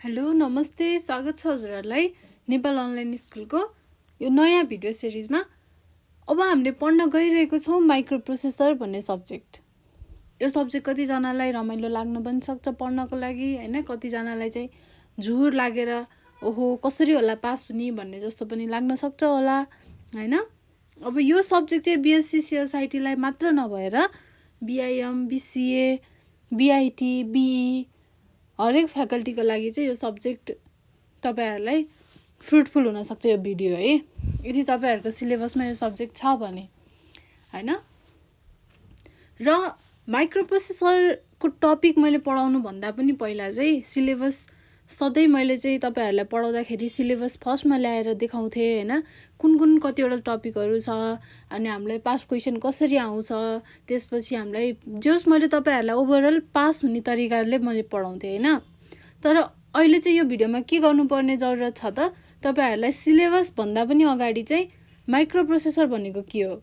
Hello नमस्ते स्वागत छ हजुरहरूलाई नेपाल अनलाइन स्कुलको यो नयाँ भिडियो सिरिजमा। अब हामीले पढ्न गइरहेको छौँ माइक्रो प्रोसेसर भन्ने सब्जेक्ट। यो सब्जेक्ट कतिजनालाई रमाइलो लाग्न पनि सक्छ पढ्नको लागि हैन, कतिजनालाई चाहिँ झुर लागेर ओहो कसरी होला पास हुने भन्ने जस्तो पनि लाग्न सक्छ होला हैन। अब यो सब्जेक्ट चाहिँ बीएससी सिएसआइटीलाई मात्र नभएर बीआइएम बीसीए बीआइटी बीई हरेक फ्याकल्टीको लागि चाहिँ यो सब्जेक्ट तपाईहरुलाई फ्रुटफुल हुन सक्छ यो भिडियो है, यदि तपाईहरुको सिलेबसमा यो सब्जेक्ट छ भने हैन। र माइक्रो प्रोसेसरको टपिक मैले पढाउनु भन्दा पनि पहिला चाहिँ सिलेबस सधैँ मैले चाहिँ तपाईहरुलाई पढाउँदाखेरि सिलेबस फर्स्टमा ल्याएर देखाउँथे हैन, कुन कतिवटा टपिकहरु छ अनि हामीलाई पास क्वेशन कसरी आउँछ, त्यसपछि हामीलाई जस मैले तपाईहरुलाई ओभरअल पास हुने तरिकाले मैले पढाउँथे हैन। तर अहिले चाहिँ यो भिडियोमा के गर्नुपर्ने जरुरत छ त, तपाईहरुलाई सिलेबस भन्दा पनि अगाडि चाहिँ माइक्रो प्रोसेसर भनेको के हो,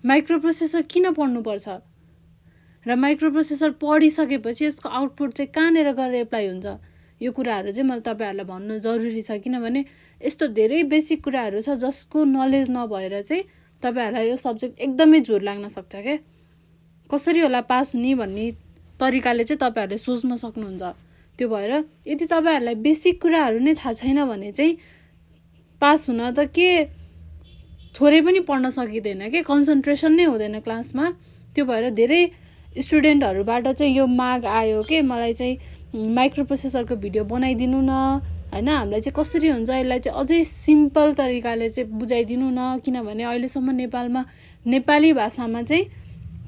माइक्रो प्रोसेसर किन पढ्नु पर्छ र माइक्रो प्रोसेसर पढिसकेपछि यसको आउटपुट चाहिँ कहाँनेर गएर एप्लाई हुन्छ, यो कुराहरु चाहिँ मैले तपाईहरुलाई भन्नु जरुरी छ। किनभने यस्तो धेरै बेसिक कुराहरु छ जसको नलेज नभएर चाहिँ तपाईहरुलाई यो सब्जेक्ट एकदमै झुर लाग्न सक्छ के, कसरी होला पास हुने भन्ने तरिकाले चाहिँ तपाईहरुले सोच्न सक्नुहुन्छ। त्यो भएर यदि तपाईहरुलाई बेसिक कुराहरु नै थाहा छैन भने चाहिँ पास हुन त के थोरै पनि पढ्न सकिदैन के, कन्सन्ट्रेसन नै हुँदैन क्लासमा। त्यो भएर धेरै स्टुडेन्टहरुबाट चाहिँ यो माग आयो के मलाई चाहिँ माइक्रो प्रोसेसरको भिडियो बनाइदिनु न हैन, हामीलाई चाहिँ कसरी हुन्छ यसलाई चाहिँ अझै सिम्पल तरिकाले चाहिँ बुझाइदिनु न। किनभने अहिलेसम्म नेपालमा नेपाली भाषामा चाहिँ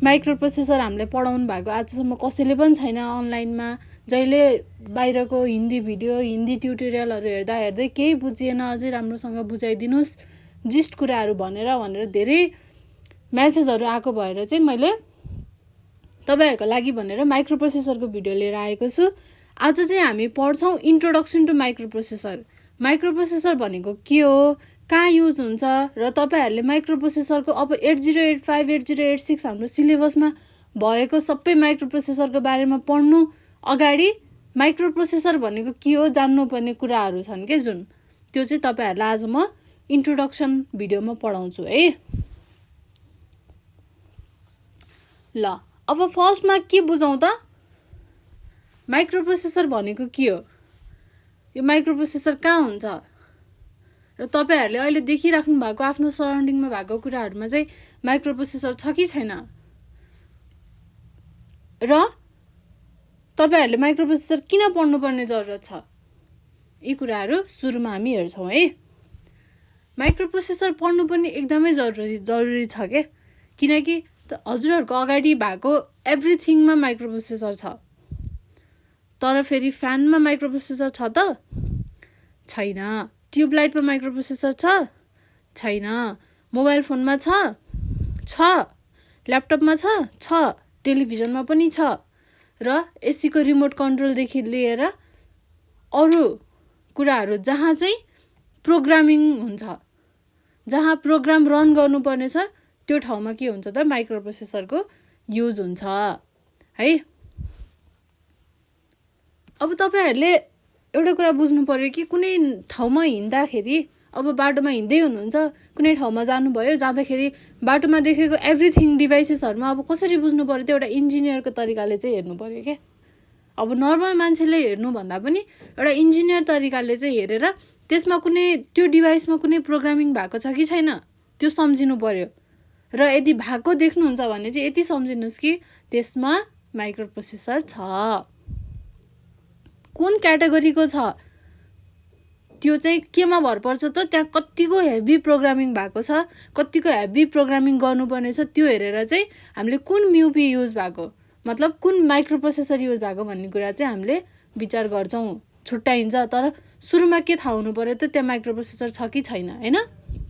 माइक्रो प्रोसेसर हामीले पढाउनु भएको आजसम्म कसैले पनि छैन अनलाइनमा। जहिले बाहिरको हिन्दी भिडियो हिन्दी ट्युटोरियलहरु हेर्दै केही बुझिएन अझै राम्रोसँग बुझाइदिनुस् जिस्ट कुराहरु भनेर धेरै मेसेजहरु आएको भएर चाहिँ मैले तपाईहरुको लागि भनेर माइक्रो प्रोसेसरको भिडियो लिएर आएको छु। आज चाहिँ हामी पढ्छौं introduction to microprocessor. Microprocessor भनेको के हो, कहाँ युज हुन्छ र तपाईहरुले माइक्रो प्रोसेसरको अब 8085 8086 हाम्रो सिलेबसमा भएको सबै माइक्रो प्रोसेसरको बारेमा पढ्नु अगाडि माइक्रो प्रोसेसर भनेको के हो जान्नुपर्ने कुराहरु छन् के, जुन त्यो चाहिँ तपाईहरुलाई आज म इन्ट्रोडक्सन भिडियोमा पढाउँछु है। ल अब फर्स्टमा के बुझौं त, माइक्रो प्रोसेसर भनेको के हो, यो माइक्रो प्रोसेसर कहाँ हुन्छ र तपाईहरुले अहिले देखिराख्नु भएको आफ्नो सराउन्डिङमा भएको कुराहरुमा चाहिँ माइक्रो प्रोसेसर छ कि छैन र तपाईहरुले माइक्रो प्रोसेसर किन पढ्नुपर्ने जरुरत छ, यी कुराहरु सुरुमा हामी हेर्छौं है। माइक्रो प्रोसेसर पढ्नु पनि एकदमै जरुरी छ के, किनकि हजुरहरुको अगाडि भएको एभ्रीथिङमा माइक्रो प्रोसेसर छ। तर फेरि फ्यानमा माइक्रो प्रोसेसर छ त छैन, ट्युबलाइटमा माइक्रो प्रोसेसर छ छैन, मोबाइल फोनमा छ ल्यापटपमा छ टेलिभिजनमा पनि छ र एसी को रिमोट कन्ट्रोल देखि लिएर अरु कुराहरु जहाँ चाहिँ प्रोग्रामिङ हुन्छ, जहाँ प्रोग्राम रन गर्नुपर्ने छ त्यो ठाउँमा के हुन्छ त माइक्रो प्रोसेसरको युज हुन्छ है। अब तपाईहरुले एउटा कुरा बुझ्नु पर्यो कि कुनै ठाउँमा हिँड्दाखेरि अब बाटोमा हिँड्दै हुनुहुन्छ, कुनै ठाउँमा जानुभयो, जाँदाखेरि बाटोमा देखेको एभ्रीथिङ डिभाइसेसहरुमा अब कसरी बुझ्नु पर्यो त्यो एउटा इन्जिनियरको तरिकाले चाहिँ हेर्नु पर्यो के। अब नर्मल मान्छेले हेर्नु भन्दा पनि एउटा इन्जिनियर तरिकाले चाहिँ हेरेर त्यसमा कुनै त्यो डिभाइसमा कुनै प्रोग्रामिङ भएको छ कि छैन त्यो सम्झिनु पर्यो र यदि भएको देख्नुहुन्छ भने चाहिँ यति सम्झिनुस् कि त्यसमा माइक्रो प्रोसेसर छ, कुन क्याटेगोरीको छ त्यो चाहिँ केमा भर पर्छ त, त्यहाँ कतिको हेभी प्रोग्रामिङ भएको छ, कतिको हेभी प्रोग्रामिङ गर्नुपर्ने छ त्यो हेरेर चाहिँ हामीले कुन म्युपी युज भएको मतलब कुन माइक्रो प्रोसेसर युज भएको भन्ने कुरा चाहिँ हामीले विचार गर्छौं, छुट्टाइन्छ। तर सुरुमा के थाहा हुनु पर्यो त त्यहाँ माइक्रो प्रोसेसर छ कि छैन हैन,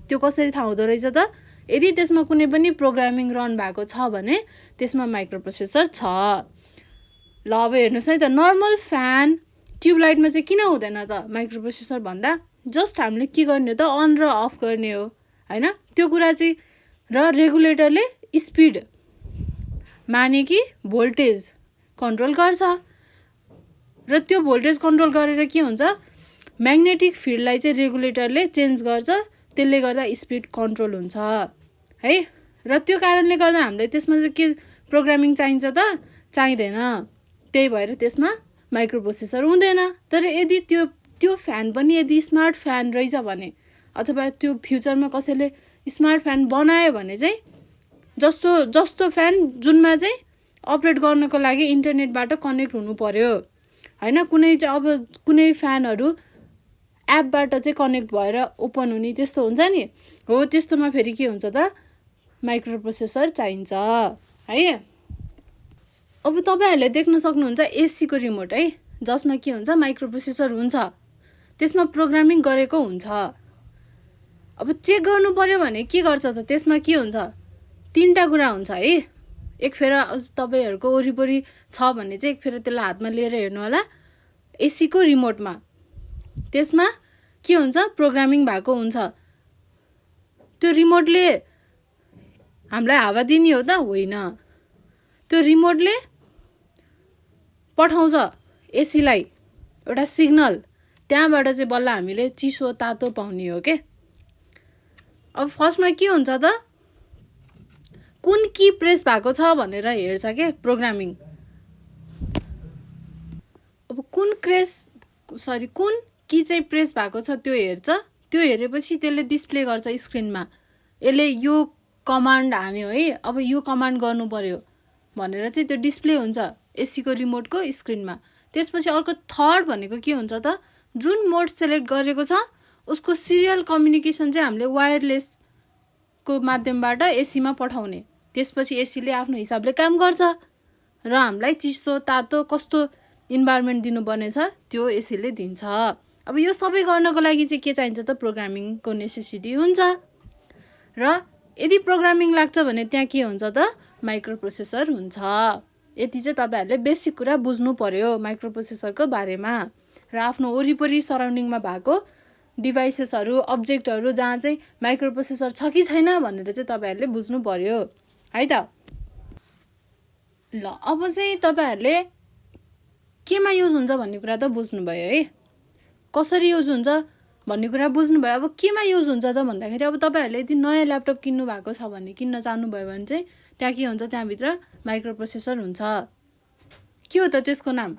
त्यो कसरी थाहा हुँदो रहेछ त, यदि त्यसमा कुनै पनि प्रोग्रामिङ रन भएको छ भने त्यसमा माइक्रो प्रोसेसर छ। ल अब हेर्नुस् है त, नर्मल फ्यान ट्युबलाइटमा चाहिँ किन हुँदैन त माइक्रो प्रोसेसर भन्दा, जस्ट हामीले के गर्ने त अन र अफ गर्ने हो हैन, त्यो कुरा चाहिँ र रेगुलेटरले स्पिड माने कि भोल्टेज कन्ट्रोल गर्छ र त्यो भोल्टेज कन्ट्रोल गरेर के हुन्छ, म्याग्नेटिक फिल्डलाई चाहिँ रेगुलेटरले चेन्ज गर्छ, त्यसले गर्दा स्पिड कन्ट्रोल हुन्छ है। र त्यो कारणले गर्दा हामीलाई त्यसमा चाहिँ के प्रोग्रामिङ चाहिन्छ त, चाहिँदैन। त्यही भएर त्यसमा माइक्रो प्रोसेसर हुँदैन। तर यदि त्यो फ्यान पनि यदि स्मार्ट फ्यान रहेछ भने, अथवा त्यो फ्युचरमा कसैले स्मार्ट फ्यान बनायो भने चाहिँ जस्तो फ्यान जुनमा चाहिँ अपरेट गर्नको लागि इन्टरनेटबाट कनेक्ट हुनु पर्यो हैन। कुनै फ्यानहरू एपबाट चाहिँ कनेक्ट भएर ओपन हुने त्यस्तो हुन्छ नि, हो त्यस्तोमा फेरि के हुन्छ त, माइक्रो प्रोसेसर चाहिन्छ है। अब तपाईहरुले देख्न सक्नुहुन्छ एसीको रिमोट है, जसमा के हुन्छ, माइक्रो प्रोसेसर हुन्छ, त्यसमा प्रोग्रामिङ गरेको हुन्छ। अब चेक गर्नु पर्यो भने के गर्छ त, त्यसमा के हुन्छ, तीनटा कुरा हुन्छ है। एक फेर तपाईहरुको वरिपरि छ भने चाहिँ एक फेर त्यसलाई हातमा लिएर हेर्नु होला एसीको रिमोटमा, त्यसमा के हुन्छ, प्रोग्रामिङ भएको हुन्छ। त्यो रिमोटले हामीलाई हावा दिने हो त होइन, त्यो रिमोटले पठाउँछ एसीलाई एउटा सिग्नल, त्यहाँबाट चाहिँ बल्ल हामीले चिसो तातो पाउने हो के। अब फर्स्टमा के हुन्छ त, कुन की प्रेस भएको छ भनेर हेर्छ के प्रोग्रामिङ। अब कुन की चाहिँ प्रेस भएको छ त्यो हेर्छ, त्यो हेरेपछि त्यसले डिस्प्ले गर्छ स्क्रिनमा, यसले यो कमान्ड हान्यो है, अब यो कमान्ड गर्नु पर्यो भनेर चाहिँ त्यो डिस्प्ले हुन्छ एसीको रिमोटको स्क्रिनमा। त्यसपछि अर्को थर्ड भनेको के हुन्छ त, जुन मोड सेलेक्ट गरेको छ उसको सिरियल कम्युनिकेसन चाहिँ हामीले वायरलेसको माध्यमबाट एसीमा पठाउने। त्यसपछि एसीले आफ्नो हिसाबले काम गर्छ र हामीलाई चिसो तातो कस्तो इन्भाइरोमेन्ट दिनुपर्ने छ त्यो एसीले दिन्छ। अब यो सबै गर्नको लागि चाहिँ के चाहिन्छ त, प्रोग्रामिङको नेसेसिटी हुन्छ। र यदि प्रोग्रामिङ लाग्छ भने त्यहाँ के हुन्छ त, माइक्रो प्रोसेसर हुन्छ। यति चाहिँ तपाईहरुले बेसिक कुरा बुझ्नु पर्यो माइक्रो प्रोसेसरको बारेमा, र आफ्नो वरिपरि सराउन्डिङमा भएको डिभाइसेसहरू, अब्जेक्टहरू जहाँ चाहिँ माइक्रो प्रोसेसर छ कि छैन भनेर चाहिँ तपाईहरुले बुझ्नु पर्यो है त। ल अब चाहिँ तपाईहरुले केमा युज हुन्छ भन्ने कुरा त बुझ्नुभयो है, कसरी युज हुन्छ भन्ने कुरा बुझ्नुभयो। अब केमा युज हुन्छ त भन्दाखेरि, अब तपाईहरुले यदि नयाँ ल्यापटप किन्नु भएको छ भने, किन्न चाहनुभयो भने चाहिँ त्यहाँ के हुन्छ, त्यहाँभित्र माइक्रो प्रोसेसर हुन्छ। के हो त त्यसको नाम,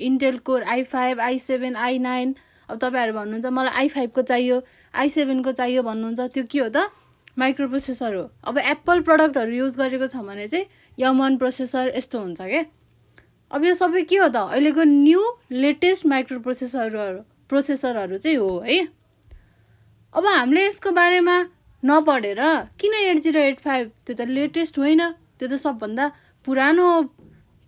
Intel core i5, i7, i9। अब तपाईहरु भन्नुहुन्छ मलाई i5 को चाहियो, i7 को चाहियो भन्नुहुन्छ, त्यो के हो त, माइक्रो प्रोसेसर हो। अब एप्पल प्रडक्टहरू युज गरेको छ भने चाहिँ M1 प्रोसेसर यस्तो हुन्छ के। अब यो सबै के हो त, अहिलेको न्यू लेटेस्ट माइक्रो प्रोसेसरहरू चाहिँ हो है। अब हामीले यसको बारेमा नपढेर किन 8085, त्यो त लेटेस्ट होइन, त्यो त सबभन्दा पुरानो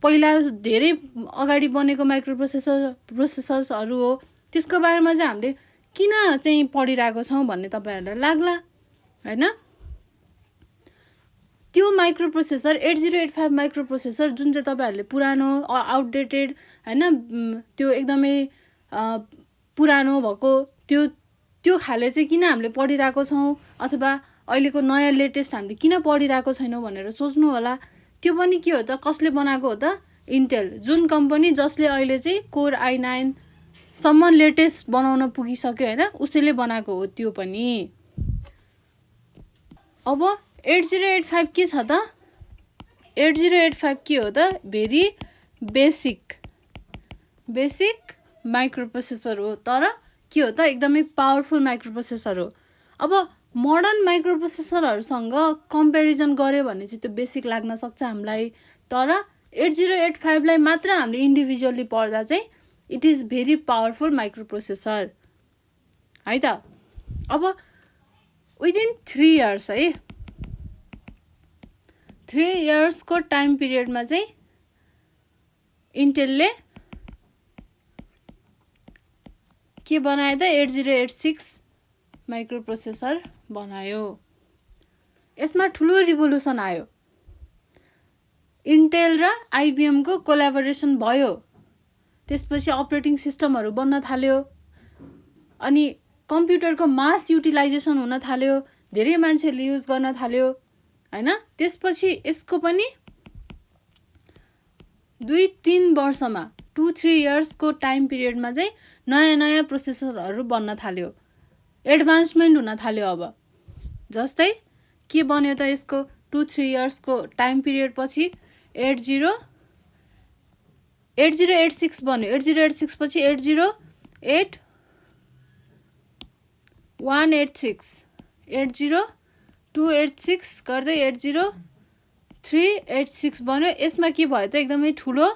पहिला धेरै अगाडि बनेको माइक्रो प्रोसेसर्सहरू हो, त्यसको बारेमा चाहिँ हामीले किन चाहिँ पढिरहेको छौँ भन्ने तपाईहरुलाई लाग्ला हैन। त्यो माइक्रो प्रोसेसर 8085 माइक्रो प्रोसेसर जुन चाहिँ तपाईहरुले पुरानो आउटडेटेड हैन, त्यो एकदमै पुरानो भएको त्यो खाले चाहिँ किन हामीले पढिरहेको छौँ, अथवा अहिलेको नयाँ लेटेस्ट हामीले किन पढिरहेको छैनौँ भनेर सोच्नु होला। त्यो पनि के हो त, कसले बनाएको हो त, इन्टेल, जुन कम्पनी जसले अहिले चाहिँ कोर i9 सम्म लेटेस्ट बनाउन पुगिसक्यो हैन, उसैले बनाएको हो त्यो पनि। अब 8085 के छ त, 8085 के हो त, भेरी बेसिक माइक्रो प्रोसेसर हो, तर के हो त, एकदमै पावरफुल माइक्रो प्रोसेसर हो। अब मोडर्न माइक्रो प्रोसेसरहरूसँग कम्पेरिजन गर्यो भने चाहिँ त्यो बेसिक लाग्न सक्छ हामीलाई, तर 8085 लाई मात्र हामीले इन्डिभिजुअली पढ्दा चाहिँ it is very powerful micro processor है त। अब विदिन 3 इयर्स है, 3 इयर्सको टाइम पिरियडमा चाहिँ इन्टेलले के बनायो त, 8086 माइक्रो प्रोसेसर बनायो। यसमा ठुलो रिभोल्युसन आयो, इन्टेल र IBM को कोलाबोरेसन भयो, त्यसपछि अपरेटिङ सिस्टमहरू बन्न थाल्यो, अनि कम्प्युटरको मास युटिलाइजेसन हुन थाल्यो, धेरै मान्छेले युज गर्न थाल्यो हैन। त्यसपछि यसको पनि 2-3 वर्षमा 2-3 इयर्सको टाइम पिरियडमा चाहिँ नयाँ नयाँ प्रोसेसरहरू बन्न थाल्यो, एडभान्समेन्ट हुन थाल्यो। अब जस्तै के बन्यो त यसको 2-3 इयर्सको टाइम पिरियड पछि 8086 बन्यो। 8086 पछि 80186, 80286 गर्दै 80386 बन्यो। यसमा के भयो त एकदमै ठुलो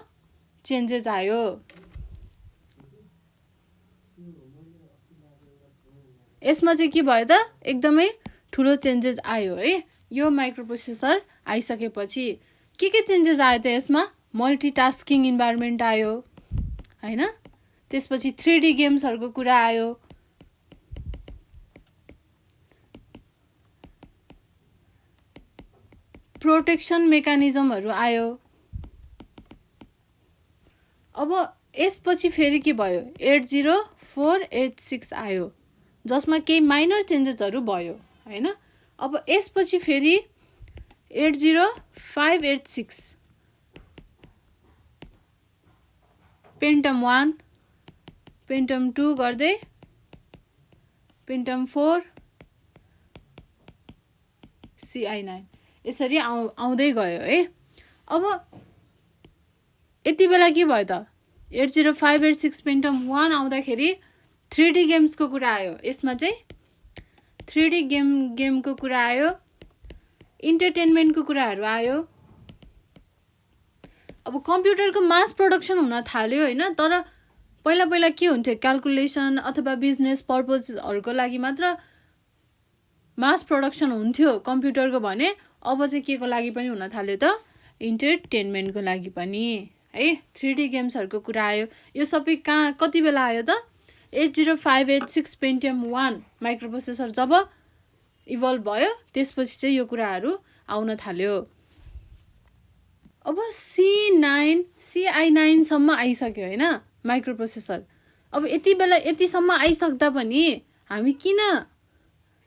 चेन्जेस आयो। यसमा चाहिँ के भयो त एकदमै ठुलो चेन्जेस आयो है। यो माइक्रोप्रोसेसर आइसकेपछि के चेन्जेस आयो त यसमा? मल्टिटास्किङ इन्भाइरोमेन्ट आयो हैन, त्यसपछि 3D गेम्सहरूको कुरा आयो, प्रोटेक्सन मेकानिजमहरू आयो। अब यसपछि फेरि के भयो? 80486 आयो, जसमा केही माइनर चेन्जेसहरू भयो हैन। अब यसपछि फेरि 80586, पेन्टम 1, पेन्टम 2 गर्दै पेन्टम 4, CI9 यसरी आउँदै गयो है। अब यति बेला के भयो त? 80586 पेन्टम 1 आउँदाखेरि 3D गेम्सको कुरा आयो। यसमा चाहिँ 3D गेमको कुरा आयो, इन्टरटेनमेन्टको कुराहरू आयो। अब कम्प्युटरको मास प्रोडक्सन हुन थाल्यो हैन। तर पहिला के हुन्थ्यो? क्याल्कुलेसन अथवा बिजनेस पर्पजहरूको लागि मात्र मास प्रोडक्सन हुन्थ्यो कम्प्युटरको भने। अब चाहिँ के को लागि पनि हुन थाल्यो त? इन्टरटेनमेन्टको लागि पनि है। 3D गेम्सहरूको कुरा आयो। यो सबै कति बेला आयो त? 80586 पेन्टियम 1 माइक्रोप्रोसेसर जब इभल्भ भयो त्यसपछि चाहिँ यो कुराहरू आउन थाल्यो। अब CI9 सम्म आइसक्यो हैन माइक्रोप्रोसेसर। अब यति बेला यतिसम्म आइसक्दा पनि हामी किन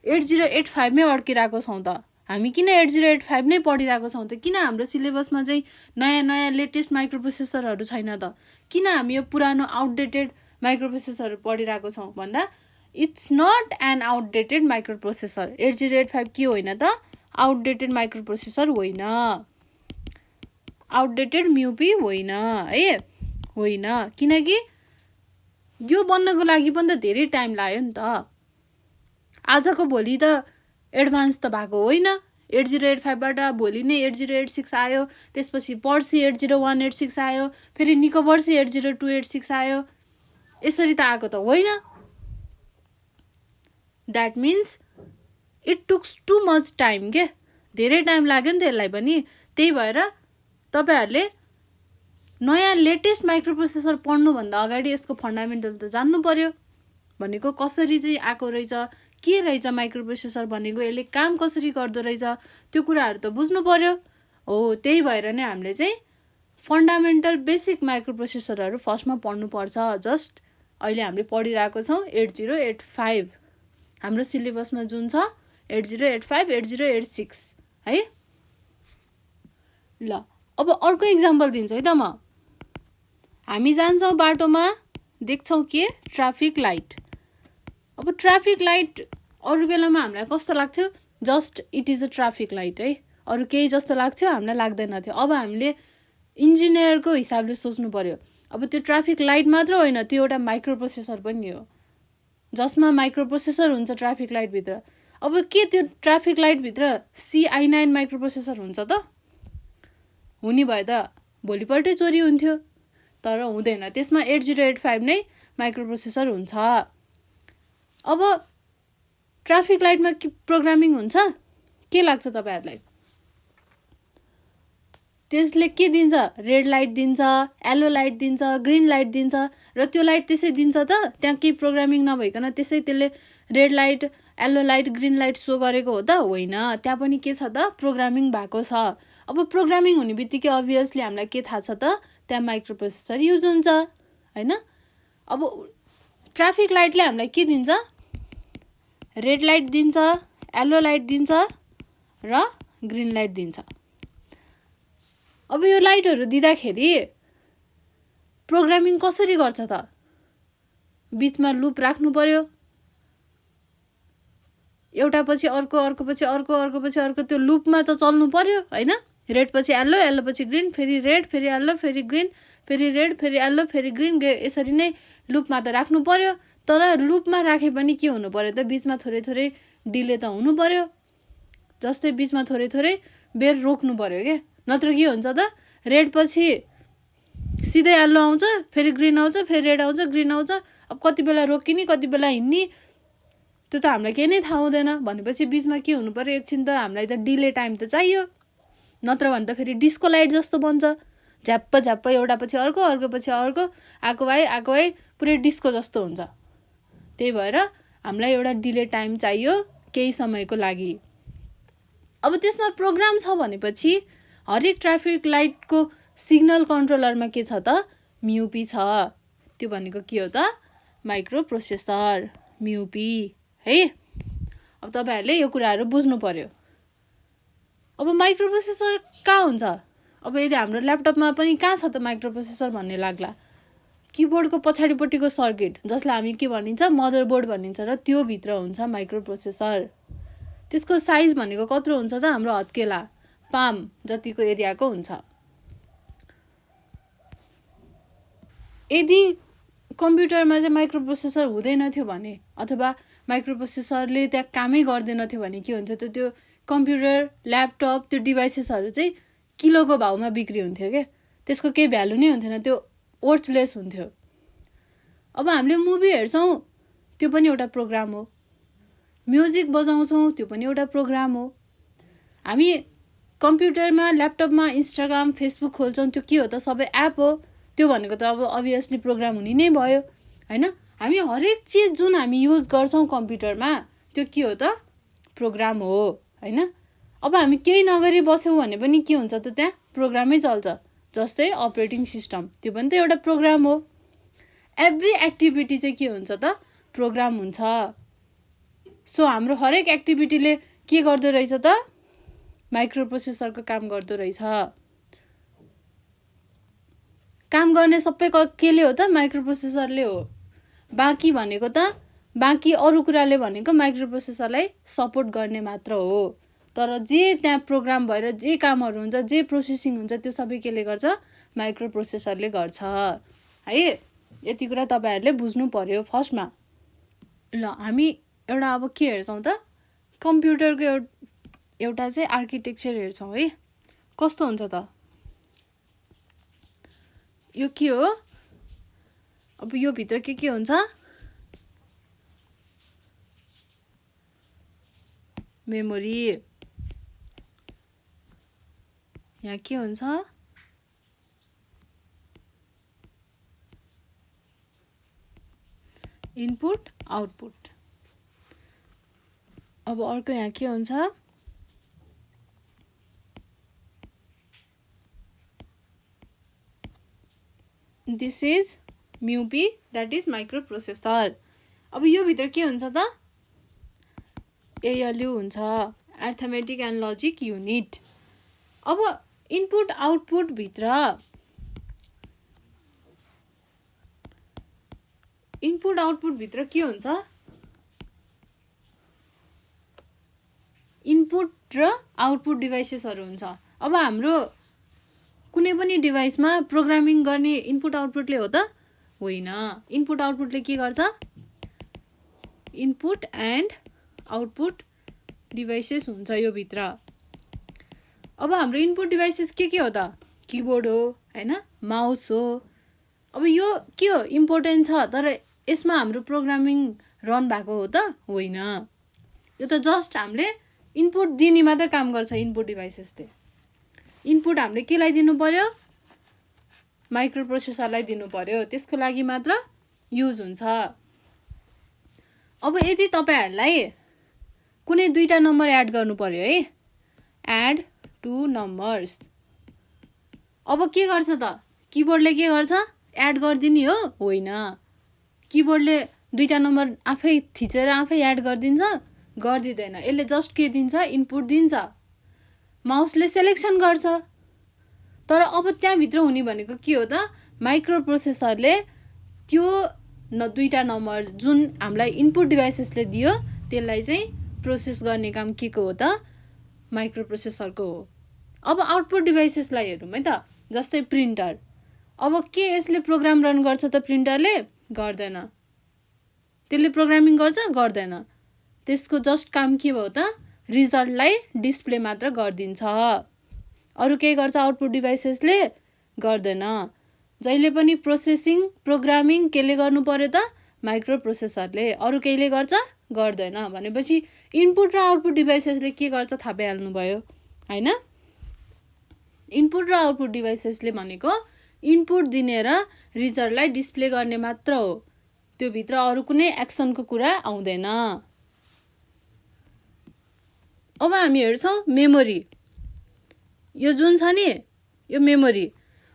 8085 मै अड्किरहेको छौँ त? हामी किन 8085 नै पढिरहेको छौँ त? किन हाम्रो सिलेबसमा चाहिँ नयाँ लेटेस्ट माइक्रोप्रोसेसरहरू छैन त? किन हामी यो पुरानो आउटडेटेड माइक्रोप्रोसेसरहरू पढिरहेको छौँ भन्दा it's not an outdated microprocessor. 8085 के होइन त? आउटडेटेड माइक्रोप्रोसेसर होइन, आउटडेटेड म्युपी होइन है, होइन। किनकि यो बन्नको लागि पनि त धेरै टाइम लाग्यो नि त। आजको भोलि त एडभान्स त भएको होइन। 8085 बाट भोलि नै 8086 आयो, त्यसपछि पर्सि 80186 आयो, फेरि निको पर्सि 80286 आयो। यसरी त आएको त होइन। That means it takes too much time के, धेरै टाइम लाग्यो नि त यसलाई पनि। त्यही भएर तपाईहरुले नयाँ लेटेस्ट माइक्रोप्रोसेसर पढ्नुभन्दा अगाडि यसको फन्डामेन्टल त जान्नु पर्यो। भनेको कसरी चाहिँ आएको रहेछ, के रहेछ माइक्रोप्रोसेसर भनेको, यसले काम कसरी गर्दो रहेछ, त्यो कुराहरू त बुझ्नु पर्यो। हो, त्यही भएर नै हामीले चाहिँ फन्डामेन्टल बेसिक माइक्रोप्रोसेसरहरू फर्स्टमा पढ्नु पर्छ। जस्ट अहिले हामीले पढिरहेको छौँ 8085, हाम्रो सिलेबसमा जुन छ 8085 8086 है। ल अब अर्को इक्जाम्पल दिन्छु है त म। हामी जान्छौँ बाटोमा, देख्छौँ के? Traffic light. अब ट्राफिक लाइट अरू बेलामा हामीलाई कस्तो लाग्थ्यो? Just it is a traffic light है, अरू केही जस्तो लाग्थ्यो, हामीलाई लाग्दैन थियो। अब हामीले इन्जिनियरको हिसाबले सोच्नु पर्यो। अब त्यो ट्राफिक लाइट मात्र होइन, त्यो एउटा माइक्रोप्रोसेसर पनि हो, जसमा माइक्रोप्रोसेसर हुन्छ ट्राफिक लाइटभित्र। अब के त्यो ट्राफिक लाइटभित्र CI9 माइक्रोप्रोसेसर हुन्छ त? हुने भए त भोलिपल्टै चोरी हुन्थ्यो, तर हुँदैन। त्यसमा 8085 नै माइक्रोप्रोसेसर हुन्छ। अब ट्राफिक लाइटमा के प्रोग्रामिङ हुन्छ? के लाग्छ तपाईहरुलाई? त्यसले के दिन्छ? रेड लाइट दिन्छ, येलो लाइट दिन्छ, ग्रीन लाइट दिन्छ, र त्यो लाइट त्यसै दिन्छ त? त्यहाँ केही प्रोग्रामिङ नभइकन त्यसै त्यसले red light, yellow light, green light so गरेको हो त? होइन, त्यहाँ पनि के छ त? प्रोग्रामिङ भएको छ। अब प्रोग्रामिङ हुने बित्तिकै अभियसली हामीलाई के थाहा छ त? त्यहाँ माइक्रोप्रोसेसर युज हुन्छ हैन। अब ट्राफिक लाइटले हामीलाई के दिन्छ? रेड लाइट दिन्छ, येलो लाइट दिन्छ र ग्रीन लाइट दिन्छ। अब यो लाइटहरू दिँदाखेरि प्रोग्रामिङ कसरी गर्छ त? बिचमा लुप राख्नु पर्यो, एउटा पछि अर्को, अर्को पछि अर्को, अर्को पछि अर्को, त्यो लुपमा त चल्नु पर्यो हैन? रेड पछि येल्लो, येल्लो पछि ग्रीन, फेरि रेड, फेरि येल्लो, फेरि ग्रीन, फेरि रेड, फेरि येल्लो, फेरि ग्रीन, यसरी नै लुपमा त राख्नु पर्यो। तर लुपमा राखे पनि के हुनु पर्यो त? बिचमा थोरै थोरै डिले त हुनु पर्यो। जस्तै बिचमा थोरै थोरै बेर रोक्नु पर्यो के, नत्र के हुन्छ त? रेड पछि सिधै येल्लो आउँछ, फेरि ग्रीन आउँछ, फेरि रेड आउँछ, ग्रीन आउँछ। अब कति बेला रोकिने, कति बेला हिँड्ने, त्यो त हामीलाई केही नै थाहा हुँदैन। भनेपछि बिचमा के हुनु पर्यो? एकछिन त हामीलाई त डिले टाइम त चाहियो, नत्र भने त फेरि डिस्को लाइट जस्तो बन्छ। झ्याप्प झ्याप्प एउटा पछि अर्को, अर्को पछि अर्को, आएको भए पुरै डिस्को जस्तो हुन्छ। त्यही भएर हामीलाई एउटा डिले टाइम चाहियो केही समयको लागि। अब त्यसमा प्रोग्राम छ भनेपछि हरेक ट्राफिक लाइटको सिग्नल कन्ट्रोलरमा के छ त? म्युपी छ। त्यो भनेको के हो त? माइक्रो प्रोसेसर, म्युपी है। अब तपाईहरुले यो कुराहरु बुझ्नु पर्यो। अब माइक्रो प्रोसेसर कहाँ हुन्छ? अब यदि हाम्रो ल्यापटपमा पनि कहाँ छ त माइक्रो प्रोसेसर भन्ने लाग्ला। किबोर्डको पछाडिपट्टिको सर्किट, जसलाई हामी के भनिन्छ? मदरबोर्ड भनिन्छ, र त्यो भित्र हुन्छ माइक्रो प्रोसेसर। त्यसको साइज भनेको कत्रो हुन्छ त? हाम्रो हत्केला पाम जतिको एरियाको हुन्छ। यदि कम्प्युटरमा चाहिँ माइक्रो प्रोसेसर हुँदैन थियो भने, अथवा माइक्रो प्रोसेसरले त्यहाँ कामै गर्दैन थियो भने के हुन्थ्यो त? त्यो कम्प्युटर, ल्यापटप, त्यो डिभाइसेसहरु चाहिँ किलोको भाउमा बिक्री हुन्थ्यो के, त्यसको केही भ्यालु नै हुन्थेन, त्यो वर्थलेस हुन्थ्यो। अब हामीले मुभी हेर्छौं, त्यो पनि एउटा प्रोग्राम हो। म्युजिक बजाउँछौं, त्यो पनि एउटा प्रोग्राम हो। हामी कम्प्युटरमा, ल्यापटपमा इन्स्टाग्राम, फेसबुक खोल्छौं, त्यो के हो त? सबै एप हो। त्यो भनेको त अब अभियसली प्रोग्राम हुने नै भयो हैन? हामी हरेक चीज जुन हामी युज गर्छौं कम्प्युटरमा, त्यो के हो त? प्रोग्राम हो हैन? अब हामी केही नगरी बस्यौं भने पनि के हुन्छ त? त्यहाँ प्रोग्रामै चल्छ। जस्तै अपरेटिङ सिस्टम, त्यो पनि त एउटा प्रोग्राम हो। एभ्री एक्टिभिटी चाहिँ के हुन्छ त? प्रोग्राम हुन्छ। सो हाम्रो हरेक एक्टिभिटीले के गर्दो रहेछ त? माइक्रो प्रोसेसरको काम गर्दो रहेछ। काम गर्ने सबै केले हो त? माइक्रो प्रोसेसरले हो। बाँकी भनेको त, बाँकी अरु कुराले भनेको माइक्रो प्रोसेसरलाई सपोर्ट गर्ने मात्र हो। तर जे त्यहाँ प्रोग्राम भएर जे कामहरु हुन्छ, जे प्रोसेसिङ हुन्छ, त्यो सबै केले गर्छ? माइक्रो प्रोसेसरले गर्छ है। यति कुरा तपाईहरुले बुझ्नु पर्यो फर्स्टमा। ल हामी एउटा अब के हेर्छौं त? कम्प्युटरको एउटा चाहिँ आर्किटेक्चर हेर्छौं है। कस्तो हुन्छ त? यो के हो? अब यो भित्र के हुन्छ? मेमोरी। यहाँ के हुन्छ? Input output. अब अर्को यहाँ के हुन्छ? This is mu P, that is microprocessor. अब यो भित्र के हुन्छ त? एएलयू हुन्छ, अर्थमेटिक एन्ड लजिक युनिट। अब इनपुट आउटपुट भित्र के हुन्छ? इनपुट र आउटपुट डिभाइसेसहरु हुन्छ। अब हाम्रो कुनै पनि डिभाइसमा प्रोग्रामिङ गर्ने इनपुट आउटपुटले हो त? होइन। इनपुट आउटपुटले के गर्छ? इनपुट एन्ड आउटपुट डिभाइसेस हुन्छ यो भित्र। अब हाम्रो इनपुट डिभाइसेस के हो त? किबोर्ड हो हैन, माउस हो। अब यो के हो? इम्पोर्टेन्ट छ, तर यसमा हाम्रो प्रोग्रामिङ रन भएको हो त? होइन। यो त जस्ट हामीले इनपुट दिने मात्र काम गर्छ इनपुट डिभाइसेसले। इनपुट हामीले केलाई दिनु पर्यो? माइक्रो प्रोसेसरलाई दिनु पर्यो। त्यसको लागि मात्र युज हुन्छ। अब यदि तपाईहरुलाई कुनै दुईटा नम्बर एड गर्नु पर्यो है, एड टु नम्बर्स। अब के गर्छ त? किबोर्डले के गर्छ? एड गर्दिने हो? होइन। किबोर्डले दुईटा नम्बर आफै थिचेर आफै एड गर्दिन्छ? गर्दिदैन। यसले जस्ट के दिन्छ? इनपुट दिन्छ। माउसले सिलेक्सन गर्छ। तर अब त्यहाँभित्र हुने भनेको के हो त, माइक्रो प्रोसेसरले त्यो दुईटा नम्बर जुन हामीलाई इनपुट डिभाइसेसले दियो त्यसलाई चाहिँ प्रोसेस गर्ने काम के को हो त, माइक्रो प्रोसेसरको हो। अब आउटपुट डिभाइसेसलाई हेरौँ है त, जस्तै प्रिन्टर। अब के यसले प्रोग्राम रन गर्छ त, प्रिन्टरले गर्दैन। त्यसले प्रोग्रामिङ गर्छ गर्दैन। त्यसको जस्ट काम के भयो त, रिजल्टलाई डिस्प्ले मात्र गरिदिन्छ। अरू केही गर्छ आउटपुट डिभाइसेसले गर्दैन। जहिले पनि प्रोसेसिङ प्रोग्रामिङ केले गर्नु पर्यो त, माइक्रो प्रोसेसरले। अरू केहीले गर्छ गर्दैन। भनेपछि इनपुट र आउटपुट डिभाइसेसले के गर्छ थाहा पाइहाल्नु भयो हैन। इनपुट र आउटपुट डिभाइसेसले भनेको इनपुट दिने र रिजल्टलाई डिस्प्ले गर्ने मात्र हो, त्यो भित्र अरू कुनै एक्सनको कुरा आउँदैन। अब हामी हेर्छौँ मेमोरी। यो जुन छ नि यो मेमोरी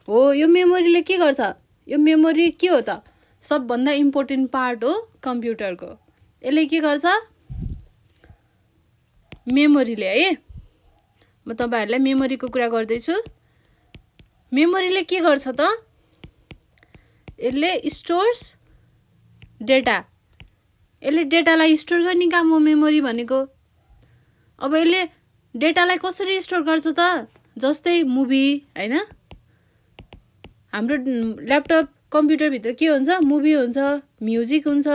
हो। यो मेमोरीले के गर्छ, यो मेमोरी के हो त, सबभन्दा इम्पोर्टेन्ट पार्ट हो कम्प्युटरको। यसले के गर्छ, मेमोरीले है, म तपाईहरुलाई मेमोरीको कुरा गर्दैछु। मेमोरीले के गर्छ त, यसले स्टोर्स डेटा। यसले डेटालाई स्टोर गर्ने काम हो मेमोरी भनेको। अब यसले डेटालाई कसरी स्टोर गर्छ त, जस्तै मुभी हैन, हाम्रो ल्यापटप कम्प्युटर भित्र के हुन्छ, मुभी हुन्छ, म्युजिक हुन्छ,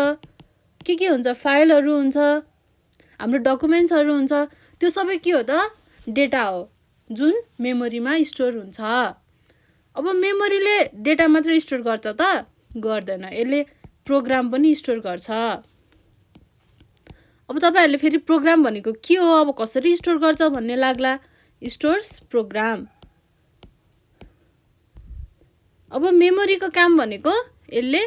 के हुन्छ, फाइलहरू हुन्छ, हाम्रो डकुमेन्ट्सहरू हुन्छ। त्यो सबै के हो त, डेटा हो जुन मेमोरीमा स्टोर हुन्छ। अब मेमोरीले डेटा मात्र स्टोर गर्छ त गर्दैन, यसले प्रोग्राम पनि स्टोर गर्छ। अब तपाईहरुले फेरि प्रोग्राम भनेको के हो, अब कसरी स्टोर गर्छ भन्ने लाग्ला। Stores program. अब मेमोरीको काम भनेको यसले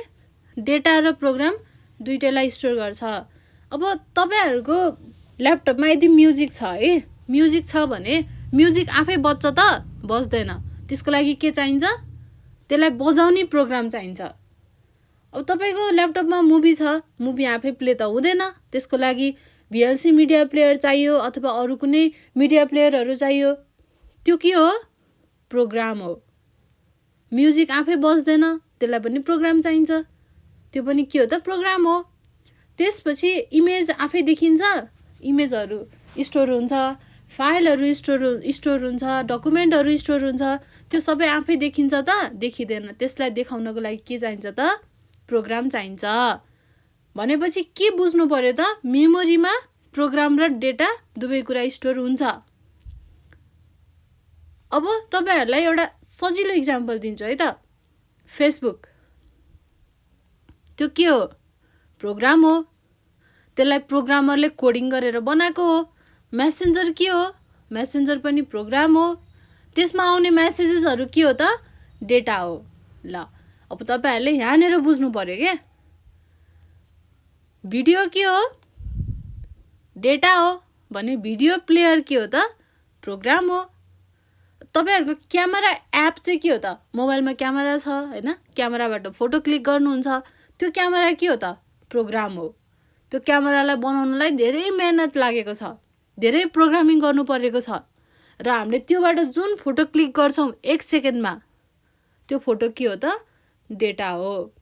डेटा र प्रोग्राम दुईटैलाई स्टोर गर्छ। अब तपाईहरुको ल्यापटपमा यदि म्युजिक छ है, म्युजिक छ भने म्युजिक आफै बज्छ त बज्दैन। त्यसको लागि के चाहिन्छ, त्यसलाई बजाउने प्रोग्राम चाहिन्छ। अब तपाईको ल्यापटपमा मुभी छ, मुभी आफै प्ले त हुँदैन, त्यसको लागि VLC मिडिया प्लेयर चाहियो अथवा अरू कुनै मिडिया प्लेयरहरू चाहियो। त्यो के हो, प्रोग्राम हो। म्युजिक आफै बज्दैन, त्यसलाई पनि प्रोग्राम चाहिन्छ, त्यो पनि के हो त, प्रोग्राम हो। त्यसपछि इमेज आफै देखिन्छ, इमेजहरू स्टोर हुन्छ, फाइलहरू स्टोर हुन्छ, डकुमेन्टहरू स्टोर हुन्छ, त्यो सबै आफै देखिन्छ त देखिँदैन। त्यसलाई देखाउनको लागि के चाहिन्छ त, प्रोग्राम चाहिन्छ। भनेपछि के बुझ्नु पर्यो त, मेमोरीमा प्रोग्राम र डेटा दुवै कुरा स्टोर हुन्छ। अब तपाईहरुलाई एउटा सजिलो इक्जाम्पल दिन्छु है त, फेसबुक। त्यो के हो, प्रोग्राम हो। त्यसलाई प्रोग्रामरले कोडिङ गरेर बनाएको हो। मेसेन्जर के हो, मेसेन्जर पनि प्रोग्राम हो। त्यसमा आउने मेसेजेसहरू के हो त, डेटा हो। ल अब तपाईहरुले यहाँनिर बुझ्नु पर्यो के, भिडियो के हो, डेटा हो भने भिडियो प्लेयर के हो त, प्रोग्राम हो। तपाईहरुको क्यामेरा एप चाहिँ के हो त, मोबाइलमा क्यामेरा छ हैन, क्यामेराबाट फोटो क्लिक गर्नुहुन्छ, त्यो क्यामेरा के हो त, प्रोग्राम हो। त्यो क्यामेरालाई बनाउनलाई धेरै मेहनत लागेको छ, धेरै प्रोग्रामिङ गर्नु परेको छ, र हामीले त्योबाट जुन फोटो क्लिक गर्छौं 1 सेकेन्डमा, त्यो फोटो के हो त, डेटा हो।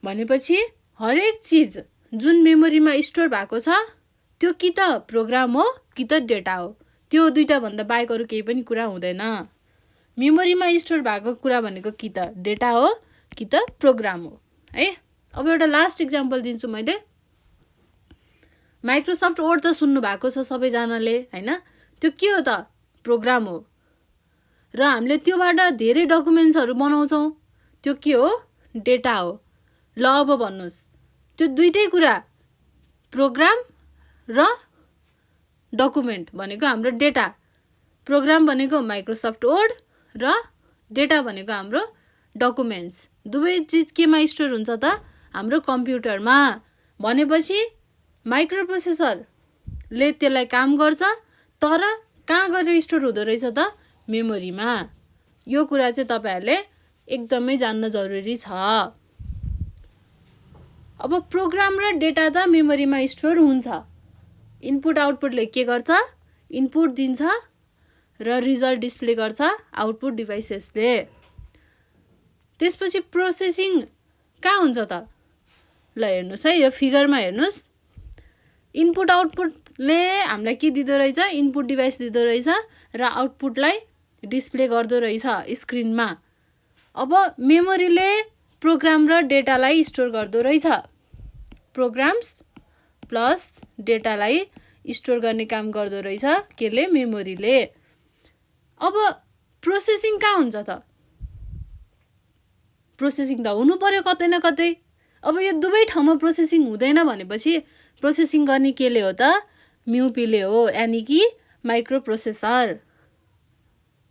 भनेपछि हरेक चीज जुन मेमोरीमा स्टोर भएको छ त्यो कि त प्रोग्राम हो कि त डेटा हो। त्यो दुईटा भन्दा बाहेक अरू केही पनि कुरा हुँदैन। मेमोरीमा स्टोर भएको कुरा भनेको कि त डेटा हो कि त प्रोग्राम हो है। अब एउटा लास्ट इक्जाम्पल दिन्छु मैले। माइक्रोसफ्ट वर्ड त सुन्नु भएको छ सबैजनाले हैन, त्यो के हो त, प्रोग्राम हो। र हामीले त्योबाट धेरै डकुमेन्ट्सहरू बनाउँछौं, त्यो के हो, डेटा हो। ल अब भन्नुस्, त्यो दुईटै कुरा प्रोग्राम र डकुमेन्ट भनेको हाम्रो डेटा। प्रोग्राम भनेको माइक्रोसफ्ट वर्ड र डेटा भनेको हाम्रो डकुमेन्ट्स। दुवै चीज केमा स्टोर हुन्छ त, हाम्रो कम्प्युटरमा। भनेपछि माइक्रो प्रोसेसरले त्यसलाई काम गर्छ, तर कहाँ गएर स्टोर हुँदो रहेछ त, मेमोरीमा। यो कुरा चाहिँ तपाईहरुले एकदमै जान्न जरुरी छ। अब प्रोग्राम र डेटा त मेमोरीमा स्टोर हुन्छ। इनपुट आउटपुटले के गर्छ, इनपुट दिन्छ र रिजल्ट डिस्प्ले गर्छ आउटपुट डिभाइसेसले। त्यसपछि प्रोसेसिङ कहाँ हुन्छ त? ल हेर्नुहोस् है, यो फिगरमा हेर्नुहोस्, इनपुट आउटपुटले हामीलाई के दिँदो रहेछ? इनपुट डिभाइस दिँदो रहेछ र आउटपुटलाई डिस्प्ले गर्दो रहेछ स्क्रिनमा। अब मेमोरीले प्रोग्राम र डेटालाई स्टोर गर्दो रहेछ। प्रोग्राम्स प्लस डेटालाई स्टोर गर्ने काम गर्दो रहेछ केले? मेमोरीले। अब प्रोसेसिङ कहाँ हुन्छ त? प्रोसेसिङ त हुनु पर्यो कतै न कतै। अब यो दुवै ठाउँमा प्रोसेसिङ हुँदैन भनेपछि प्रोसेसिङ गर्ने केले हो त? म्युपीले हो, यानि कि माइक्रो प्रोसेसर।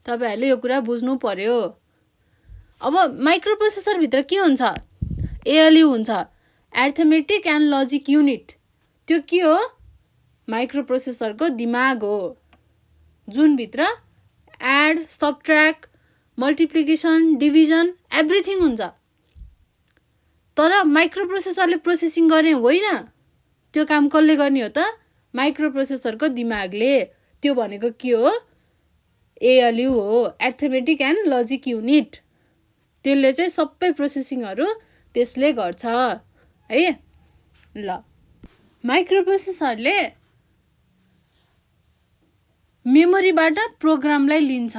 तपाईहरुले यो कुरा बुझ्नु पर्यो। अब माइक्रो प्रोसेसरभित्र के हुन्छ? एएलयू हुन्छ, अर्थमेटिक एन्ड लजिक युनिट। त्यो के हो? माइक्रो प्रोसेसरको दिमाग हो, जुन भित्र add, subtract, multiplication, division everything हुन्छ। तर माइक्रो प्रोसेसरले प्रोसेसिङ गर्ने होइन। त्यो काम कसले गर्ने हो त? माइक्रो प्रोसेसरको दिमागले। त्यो भनेको के हो? एएलयू हो, अर्थमेटिक एन्ड लजिक युनिट। त्यसले चाहिँ सबै प्रोसेसिङहरू त्यसले गर्छ है। ल, माइक्रो प्रोसेसरले मेमोरीबाट प्रोग्रामलाई लिन्छ।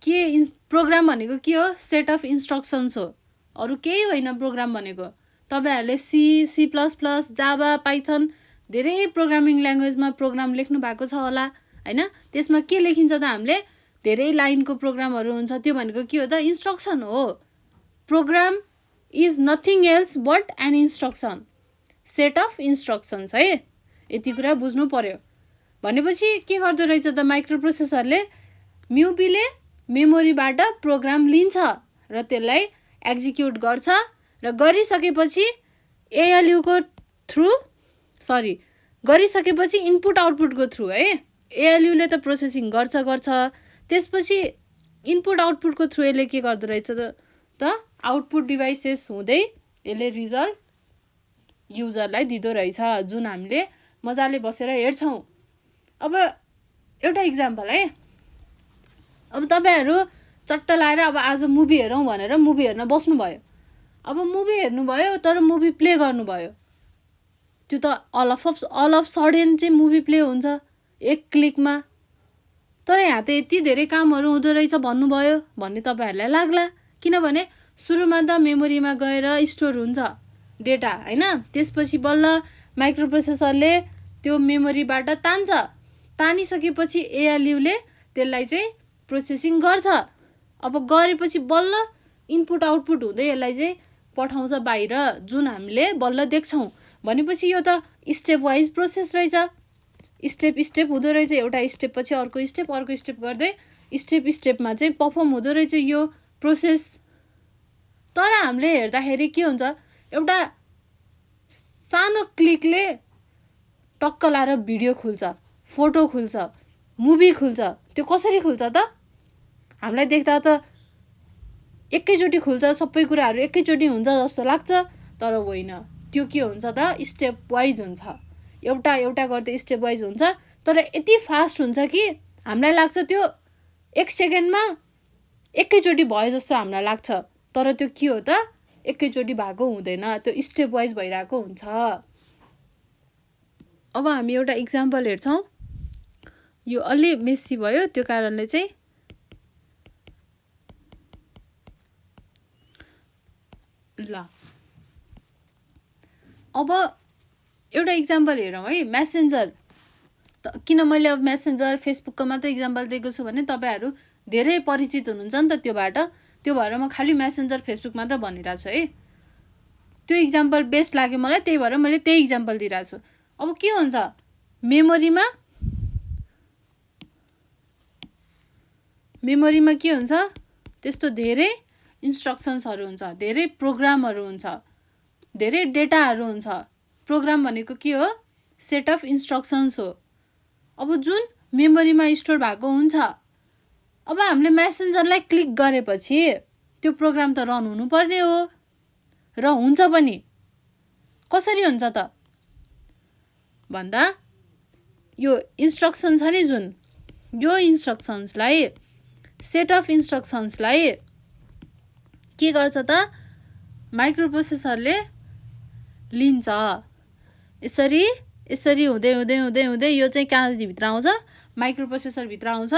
के प्रोग्राम भनेको के हो? सेट अफ इन्स्ट्रक्सन्स हो, अरू केही होइन प्रोग्राम भनेको। तपाईहरुले C, C plus plus, Java, Python धेरै प्रोग्रामिङ ल्याङ्ग्वेजमा प्रोग्राम लेख्नु भएको छ होला हैन? त्यसमा के लेखिन्छ त? हामीले धेरै लाइनको प्रोग्रामहरू हुन्छ। त्यो भनेको के हो त? इन्स्ट्रक्सन हो। Program is nothing else but an instruction, set of instructions है। यति कुरा बुझ्नु पर्यो। भनेपछि के गर्दो रहेछ त माइक्रो प्रोसेसरले? म्युपीले मेमोरीबाट प्रोग्राम लिन्छ र त्यसलाई एक्जिक्युट गर्छ र गरिसकेपछि एएलयूको थ्रु गरिसकेपछि इनपुट आउटपुटको थ्रु है, एएलयूले त प्रोसेसिङ गर्छ। त्यसपछि इनपुट आउटपुटको थ्रु यसले के गर्दो रहेछ त आउटपुट डिभाइसेस हुँदै यसले रिजल्ट युजरलाई दिँदो रहेछ, जुन हामीले मजाले बसेर हेर्छौँ। अब एउटा इक्जाम्पल है। अब तपाईहरु चट्ट लाएर अब आज मुभी हेरौँ भनेर मुभी हेर्न बस्नुभयो। अब मुभी हेर्नुभयो तर मुभी प्ले गर्नुभयो। त्यो त अल अफ सडन चाहिँ मुभी प्ले हुन्छ एक क्लिकमा। तर यहाँ त यति धेरै कामहरू हुँदो रहेछ भन्नुभयो भन्ने तपाईहरुलाई लाग्ला। किनभने सुरुमा त मेमोरीमा गएर स्टोर हुन्छ डेटा हैन? त्यसपछि बल्ल माइक्रो प्रोसेसरले त्यो मेमोरीबाट तान्छ। तानिसकेपछि एएलयूले त्यसलाई चाहिँ प्रोसेसिङ गर्छ। अब गरेपछि बल्ल इनपुट आउटपुट हुँदै यसलाई चाहिँ पठाउँछ बाहिर, जुन हामीले बल्ल देख्छौँ। भनेपछि यो त स्टेप वाइज प्रोसेस रहेछ। स्टेप हुँदो रहेछ, एउटा स्टेप पछि अर्को स्टेप गर्दै स्टेपमा चाहिँ पर्फर्म हुँदो रहेछ यो प्रोसेस। तर हामीले हेर्दाखेरि के हुन्छ? एउटा सानो क्लिकले टक्क लाएर भिडियो खुल्छ, फोटो खुल्छ, मुभी खुल्छ। त्यो कसरी खुल्छ त? हामीलाई देख्दा त एकैचोटि खुल्छ, सबै कुराहरू एकैचोटि हुन्छ जस्तो लाग्छ। तर होइन, त्यो के हुन्छ त? स्टेप वाइज हुन्छ। एउटा गर्दै स्टेप वाइज हुन्छ। तर यति फास्ट हुन्छ कि हामीलाई लाग्छ त्यो 1 सेकेन्डमा एकैचोटि भयो जस्तो हामीलाई लाग्छ। तर त्यो के हो त? एकैचोटि भएको हुँदैन, त्यो स्टेप वाइज भइरहेको हुन्छ। अब हामी एउटा इक्जाम्पल हेर्छौँ। यो अलि मेसी भयो, त्यो कारणले चाहिँ ल। अब एउटा इक्जाम्पल हेरौँ है। मेसेन्जर किन मैले अब मेसेन्जर फेसबुकको मात्र इक्जाम्पल दिएको छु भने तपाईहरु धेरै परिचित हुनुहुन्छ नि त त्योबाट। त्यो भएर म खालि मेसेन्जर फेसबुक मात्र भनिरहेको छु है। त्यो इक्जाम्पल बेस्ट लाग्यो मलाई, त्यही भएर मैले त्यही इक्जाम्पल दिइरहेको छु। अब के हुन्छ? मेमोरीमा के हुन्छ? त्यस्तो धेरै इन्स्ट्रक्सन्सहरू हुन्छ, धेरै प्रोग्रामहरू हुन्छ, धेरै डेटाहरू हुन्छ। प्रोग्राम भनेको के हो? सेट अफ इन्स्ट्रक्सन्स हो। अब जुन मेमोरीमा स्टोर भएको हुन्छ। अब हामीले मेसेन्जरलाई क्लिक गरेपछि त्यो प्रोग्राम त रन हुनुपर्ने हो र हुन्छ पनि। कसरी हुन्छ त भन्दा यो इन्स्ट्रक्सन छ नि जुन यो इन्स्ट्रक्सन्सलाई सेट अफ इन्स्ट्रक्सन्सलाई के गर्छ त माइक्रोप्रोसेसरले लिन्छ। यसरी यसरी हुँदै हुँदै हुँदै हुँदै यो चाहिँ कहाँभित्र आउँछ माइक्रोप्रोसेसरभित्र आउँछ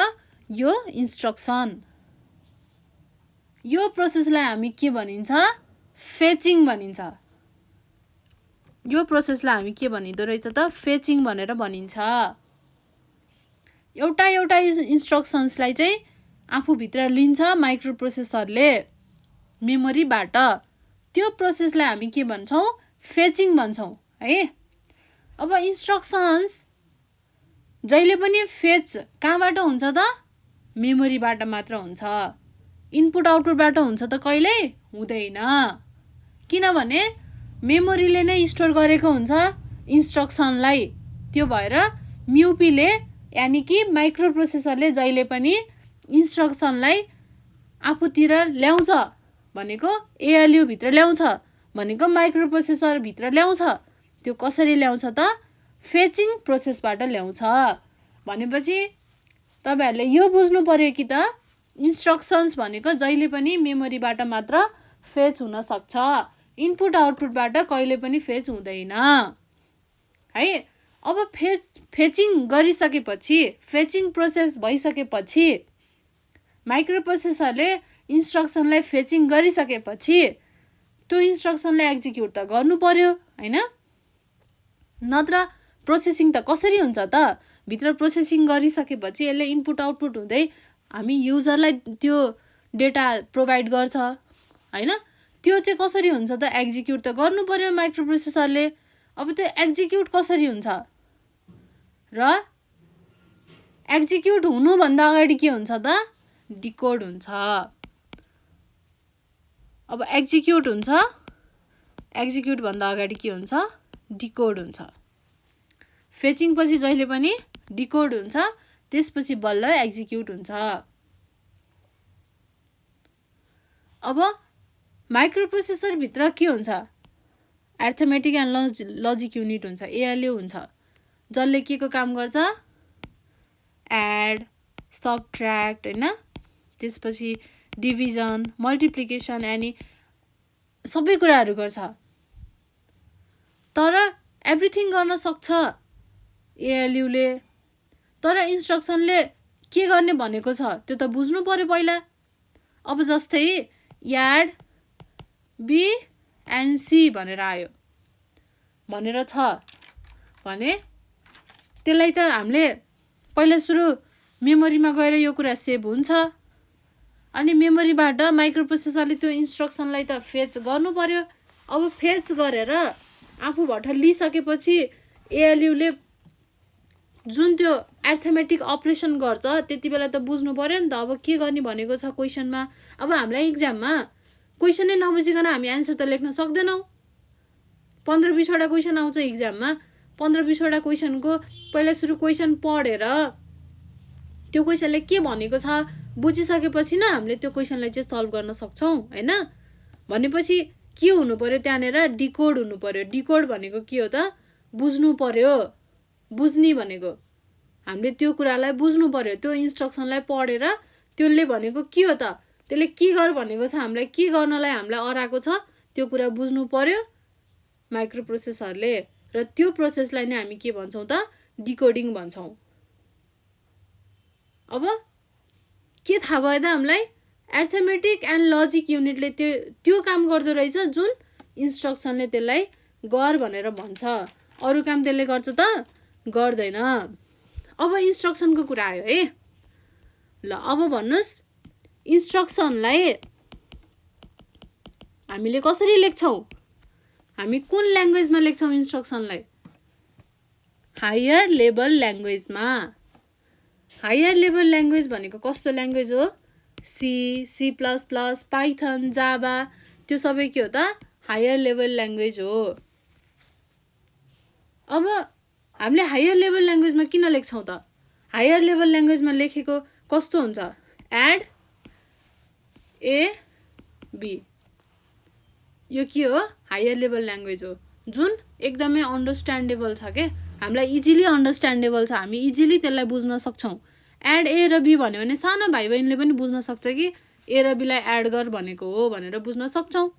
यो इन्स्ट्रक्सन। यो प्रोसेसलाई हामी के भनिन्छ फेचिङ भनिन्छ। यो प्रोसेसलाई हामी के भनिँदो रहेछ त फेचिङ भनेर भनिन्छ। एउटा एउटा इन्स्ट्रक्सन्सलाई चाहिँ आफूभित्र लिन्छ माइक्रोप्रोसेसरले मेमोरीबाट। त्यो प्रोसेसलाई हामी के भन्छौँ फेचिङ भन्छौँ है। अब इन्स्ट्रक्सन्स जहिले पनि फेच कहाँबाट हुन्छ त मेमोरीबाट मात्र हुन्छ। इनपुट आउटपुटबाट हुन्छ त कहिल्यै हुँदैन, किनभने मेमोरीले नै स्टोर गरेको हुन्छ इन्स्ट्रक्सनलाई। त्यो भएर म्युपीले यानि कि माइक्रोप्रोसेसरले जहिले पनि इन्स्ट्रक्सनलाई आफूतिर ल्याउँछ भनेको एएलयू भित्र ल्याउँछ भनेको माइक्रोप्रोसेसरभित्र ल्याउँछ। त्यो कसरी ल्याउँछ त फेचिङ प्रोसेसबाट ल्याउँछ। भनेपछि तपाईहरूले यो बुझ्नु पर्यो कि त इन्स्ट्रक्सन्स भनेको जहिले पनि मेमोरीबाट मात्र फेच हुन सक्छ, इनपुट आउटपुटबाट कहिले पनि फेच हुँदैन है। अब फेचिङ गरिसकेपछि फेचिङ प्रोसेस भइसकेपछि माइक्रोप्रोसेसरले इन्स्ट्रक्सनलाई फेचिङ गरिसकेपछि त्यो इन्स्ट्रक्सनलाई एक्जिक्युट त गर्नु पर्यो हैन। नत्र प्रोसेसिङ त कसरी हुन्छ त भित्र प्रोसेसिङ गरिसकेपछि यसले इनपुट आउटपुट हुँदै हामी युजरलाई त्यो डेटा प्रोभाइड गर्छ हैन। त्यो चाहिँ कसरी हुन्छ त एक्जिक्युट त गर्नु पर्यो माइक्रोप्रोसेसरले। अब त्यो एक्जिक्युट कसरी हुन्छ र एक्जिक्युट हुनुभन्दा अगाडि के हुन्छ त डिकोड हुन्छ। अब एक्जिक्युट हुन्छ, एक्जिक्युट भन्दा अगाडि के हुन्छ डिकोड हुन्छ। फेचिङ पछि जहिले पनि डिकोड हुन्छ, त्यसपछि बल्ल एक्जिक्युट हुन्छ। अब माइक्रोप्रोसेसर भित्र के हुन्छ अर्थमेटिक एन्ड लजिक युनिट हुन्छ एएलयू हुन्छ, जसले के को काम गर्छ एड सबट्र्याक्ट हैन, त्यसपछि डिभिजन मल्टिप्लिकेसन यानी सबै कुराहरू गर्छ। तर एभ्रिथिङ गर्न सक्छ एएलयूले, तर इन्स्ट्रक्सनले के गर्ने भनेको छ त्यो त बुझ्नु पर्यो पहिला। अब जस्तै याड बी एन्ड सी भनेर आयो भनेर छ भने त्यसलाई त हामीले पहिला सुरु मेमोरीमा गएर यो कुरा सेभ हुन्छ, अनि मेमोरीबाट माइक्रोप्रोसेसरले त्यो इन्स्ट्रक्सनलाई त फेच गर्नु पर्यो। अब फेच गरेर आफूबाट लिइसकेपछि एएलयूले जुन त्यो अर्थमेटिक अपरेसन गर्छ त्यति बेला त बुझ्नु पर्यो नि त अब के गर्ने भनेको छ क्वेसनमा। अब हामीलाई इक्जाममा क्वेसनै नबुझिकन हामी एन्सर त लेख्न सक्दैनौँ। 15-20 वटा क्वेसन आउँछ इक्जाममा, 15-20 वटा क्वेसनको पहिला सुरु क्वेसन पढेर त्यो क्वेसनले के भनेको छ बुझिसकेपछि न हामीले त्यो क्वेसनलाई चाहिँ सल्भ गर्न सक्छौँ हैन। भनेपछि के हुनु पर्यो त्यहाँनेर डिकोड हुनु पर्यो। डिकोड भनेको के हो त बुझ्नु पर्यो, बुझ्ने भनेको हामीले त्यो कुरालाई बुझ्नु पर्यो। त्यो इन्स्ट्रक्सनलाई पढेर त्यसले भनेको के हो त त्यसले के गर भनेको छ हामीलाई के गर्नलाई हामीलाई अराएको छ त्यो कुरा बुझ्नु पर्यो माइक्रोप्रोसेसरले, र त्यो प्रोसेसलाई नै हामी के भन्छौँ त डिकोडिङ भन्छौँ। अब के थाहा भयो त हामीलाई अर्थमेटिक एन्ड लजिक युनिटले त्यो काम गर्दो रहेछ जुन इन्स्ट्रक्सनले त्यसलाई गर भनेर भन्छ, अरू काम त्यसले गर्छ त गर्दैन। अब इन्स्ट्रक्सनको कुरा आयो है। ल अब भन्नुहोस् इन्स्ट्रक्सनलाई हामीले कसरी लेख्छौँ, हामी कुन ल्याङ्ग्वेजमा लेख्छौँ इन्स्ट्रक्सनलाई हायर लेभल ल्याङ्ग्वेजमा। हायर लेभल ल्याङ्ग्वेज भनेको कस्तो ल्याङ्ग्वेज हो C, C plus plus, Python, Java, त्यो सबै के हो त हायर लेभल ल्याङ्ग्वेज हो। अब हामीले हायर लेभल ल्याङ्ग्वेजमा किन लेख्छौँ त हायर लेभल ल्याङ्ग्वेजमा लेखेको कस्तो हुन्छ एड ए बी, यो के हो हायर लेभल ल्याङ्ग्वेज हो जुन एकदमै अन्डरस्ट्यान्डेबल छ के हामीलाई इजिली अन्डरस्ट्यान्डेबल छ, हामी इजिली त्यसलाई बुझ्न सक्छौँ। एड ए र बी भन्यो भने सानो भाइ बहिनीले पनि बुझ्न सक्छ कि ए र बीलाई एड गर भनेको हो भनेर बुझ्न सक्छौँ।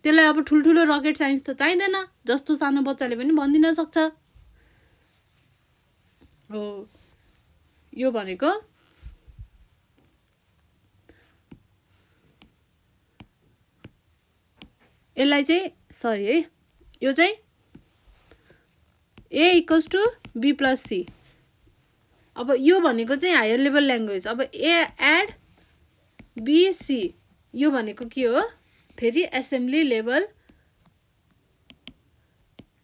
त्यसलाई अब ठुल्ठुलो रकेट साइन्स त चाहिँदैन, जस्तो सानो बच्चाले पनि भनिदिन सक्छ हो। यो भनेको यसलाई चाहिँ सरी है, यो चाहिँ A equals to B plus C. अब यो भनेको चाहिँ हायर लेभल ल्याङ्ग्वेज। अब ए एड बी सी यो भनेको के हो, फेरि एसेम्ब्ली लेभल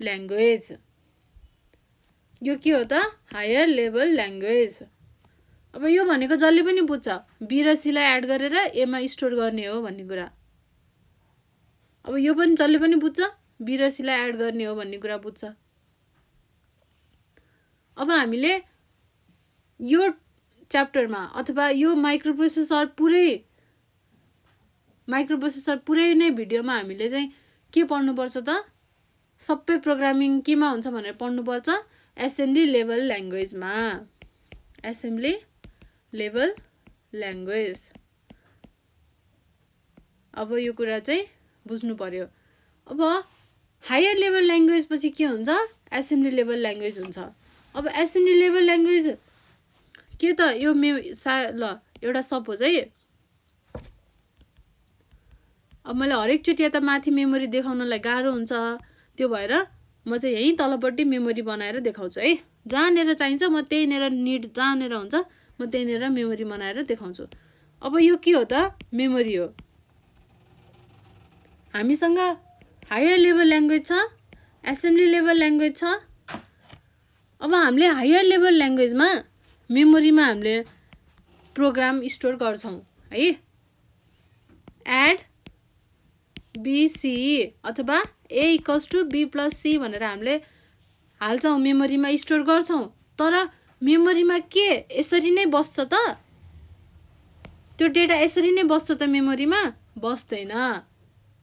ल्याङ्ग्वेज। यो के हो त, हायर लेभल ल्याङ्ग्वेज। अब यो भनेको जसले पनि बुझ्छ, बी र सीलाई एड गरेर एमा स्टोर गर्ने हो भन्ने कुरा। अब यो पनि जसले पनि बुझ्छ, बी र सीलाई एड गर्ने हो भन्ने कुरा बुझ्छ। अब हामीले यो च्याप्टरमा अथवा यो माइक्रोप्रोसेसर पुरै नै भिडियोमा हामीले चाहिँ के पढ्नुपर्छ त, सबै प्रोग्रामिङ केमा हुन्छ भनेर पढ्नुपर्छ, एसेम्ब्ली लेभल ल्याङ्ग्वेजमा। Assembly level language. अब यो कुरा चाहिँ बुझ्नु पर्यो। अब हायर लेभल ल्याङ्ग्वेज पछि के हुन्छ, एसेम्ब्ली लेभल ल्याङ्ग्वेज हुन्छ। अब एसेम्ब्ली लेभल ल्याङ्ग्वेज के त, यो ल एउटा सपोज है, अब मैले हरेकचोटि यता माथि मेमोरी देखाउनलाई गाह्रो हुन्छ, त्यो भएर म चाहिँ यहीँ तलपट्टि मेमोरी बनाएर देखाउँछु है। जहाँनिर चाहिन्छ म त्यहीँनिर निड जहाँनिर हुन्छ म त्यहीँनिर मेमोरी बनाएर देखाउँछु। अब यो के हो त, मेमोरी हो। हामीसँग हायर लेभल ल्याङ्ग्वेज छ, एसेम्ब्ली लेभल ल्याङ्ग्वेज छ। अब हामीले हायर लेभल ल्याङ्ग्वेजमा मेमोरीमा हामीले प्रोग्राम स्टोर गर्छौँ है, एड बीसी अथवा A equals to B plus C भनेर हामीले हाल्छौँ, मेमोरीमा स्टोर गर्छौँ। तर मेमोरीमा के यसरी नै बस्छ त, त्यो डेटा यसरी नै बस्छ त मेमोरीमा? बस्दैन।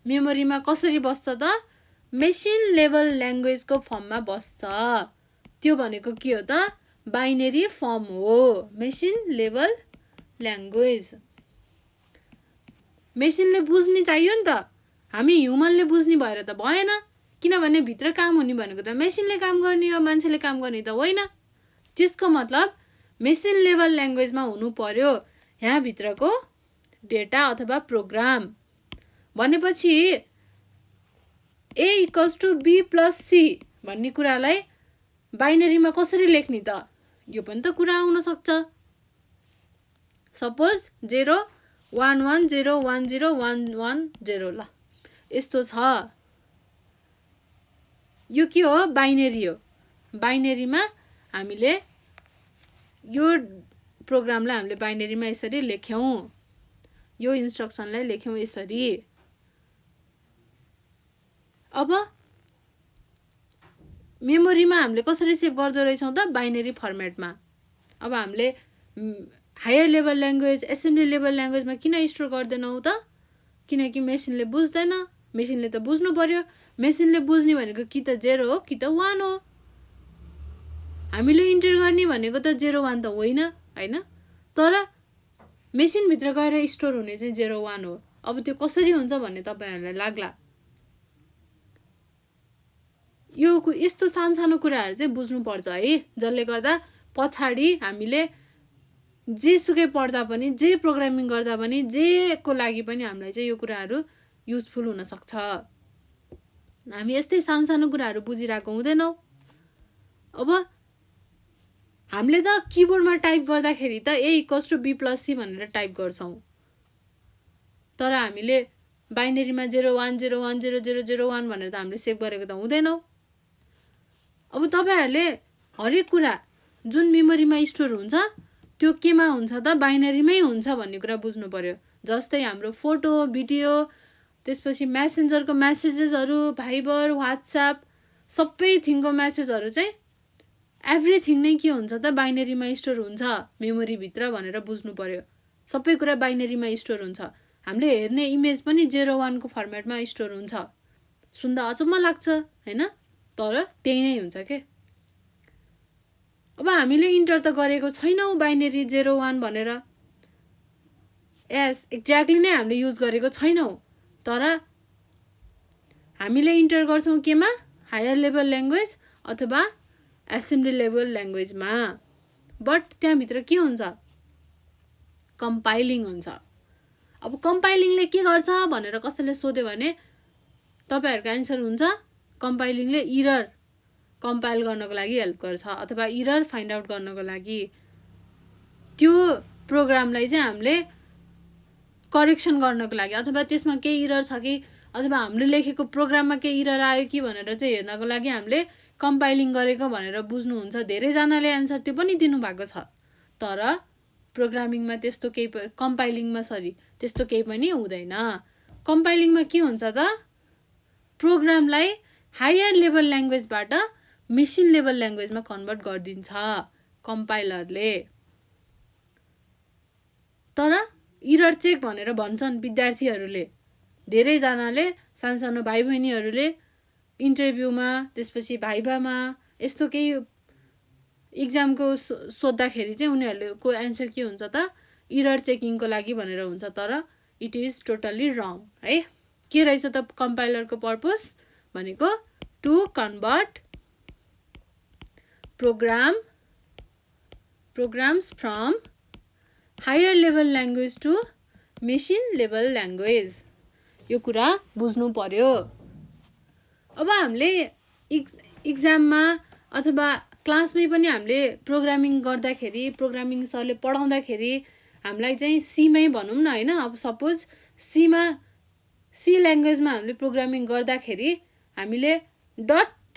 मेमोरीमा कसरी बस्छ त, मेसिन लेभल ल्याङ्ग्वेजको फर्ममा बस्छ। त्यो भनेको के हो त, बाइनेरी फर्म हो, मेसिन लेभल ल्याङ्ग्वेज। मेसिनले बुझ्ने चाहियो नि त, हामी ह्युमनले बुझ्ने भएर त भएन, किनभने भित्र काम हुने भनेको त मेसिनले काम गर्ने हो, मान्छेले काम गर्ने त होइन। त्यसको मतलब मेसिन लेभल ल्याङ्ग्वेजमा हुनु पर्यो यहाँभित्रको डेटा अथवा प्रोग्राम। भनेपछि A equals to B plus C भन्ने कुरालाई बाइनरीमा कसरी लेख्ने त, यो पनि त कुरा आउन सक्छ। सपोज 0 1 1 0 1 0 1 1 0 ल यस्तो छ। यो के हो, बाइनरी हो। बाइनरीमा हामीले यो प्रोग्रामलाई हामीले बाइनरीमा यसरी लेख्यौँ, यो इन्स्ट्रक्सनलाई लेख्यौँ यसरी। अब मेमोरीमा हामीले कसरी सेभ गर्दो रहेछौँ त, बाइनरी फर्मेटमा। अब हामीले higher level language, assembly level ल्याङ्ग्वेजमा किन स्टोर गर्दैनौँ त, किनकि मेसिनले बुझ्दैन। मेसिनले त बुझ्नु पर्यो, मेसिनले बुझ्ने भनेको कि त 0 हो कि त 1 हो। हामीले इन्टर गर्ने भनेको त 0 1 त होइन होइन, तर मेसिनभित्र गएर स्टोर हुने चाहिँ 0 1 हो। अब त्यो कसरी हुन्छ भन्ने तपाईँहरूलाई लाग्ला। यो यस्तो सानो कुराहरू चाहिँ बुझ्नुपर्छ है, जसले गर्दा पछाडि हामीले जेसुकै पढ्दा पनि, जे प्रोग्रामिङ गर्दा पनि, जेको लागि पनि हामीलाई चाहिँ यो कुराहरू युजफुल हुनसक्छ। हामी यस्तै सानो कुराहरू बुझिरहेको हुँदैनौँ। अब हामीले त किबोर्डमा टाइप गर्दाखेरि त A equals to B plus C भनेर टाइप गर्छौँ, तर हामीले बाइनरीमा 0 1 0 1 0 0 0 1 भनेर त हामीले सेभ गरेको त हुँदैनौँ। अब तपाईँहरूले हरेक कुरा जुन मेमोरीमा स्टोर हुन्छ त्यो केमा हुन्छ त, बाइनरीमै हुन्छ भन्ने कुरा बुझ्नु पर्यो। जस्तै हाम्रो फोटो, भिडियो, त्यसपछि मेसेन्जरको मेसेजेसहरू, भाइबर, वाट्सएप, सबै थिङको मेसेजहरू चाहिँ एभ्रिथिङ नै के हुन्छ त, बाइनरीमा स्टोर हुन्छ मेमोरीभित्र भनेर बुझ्नु पर्यो। सबै कुरा बाइनरीमा स्टोर हुन्छ। हामीले हेर्ने इमेज पनि 0 1 को फर्मेटमा स्टोर हुन्छ। सुन्दा अचम्म लाग्छ होइन, तर त्यही नै हुन्छ के। अब हामीले इन्टर त गरेको छैनौँ बाइनेरी 0-1 भनेर, यस एक्ज्याक्टली नै हामीले युज गरेको छैनौँ, तर हामीले इन्टर गर्छौँ केमा, हायर लेभल ल्याङ्ग्वेज अथवा एसेम्ब्ली लेभल ल्याङ्ग्वेजमा। बट त्यहाँभित्र के हुन्छ, कम्पाइलिङ हुन्छ। अब कम्पाइलिङले के गर्छ भनेर कसैले सोध्यो भने तपाईँहरूको एन्सर हुन्छ कम्पाइलिङले इरर कम्पाइल गर्नको लागि हेल्प गर्छ अथवा इरर फाइन्ड आउट गर्नको लागि। त्यो प्रोग्रामलाई चाहिँ हामीले करेक्सन गर्नको लागि अथवा त्यसमा केही इरर छ कि अथवा हामीले लेखेको प्रोग्राममा केही इरर आयो कि भनेर चाहिँ हेर्नको लागि हामीले कम्पाइलिङ गरेको भनेर बुझ्नुहुन्छ। धेरैजनाले एन्सर त्यो पनि दिनुभएको छ, तर प्रोग्रामिङमा त्यस्तो केही कम्पाइलिङमा त्यस्तो केही पनि हुँदैन। कम्पाइलिङमा के हुन्छ त, प्रोग्रामलाई हायर लेभल ल्याङ्ग्वेजबाट मेसिन लेभल ल्याङ्ग्वेजमा कन्भर्ट गरिदिन्छ कम्पाइलरले। तर इरर चेक भनेर भन्छन् विद्यार्थीहरूले, धेरैजनाले सानो भाइ बहिनीहरूले इन्टरभ्यूमा त्यसपछि भाइभामा यस्तो केही इक्जामको सोद्धाखेरि चाहिँ उनीहरूको एन्सर के हुन्छ त, इरर चेकिङको लागि भनेर हुन्छ, तर इट इज टोटल्ली रङ है। के रहेछ त कम्पाइलरको पर्पस भनेको, to convert programs from higher level language to machine level language. यो कुरा बुझ्नु पर्यो। अब हामीले इक्जाममा अथवा क्लासमै पनि हामीले प्रोग्रामिङ गर्दाखेरि, प्रोग्रामिङ सरले पढाउँदाखेरि हामीलाई चाहिँ सीमै भनौँ न होइन, अब सपोज सी ल्याङ्ग्वेजमा हामीले प्रोग्रामिङ गर्दाखेरि हामीले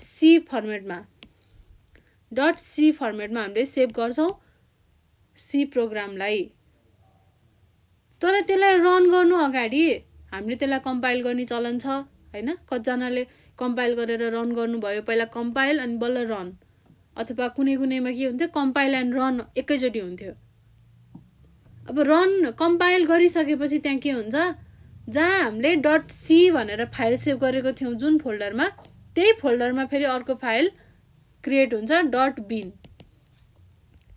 .c फर्मेटमा हामीले सेभ गर्छौँ सी प्रोग्रामलाई। तर त्यसलाई रन गर्नु अगाडि हामीले त्यसलाई कम्पाइल गर्ने चलन छ होइन। कतिजनाले कम्पाइल गरेर रन गर्नुभयो, पहिला कम्पाइल अनि बल्ल रन, अथवा कुनैमा के हुन्थ्यो कम्पाइल एन्ड रन एकैचोटि हुन्थ्यो। अब कम्पाइल गरिसकेपछि त्यहाँ के हुन्छ, जहाँ हामीले .c भनेर फाइल सेभ गरेको थियौँ जुन फोल्डरमा, त्यही फोल्डरमा फेरि अर्को फाइल क्रिएट हुन्छ .bin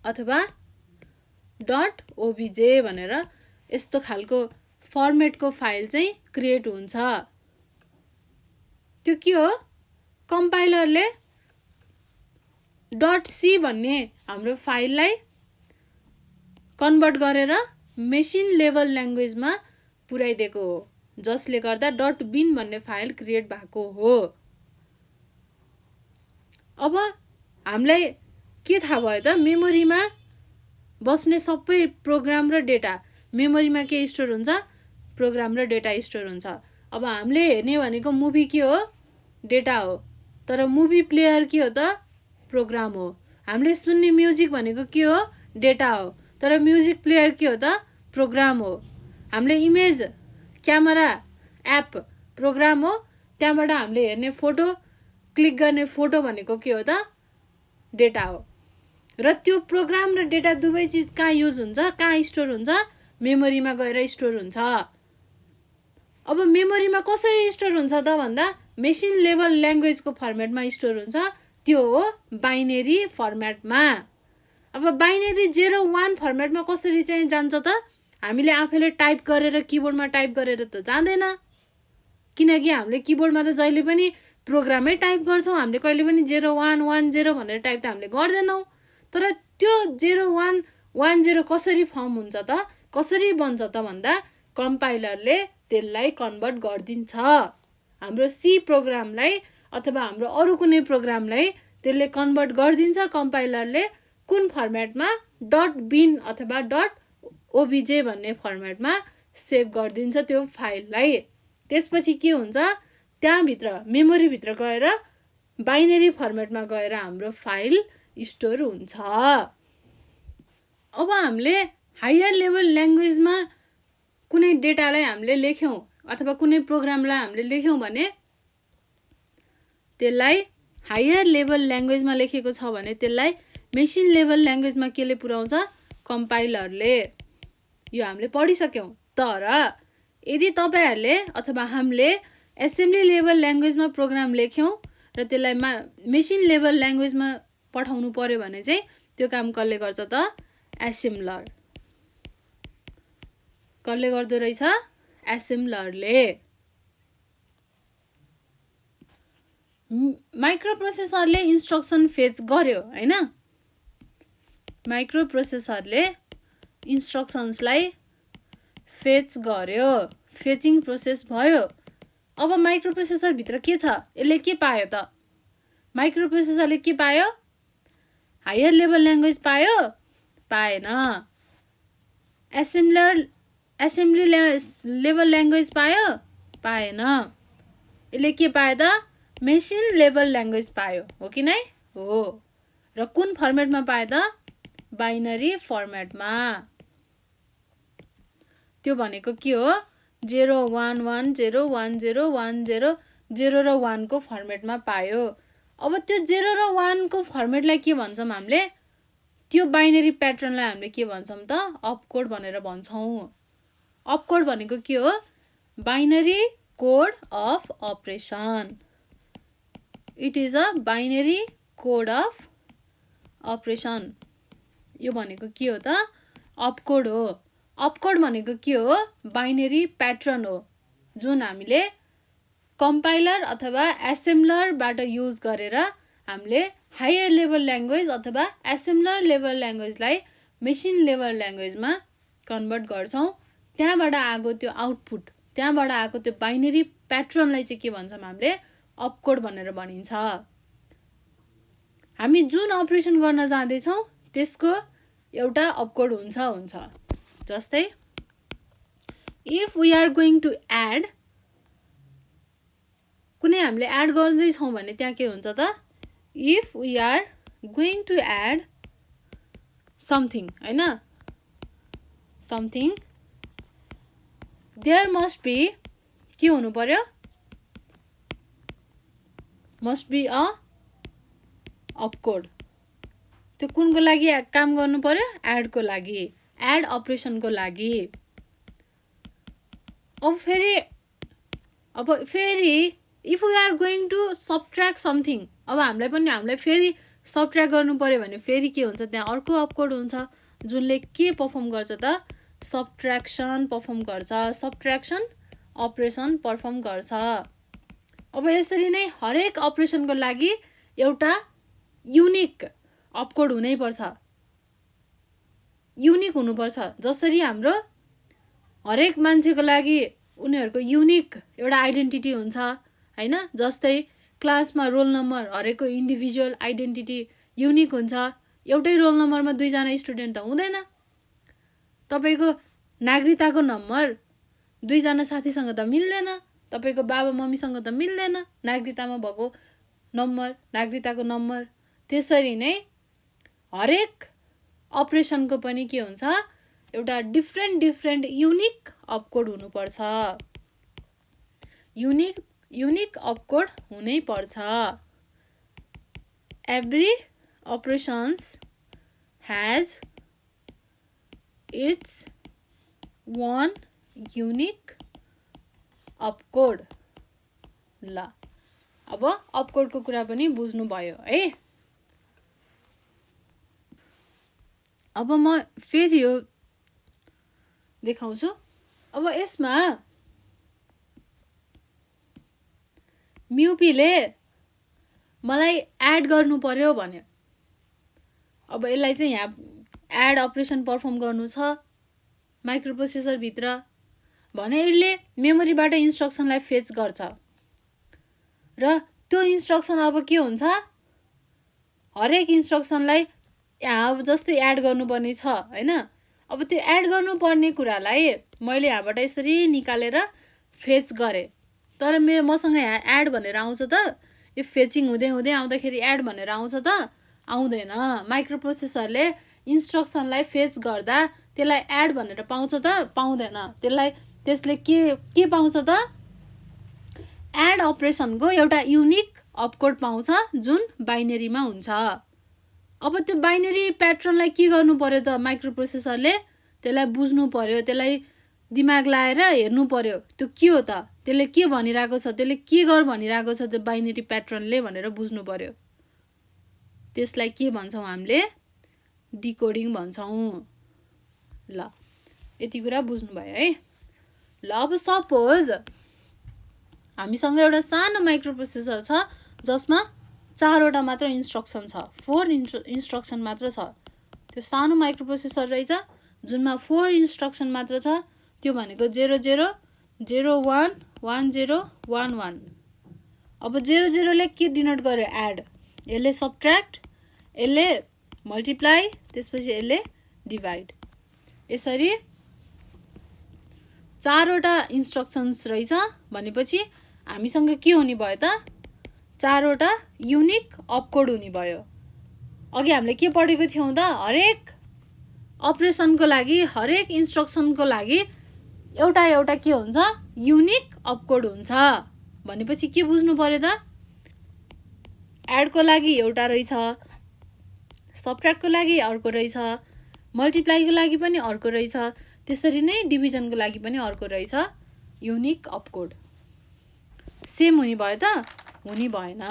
अथवा .obj भनेर यस्तो खालको फर्मेटको फाइल चाहिँ क्रिएट हुन्छ। त्यो के हो, कम्पाइलरले .c भन्ने हाम्रो फाइललाई कन्भर्ट गरेर मेसिन लेभल ल्याङ्ग्वेजमा पुर्याइदिएको हो, जसले गर्दा .bin भन्ने फाइल क्रिएट भएको हो। अब हामीलाई के थाहा भयो त, मेमोरीमा बस्ने सबै प्रोग्राम र डेटा, मेमोरीमा के स्टोर हुन्छ, प्रोग्राम र डेटा स्टोर हुन्छ। अब हामीले हेर्ने भनेको मुभी के हो, डेटा हो, तर मुभी प्लेयर के हो त, प्रोग्राम हो। हामीले सुन्ने म्युजिक भनेको के हो, डेटा हो, तर म्युजिक प्लेयर के हो त, प्रोग्राम हो। हामीले इमेज क्यामेरा एप प्रोग्राम हो, त्यहाँबाट हामीले हेर्ने फोटो क्लिक गर्ने फोटो भनेको के हो त, डेटा हो। र त्यो प्रोग्राम र डेटा दुवै चिज कहाँ युज हुन्छ, कहाँ स्टोर हुन्छ, मेमोरीमा गएर स्टोर हुन्छ। अब मेमोरीमा कसरी स्टोर हुन्छ त भन्दा, मेसिन लेभल ल्याङ्ग्वेजको फर्मेटमा स्टोर हुन्छ, त्यो हो बाइनेरी फर्मेटमा। अब बाइनेरी 0-1 फर्मेटमा कसरी चाहिँ जान्छ त, हामीले आफैले टाइप गरेर किबोर्डमा टाइप गरेर त जाँदैन, किनकि हामीले किबोर्डमा त जहिले पनि प्रोग्रामै टाइप गर्छौँ, हामीले कहिले पनि 0-1-1-0 भनेर टाइप त हामीले गर्दैनौँ। तर त्यो 0-1-1-0 कसरी फर्म हुन्छ त, कसरी बन्छ त भन्दा, कम्पाइलरले त्यसलाई कन्भर्ट गरिदिन्छ। हाम्रो सी प्रोग्रामलाई अथवा हाम्रो अरू कुनै प्रोग्रामलाई त्यसले कन्भर्ट गरिदिन्छ कम्पाइलरले, कुन फर्मेटमा, .bin अथवा .obj भन्ने फर्मेटमा सेभ गरिदिन्छ त्यो फाइललाई। त्यसपछि के हुन्छ, त्यहाँभित्र मेमोरीभित्र गएर बाइनेरी फर्मेटमा गएर हाम्रो फाइल स्टोर हुन्छ। अब हामीले हायर लेभल ल्याङ्ग्वेजमा कुनै डेटालाई हामीले लेख्यौँ अथवा कुनै प्रोग्रामलाई हामीले लेख्यौँ भने त्यसलाई हायर लेभल ल्याङ्ग्वेजमा लेखेको छ भने त्यसलाई मेसिन लेभल ल्याङ्ग्वेजमा केले पुर्याउँछ, कम्पाइलरले। यो हामीले पढिसक्यौँ। तर यदि तपाईँहरूले अथवा हामीले एसेम्ब्ली लेभल ल्याङ्ग्वेजमा प्रोग्राम लेख्यौँ र त्यसलाई मेसिन लेभल ल्याङ्ग्वेजमा पठाउनु पर्यो भने चाहिँ त्यो काम कसले गर्छ त एसेम्बलर। कसले गर्दो रहेछ एसेम्बलरले। माइक्रो प्रोसेसरले इन्स्ट्रक्सन फेच गर्यो हैन, माइक्रो प्रोसेसरले इन्स्ट्रक्सन्सलाई फेच गर्यो, फेचिङ प्रोसेस भयो। अब माइक्रो प्रोसेसर भित्र के छ, यसले के पायो त, माइक्रो प्रोसेसरले के पायो, हायर लेभल ल्याङ्ग्वेज पायो पाएन, एसेम्बली लेभल ल्याङ्ग्वेज पायो पाएन, यसले के पायो त मेसिन लेभल ल्याङ्ग्वेज पायो, हो कि नै हो। र कुन फर्मेटमा पायो त बाइनरी फर्मेटमा। त्यो भनेको के हो 0 1 1 0 1 0 1 0 0 र 1 को फर्मेटमा पायो। अब त्यो 0 र 1 को फर्मेटलाई के भन्छौँ हामीले, त्यो बाइनरी प्याटर्नलाई हामीले के भन्छौँ त अपकोड भनेर भन्छौँ। अपकोड भनेको के हो, binary code of operation. It is a binary code of operation. यो भनेको के हो त अपकोड हो। अपकोड भनेको के हो, बाइनरी प्याटर्न हो जुन हामीले कम्पाइलर अथवा एसेम्बलरबाट युज गरेर हामीले हायर लेभल ल्याङ्ग्वेज अथवा एसेम्बलर लेभल ल्याङ्ग्वेजलाई मेसिन लेभल ल्याङ्ग्वेजमा कन्भर्ट गर्छौँ। त्यहाँबाट आएको त्यो आउटपुट, त्यहाँबाट आएको त्यो बाइनरी प्याटर्नलाई चाहिँ के भन्छौँ हामीले अपकोड भनेर भनिन्छ। हामी जुन अपरेसन गर्न जाँदैछौँ त्यसको एउटा अपकोड हुन्छ। जस्तै if we are going to add, कुनै हामीले एड गर्दैछौँ भने त्यहाँ के हुन्छ त, if we are going to add something हैन, समथिङ देयर मस्ट बी, के हुनु पर्यो, मस्ट बी अ अपकोड। त्यो कुनको लागि काम गर्नु पर्यो, एडको लागि, एड अपरेसनको लागि। अब फेरि if we are going to subtract something, अब हामीलाई फेरि सबट्र्याक्ट गर्नु पर्यो भने फेरि के हुन्छ, त्यहाँ अर्को अपकोड हुन्छ जुनले के पर्फर्म गर्छ त सबट्र्याक्सन पर्फर्म गर्छ, सबट्र्याक्सन अपरेसन पर्फर्म गर्छ। अब यसरी नै हरेक अपरेसनको लागि एउटा युनिक अपकोड हुनैपर्छ, युनिक हुनुपर्छ। जसरी हाम्रो हरेक मान्छेको लागि उनीहरूको युनिक एउटा आइडेन्टिटी हुन्छ हैन, जस्तै क्लासमा रोल नम्बर हरेकको इन्डिभिजुअल आइडेन्टिटी युनिक हुन्छ। एउटै रोल नम्बरमा दुईजना स्टुडेन्ट त हुँदैन। तपाईँको नागरिकताको नम्बर दुईजना साथीसँग त मिल्दैन, तपाईँको बाबा मम्मीसँग त मिल्दैन नागरिकतामा भएको नम्बर, नागरिकताको नम्बर। त्यसरी नै हरेक अपरेसनको पनि के हुन्छ, एउटा डिफ्रेन्ट युनिक अपकोड हुनुपर्छ, युनिक अपकोड हुनै पर्छ। Every operations has its one unique अपकोड। ल अब अपकोडको कुरा पनि बुझ्नु भयो है। अब म फेरि यो देखाउँछु। अब यसमा म्युपीले मलाई एड गर्नु पर्यो भन्यो। अब यसलाई चाहिँ यहाँ एड अपरेसन पर्फर्म गर्नु छ माइक्रोप्रोसेसर भित्र भने यसले मेमोरीबाट इन्स्ट्रक्सनलाई फेच गर्छ र त्यो इन्स्ट्रक्सन अब के हुन्छ, हरेक इन्स्ट्रक्सनलाई यहाँ अब जस्तै एड गर्नुपर्ने छ हैन। अब त्यो एड गर्नुपर्ने कुरालाई मैले यहाँबाट यसरी निकालेर फेच गरेँ, तर मसँग यहाँ एड भनेर आउँछ त, यो फेचिङ हुँदै हुँदै आउँदाखेरि एड भनेर आउँछ त आउँदैन। माइक्रोप्रोसेसरले इन्स्ट्रक्सनलाई फेच गर्दा त्यसलाई एड भनेर पाउँछ त पाउँदैन। त्यसले के पाउँछ त, एड अपरेसनको एउटा युनिक अपकोड पाउँछ जुन बाइनरीमा हुन्छ। अब त्यो बाइनरी प्याटर्नलाई के गर्नु पर्यो त, माइक्रोप्रोसेसरले त्यसलाई बुझ्नु पर्यो, त्यसलाई दिमाग लाएर हेर्नु पर्यो त्यो के हो त, त्यसले के भनिरहेको छ, त्यसले के गर भनिरहेको छ त्यो बाइनरी प्याटर्नले भनेर बुझ्नु पर्यो। त्यसलाई के भन्छौँ हामीले, डिकोडिङ भन्छौँ। ल यति कुरा बुझ्नुभयो है। ल अब सपोज हामीसँग एउटा सानो माइक्रो प्रोसेसर छ जसमा 4वटा मात्र इन्स्ट्रक्सन छ, 4 इन्स्ट्रक्सन मात्र छ। त्यो सानो माइक्रो प्रोसेसर रहेछ जुनमा 4 इन्स्ट्रक्सन मात्र छ। त्यो भनेको 00 01 10 11। अब 00 ले के डिनोट गर्यो? एड। यसले सबट्र्याक्ट, यसले मल्टिप्लाई, त्यसपछि यसले डिभाइड। यसरी 4वटा इन्स्ट्रक्सन्स रहेछ भनेपछि हामीसँग के हुने भयो त? 4वटा युनिक अपकोड हुने भयो। अघि हामीले के पढेको थियौँ त? हरेक अपरेसनको लागि, हरेक इन्स्ट्रक्सनको लागि एउटा एउटा के हुन्छ? युनिक अपकोड हुन्छ। भनेपछि के बुझ्नु पर्यो त? एडको लागि एउटा रहेछ, सबट्र्याक्टको लागि अर्को रहेछ, मल्टिप्लाईको लागि पनि अर्को रहेछ, त्यसरी नै डिभिजनको लागि पनि अर्को रहेछ युनिक अपकोड। सेम हुने भयो त? हुने भएन।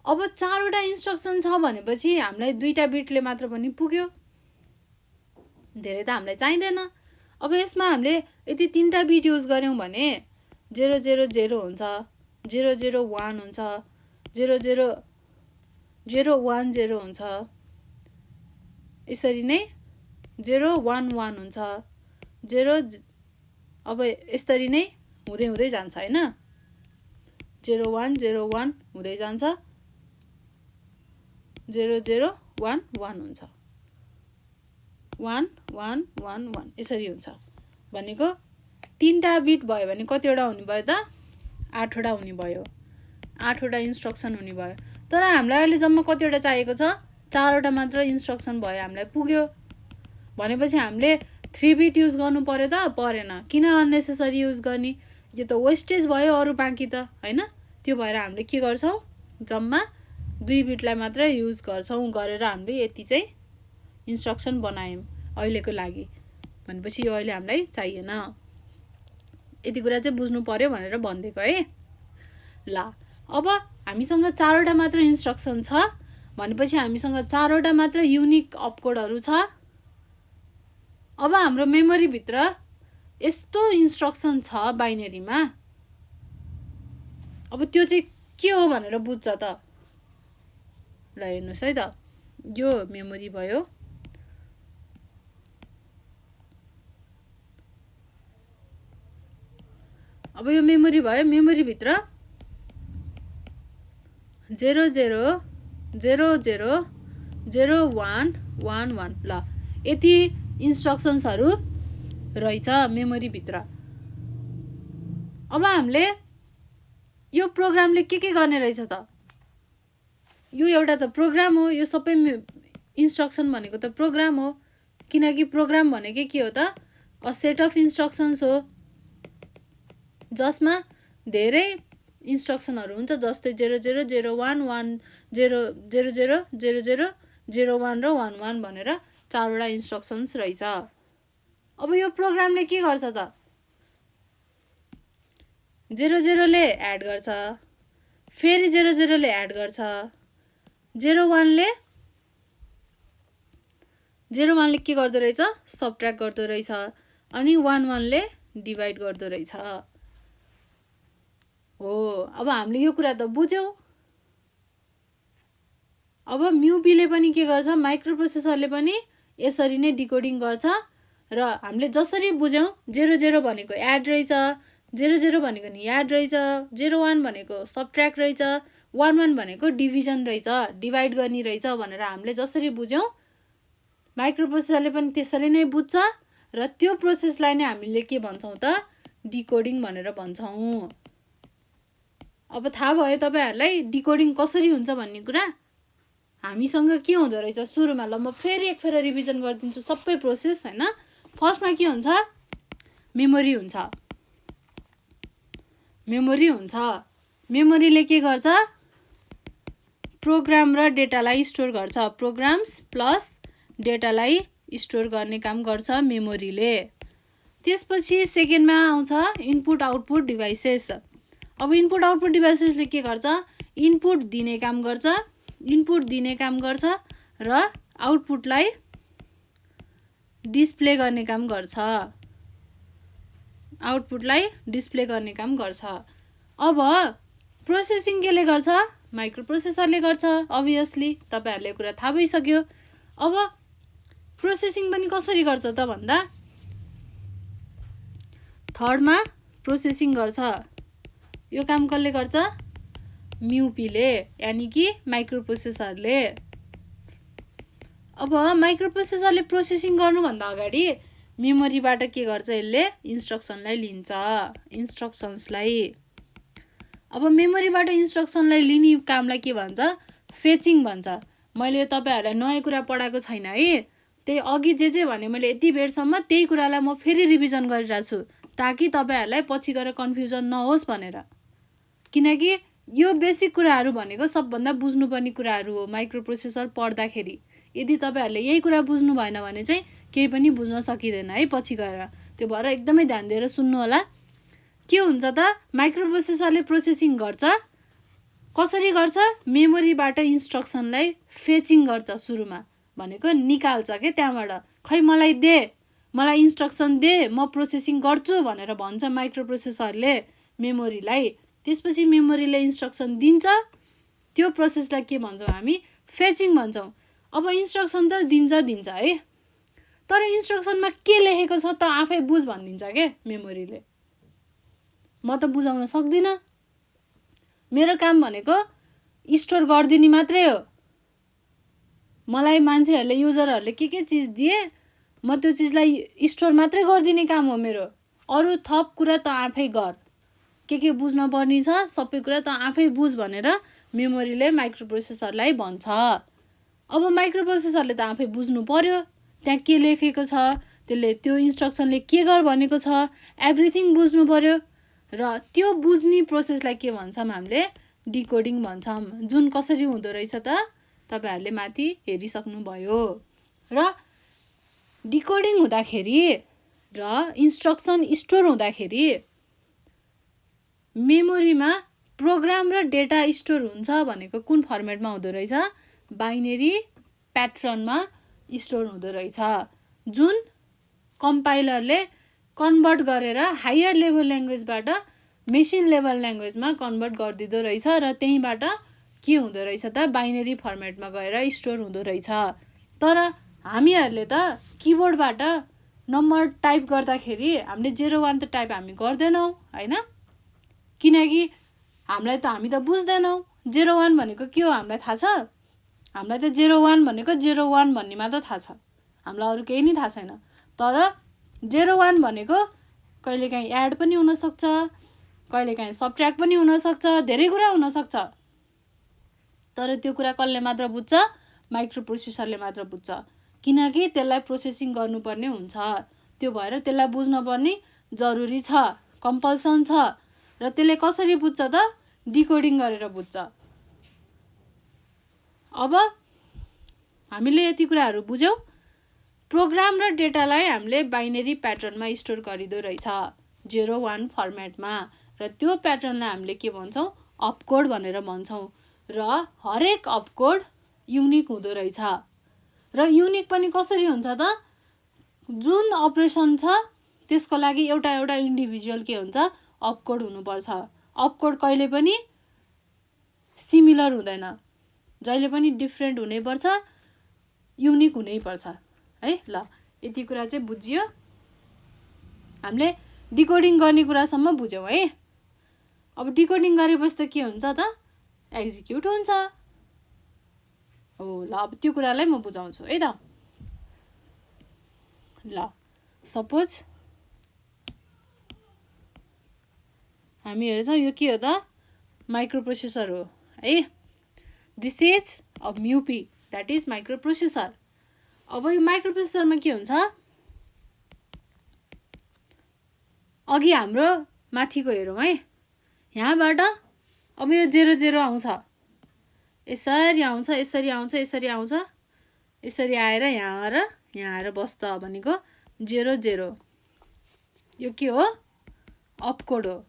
अब 4वटा इन्स्ट्रक्सन छ भनेपछि हामीलाई 2टा बिटले मात्र पनि पुग्यो, धेरै त हामीलाई चाहिँदैन। अब यसमा हामीले यदि 3टा बिट युज गऱ्यौँ भने 000 हुन्छ, 001 हुन्छ, 00010 हुन्छ, यसरी नै 011 हुन्छ, 0। अब यसरी नै हुँदै हुँदै जान्छ हैन? 0101 हुँदै जान्छ, 0011 हुन्छ, 1111 यसरी हुन्छ। भनेको 3टा बिट भयो भने कतिवटा हुने भयो त? 8वटा हुने भयो। 8वटा इन्स्ट्रक्सन हुने भयो। तर हामीलाई अहिले जम्मा कतिवटा चाहिएको छ? 4वटा मात्र इन्स्ट्रक्सन भयो, हामीलाई पुग्यो। भनेपछि हामीले 3 बिट युज गर्नु पर्यो त? परेन। किन अननेसेसरी युज गर्ने? यो त वेस्टेज भयो अरू बाँकी त हैन? त्यो भएर हामीले के गर्छौँ? जम्मा 2 बिटलाई मात्र युज गर्छौँ। गरेर हामीले यति चाहिँ इन्स्ट्रक्सन बनायौँ अहिलेको लागि। भनेपछि यो अहिले हामीलाई चाहिएन। यति कुरा चाहिँ बुझ्नु पर्यो भनेर भनिदिएको है। ल अब हामीसँग 4वटा मात्र इन्स्ट्रक्सन छ भनेपछि हामीसँग 4वटा मात्र युनिक अपकोडहरू छ। अब हाम्रो मेमोरीभित्र यस्तो इन्स्ट्रक्सन छ बाइनरीमा, अब त्यो चाहिँ के हो भनेर बुझ्छ त? ल हेर्नुहोस् है त, यो मेमोरी भयो। अब यो मेमोरी भयो। मेमोरीभित्र 00000111 ल यति इन्स्ट्रक्सन्सहरू रहेछ मेमोरीभित्र। अब हामीले यो प्रोग्रामले के गर्ने रहेछ त? यो एउटा त प्रोग्राम हो। यो सबै इन्स्ट्रक्सन भनेको त प्रोग्राम हो, किनकि प्रोग्राम भनेकै के हो त? अ सेट अफ इन्स्ट्रक्सन्स हो जसमा धेरै इन्स्ट्रक्सनहरू हुन्छ, जस्तै 0001 0000 01 र 11 भनेर 4वटा इन्स्ट्रक्सन्स रहेछ। अब यो प्रोग्रामले के गर्छ त? 00 ले एड गर्छ, फेरि 00 ले एड गर्छ, 01 ले के गर्दो रहेछ? सबट्र्याक्ट गर्दो रहेछ, अनि 11 ले डिभाइड गर्दो रहेछ हो। अब हामीले यो कुरा त बुझ्यौँ। अब म्युपीले पनि के गर्छ? माइक्रो प्रोसेसरले पनि यसरी नै डिकोडिङ गर्छ। र हामीले जसरी बुझ्यौँ 00 भनेको एड रहेछ, 00 भनेको नि याद रहेछ, 01 भनेको सबट्र्याक्ट रहेछ, 11 भनेको डिभिजन रहेछ, डिभाइड गर्ने रहेछ भनेर हामीले जसरी बुझ्यौँ माइक्रो प्रोसेसरले पनि त्यसरी नै बुझ्छ। र त्यो प्रोसेसलाई नै हामीले के भन्छौँ त? डिकोडिङ भनेर भन्छौँ। अब थाहा भयो तपाईहरुलाई डिकोडिङ कसरी हुन्छ भन्ने कुरा। हामीसँग के हुँदो रहेछ सुरुमा? ल म फेरि एक फेर रिभिजन गर्दिन्छु सबै प्रोसेस हैन। फर्स्टमा के हुन्छ? मेमोरी हुन्छ। मेमोरीले के गर्छ? प्रोग्राम र डेटालाई स्टोर गर्छ। प्रोग्राम्स प्लस डेटालाई स्टोर गर्ने काम गर्छ मेमोरीले। त्यसपछि सेकेन्डमा आउँछ इनपुट आउटपुट डिभाइसेस। अब इनपुट आउटपुट डिभाइसेसले के गर्छ? इनपुट दिने काम गर्छ इनपुट दिने काम गर्छ र आउटपुटलाई डिस्प्ले गर्ने काम गर्छ। आउटपुटलाई डिस्प्ले गर्ने काम गर्छ। अब प्रोसेसिङ केले गर्छ? माइक्रो प्रोसेसरले गर्छ। अभियसली तपाईहरुले कुरा थाहा भइसक्यो। अब प्रोसेसिङ पनि कसरी गर्छ त भन्दा थर्डमा प्रोसेसिङ गर्छ। यो काम कसले गर्छ? म्युपीले, यानी कि माइक्रो प्रोसेसरले। अब माइक्रो प्रोसेसरले प्रोसेसिङ गर्नुभन्दा अगाडि मेमोरीबाट के गर्छ? यसले इन्स्ट्रक्सनलाई लिन्छ, इन्स्ट्रक्सन्सलाई। अब मेमोरीबाट इन्स्ट्रक्सनलाई लिने कामलाई के भन्छ? फेचिङ भन्छ। मैले तपाईहरुलाई नयाँ कुरा पढाएको छैन है। त्यही अघि जे भने मैले यति बेरसम्म त्यही कुरालाई म फेरि रिभिजन गरिरहेको छु ताकि तपाईहरुलाई पछि गएर कन्फ्युजन नहोस् भनेर। किनकि यो बेसिक कुराहरु भनेको सबभन्दा बुझ्नुपर्ने कुराहरु हो माइक्रो प्रोसेसर पढ्दाखेरि। यदि तपाईहरुले यही कुरा बुझ्नु भएन भने चाहिँ केही पनि बुझ्न सकिदैन है पछि गएर। त्यो भएर एकदमै ध्यान दिएर सुन्नु होला। के हुन्छ त? माइक्रो प्रोसेसरले प्रोसेसिङ गर्छ। कसरी गर्छ? मेमोरीबाट इन्स्ट्रक्सनलाई फेचिङ गर्छ। सुरुमा भनेको निकाल्छ के त्यहाँबाट। खै मलाई दे, मलाई इन्स्ट्रक्सन दे, म प्रोसेसिङ गर्छु भनेर भन्छ माइक्रो प्रोसेसरले मेमोरीलाई। त्यसपछि मेमोरीले इन्स्ट्रक्सन दिन्छ। त्यो प्रोसेसलाई के भन्छौँ हामी? फेचिङ भन्छौँ। अब इन्स्ट्रक्सन त दिन्छ है, तर इन्स्ट्रक्सनमा के लेखेको छ त आफै बुझ भनिदिन्छ के मेमोरीले। म त बुझाउन सक्दिनँ। मेरो काम भनेको स्टोर गरिदिने मात्रै हो। मलाई मान्छेहरूले युजरहरूले के चिज दिए म त्यो चिजलाई स्टोर मात्रै गरिदिने काम हो मेरो। अरू थप कुरा त आफै गर। के बुझ्न पर्ने छ सबै कुरा त आफै बुझ भनेर मेमोरीले माइक्रो प्रोसेसरलाई भन्छ। अब माइक्रो प्रोसेसरले त आफै बुझ्नु पर्यो त्यहाँ के लेखेको छ, त्यसले त्यो इन्स्ट्रक्सनले के गर भनेको छ, एभ्रिथिङ बुझ्नु पर्यो। र त्यो बुझ्ने प्रोसेसलाई के भन्छौँ हामीले? डिकोडिङ भन्छौँ। जुन कसरी हुँदो रहेछ त तपाईहरुले माथि हेरिसक्नुभयो। र डिकोडिङ हुँदाखेरि र इन्स्ट्रक्सन स्टोर हुँदाखेरि मेमोरीमा प्रोग्राम र डेटा स्टोर हुन्छ भनेको कुन फर्मेटमा हुँदो रहेछ? बाइनेरी प्याटर्नमा स्टोर हुँदो रहेछ। जुन कम्पाइलरले कन्भर्ट गरेर हायर लेभल ल्याङ्ग्वेजबाट मेसिन लेभल ल्याङ्ग्वेजमा कन्भर्ट गरिदिँदो रहेछ र त्यहीँबाट के हुँदो रहेछ त? बाइनेरी फर्मेटमा गएर स्टोर हुँदो रहेछ। तर हामीहरूले त किबोर्डबाट नम्बर टाइप गर्दाखेरि हामीले 01 त टाइप हामी गर्दैनौँ हैन? किनकि हामी त बुझ्दैनौँ 01 भनेको के हो हामीलाई थाहा छ? हामीलाई त 01 भनेको 01 भन्ने मात्र थाहा छ। हामीलाई अरू केही नै थाहा छैन। तर 01 भनेको कहिलेकाहीँ एड पनि हुनसक्छ, कहिलेकाहीँ सबट्र्याक्ट पनि हुनसक्छ, धेरै कुरा हुनसक्छ। तर त्यो कुरा कसले मात्र बुझ्छ? माइक्रो प्रोसेसरले मात्र बुझ्छ। किनकि त्यसलाई प्रोसेसिङ गर्नुपर्ने हुन्छ। त्यो भएर त्यसलाई बुझ्न पर्ने जरुरी छ, कम्पल्सन छ। र त्यसले कसरी बुझ्छ त? डिकोडिङ गरेर बुझ्छ। अब हामीले यति कुराहरू बुझ्यौँ। प्रोग्राम र डेटालाई हामीले बाइनेरी प्याटर्नमा स्टोर गरिदो रहेछ 01 फर्मेटमा। र त्यो प्याटर्नलाई हामीले के भन्छौँ? अपकोड भनेर भन्छौँ। र हरेक अपकोड युनिक हुँदो रहेछ। र युनिक पनि कसरी हुन्छ त? जुन अपरेसन छ त्यसको लागि एउटा इन्डिभिजुअल के हुन्छ? अपकोड हुनुपर्छ। अपकोड कहिले पनि सिमिलर हुँदैन। जहिले पनि डिफ्रेन्ट हुनैपर्छ, युनिक हुनैपर्छ है। ल यति कुरा चाहिँ बुझियो। हामीले डिकोडिङ गर्ने कुरासम्म बुझ्यौँ है। अब डिकोडिङ गरेपछि त के हुन्छ त? एक्जिक्युट हुन्छ। हो ल अब त्यो कुरालाई म बुझाउँछु है त। ल सपोज हामी हेर्छौँ यो के हो त? माइक्रो प्रोसेसर हो है। This is a mu P, that is microprocessor. अब यो माइक्रो प्रोसेसरमा के हुन्छ? अघि हाम्रो माथिको हेरौँ है। यहाँबाट अब यो 00 आउँछ, यसरी आउँछ, यसरी आउँछ, यसरी आउँछ, यसरी आएर यहाँ आएर बस्छ भनेको 00। यो के हो? अपकोड हो।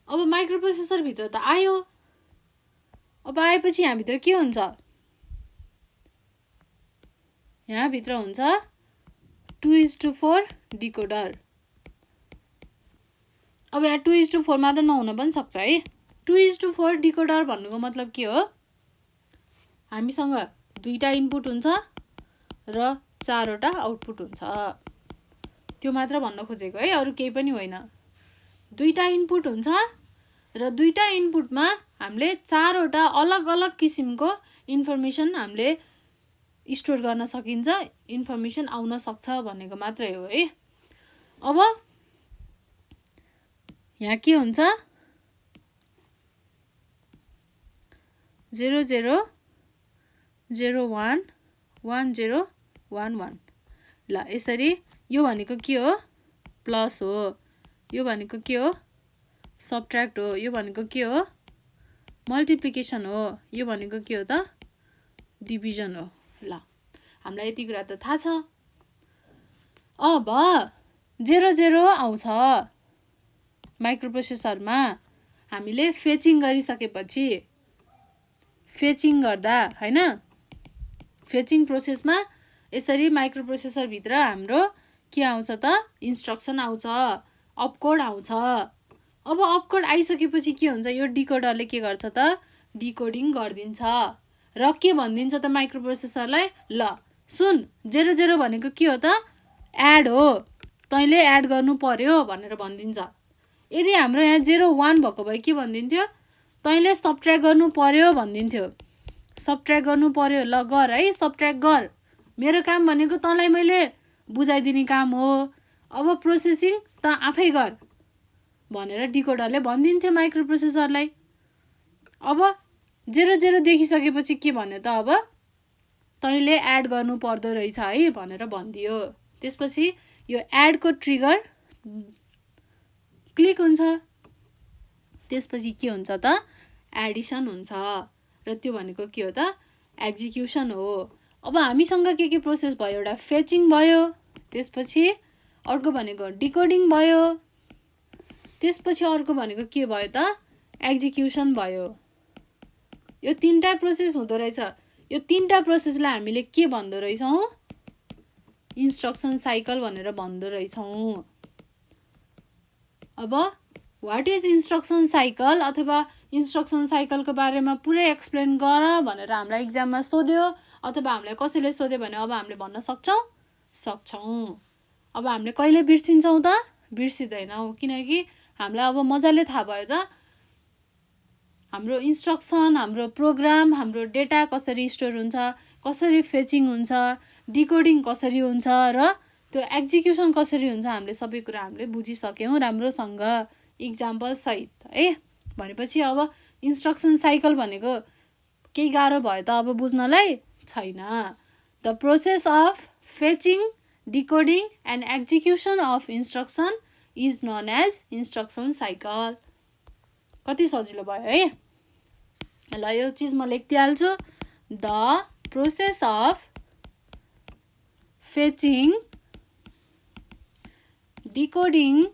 अब माइक्रो प्रोसेसर भित्र त आयो, अब आएपछि यहाँभित्र के हुन्छ, यहाँभित्र हुन्छ 2:4 डिकोडर। अब यहाँ 2:4 मात्र नहुन पनि सक्छ है। 2:4 डिकोडर भन्नुको मतलब के हो, हामीसँग 2टा इनपुट हुन्छ र 4वटा आउटपुट हुन्छ, त्यो मात्र भन्न खोजेको है, अरू केही पनि होइन। 2टा इनपुट हुन्छ र 2टा इनपुटमा हामीले 4वटा अलग अलग किसिमको इन्फर्मेसन हामीले स्टोर गर्न सकिन्छ, इन्फर्मेसन आउन सक्छ भनेको मात्रै हो है। अब यहाँ के हुन्छ 00 01 10 11। ल यसरी यो भनेको के हो, प्लस हो, यो भनेको के हो, सबट्र्याक्ट हो, यो भनेको के हो, मल्टिप्लिकेसन हो, यो भनेको के हो त, डिभिजन हो। ल हामीलाई यति कुरा त थाहा छ। अब 00 आउँछ माइक्रोप्रोसेसरमा, हामीले फेचिङ गरिसकेपछि, फेचिङ गर्दा हैन, फेचिङ प्रोसेसमा यसरी माइक्रोप्रोसेसरभित्र हाम्रो के आउँछ त, इन्स्ट्रक्सन आउँछ, अपकोड आउँछ। अब अपकोड आइसकेपछि के हुन्छ, यो डिकोडरले के गर्छ त, डिकोडिङ गरिदिन्छ र के भनिदिन्छ त माइक्रोप्रोसेसरलाई, ल सुन 00 भनेको के हो त, एड हो, तैँले एड गर्नु पर्यो भनेर भनिदिन्छ। यदि हाम्रो यहाँ 01 भएको भए के भनिदिन्थ्यो, तैँले सबट्र्याक्ट गर्नु पर्यो भनिदिन्थ्यो। सबट्र्याक्ट गर्नु पर्यो, ल गर है, सबट्र्याक्ट गर, मेरो काम भनेको तँलाई मैले बुझाइदिने काम हो, अब प्रोसेसिङ त आफै गर भनेर डिकोडरले भनिदिन्थ्यो माइक्रोप्रोसेसरलाई। अब 00 देखिसकेपछि के भन्यो त, अब तैँले एड गर्नु पर्दो रहेछ है भनेर भनिदियो। त्यसपछि यो एडको ट्रिगर क्लिक हुन्छ, त्यसपछि के हुन्छ त, एडिसन हुन्छ र त्यो भनेको के हो त, एक्जिक्युसन हो। अब हामीसँग के प्रोसेस भयो, एउटा फेचिङ भयो, त्यसपछि अर्को भनेको डिकोडिङ भयो, त्यसपछि अर्को भनेको के भयो त, एक्जिक्युसन भयो। यो 3टा प्रोसेस हुँदो रहेछ। यो 3टा प्रोसेसलाई हामीले के भन्दो रहेछौँ, इन्स्ट्रक्सन साइकल भनेर भन्दो रहेछौँ। अब व्हाट इज इन्स्ट्रक्सन साइकल अथवा इन्स्ट्रक्सन साइकलको बारेमा पुरै एक्सप्लेन गर भनेर हामीलाई इक्जाममा सोध्यो, अथवा हामीलाई कसैले सोध्यो भने अब हामीले भन्न सक्छौँ। अब हामीले कहिले बिर्सिन्छौँ त, बिर्सिँदैनौँ, किनकि हामीलाई अब मजाले थाहा भयो त हाम्रो इन्स्ट्रक्सन, हाम्रो प्रोग्राम, हाम्रो डेटा कसरी स्टोर हुन्छ, कसरी फेचिङ हुन्छ, डिकोडिङ कसरी हुन्छ र त्यो एक्जिक्युसन कसरी हुन्छ, हामीले सबै कुरा हामीले बुझिसक्यौँ राम्रोसँग इक्जाम्पल सहित है। भनेपछि अब इन्स्ट्रक्सन साइकल भनेको केही गाह्रो भयो त अब बुझ्नलाई छैन। The process of fetching, decoding and execution of instruction is known as instruction cycle. कति सजिलो भयो है। ल यो चिज म लेखिदिइहाल्छु, the process of fetching, decoding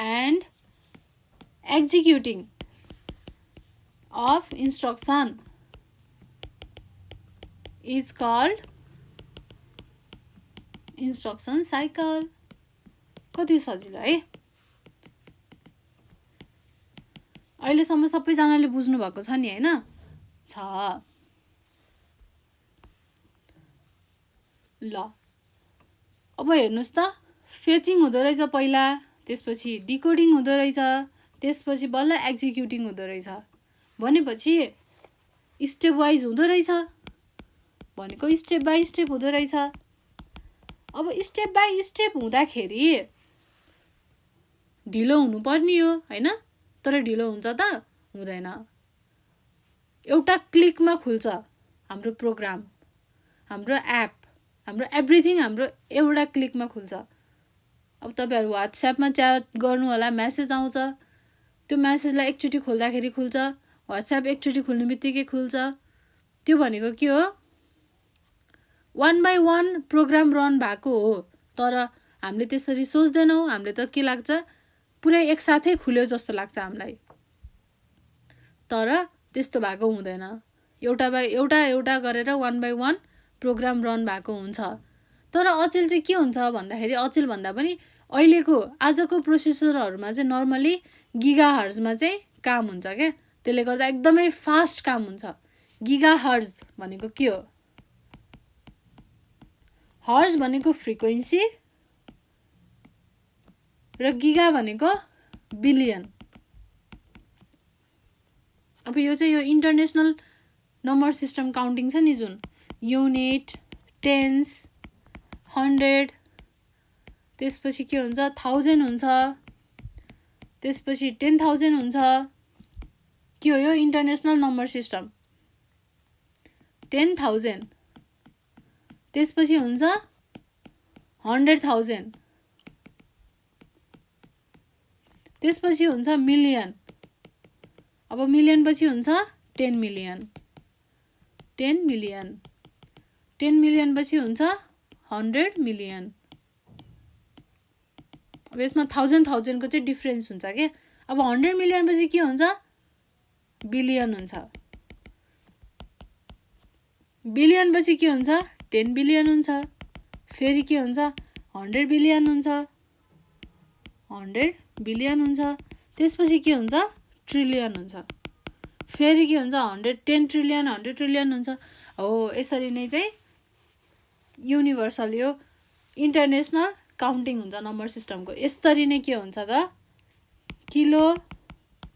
and executing of instruction is called instruction cycle। कति सजिलो है। अहिलेसम्म सबैजनाले बुझ्नु भएको छ नि हैन, छ। ल अब हेर्नुस् त, फेचिङ हुँदो रहेछ पहिला, त्यसपछि डिकोडिङ हुँदो रहेछ, त्यसपछि बल्ल एक्जिक्युटिङ हुँदो रहेछ। भनेपछि स्टेप वाइज हुँदो रहेछ, भनेको स्टेप बाई स्टेप हुँदो रहेछ। अब स्टेप बाई स्टेप हुँदाखेरि ढिलो हुनुपर्ने हो हैन, तर ढिलो हुन्छ त हुँदैन। एउटा क्लिकमा खुल्छ हाम्रो प्रोग्राम, हाम्रो एप, हाम्रो एभ्रिथिङ हाम्रो एउटा क्लिकमा खुल्छ। अब तपाईहरु व्हाट्सएपमा च्याट गर्नु होला, मेसेज आउँछ, त्यो मेसेजलाई एकचोटी खोल्दाखेरि खुल्छ, व्हाट्सएप एकचोटी खुल्ने बित्तिकै खुल्छ। त्यो भनेको के हो, 1 बाई 1 प्रोग्राम रन भएको हो, तर हामीले त्यसरी सोच्दैनौँ। हामीले त के लाग्छ, पुरै एकसाथै खुल्यो जस्तो लाग्छ हामीलाई, तर त्यस्तो भएको हुँदैन। एउटा गरेर 1 by 1 प्रोग्राम रन भएको हुन्छ। तर अचेल चाहिँ के हुन्छ भन्दाखेरि अचेल भन्दा पनि अहिलेको आजको प्रोसेसरहरूमा चाहिँ नर्मली गिगाहर्जमा चाहिँ काम हुन्छ क्या। त्यसले गर्दा एकदमै फास्ट काम हुन्छ। गिगाहर्ज भनेको के हो? हर्ज भनेको फ्रिक्वेन्सी र गिगा भनेको बिलियन। अब यो चाहिँ यो इन्टरनेसनल नम्बर सिस्टम काउन्टिङ छ नि जुन, युनिट, टेन्स, 100, त्यसपछि के हुन्छ 1000 हुन्छ, त्यसपछि 10,000 हुन्छ। के हो यो इन्टरनेसनल नम्बर सिस्टम? 10,000, त्यसपछि हुन्छ 100,000, त्यसपछि हुन्छ मिलियन। अब मिलियन पछि हुन्छ 10 मिलियन, 10 मिलियन, 10 मिलियन पछि हुन्छ 100 मिलियन। अब यसमा 1000 को चाहिँ डिफरेन्स हुन्छ के। अब 100 मिलियन पछि के हुन्छ? बिलियन हुन्छ। बिलियन पछि के हुन्छ? 10 बिलियन हुन्छ। फेरि के हुन्छ? 100 बिलियन हुन्छ, 100 बिलियन हुन्छ। त्यसपछि के हुन्छ? ट्रिलियन हुन्छ। फेरि के हुन्छ? 10 ट्रिलियन, 100 ट्रिलियन हुन्छ। हो, यसरी नै चाहिँ युनिभर्सल यो इन्टरनेसनल काउन्टिङ हुन्छ नम्बर सिस्टमको। यसरी नै के हुन्छ त? किलो,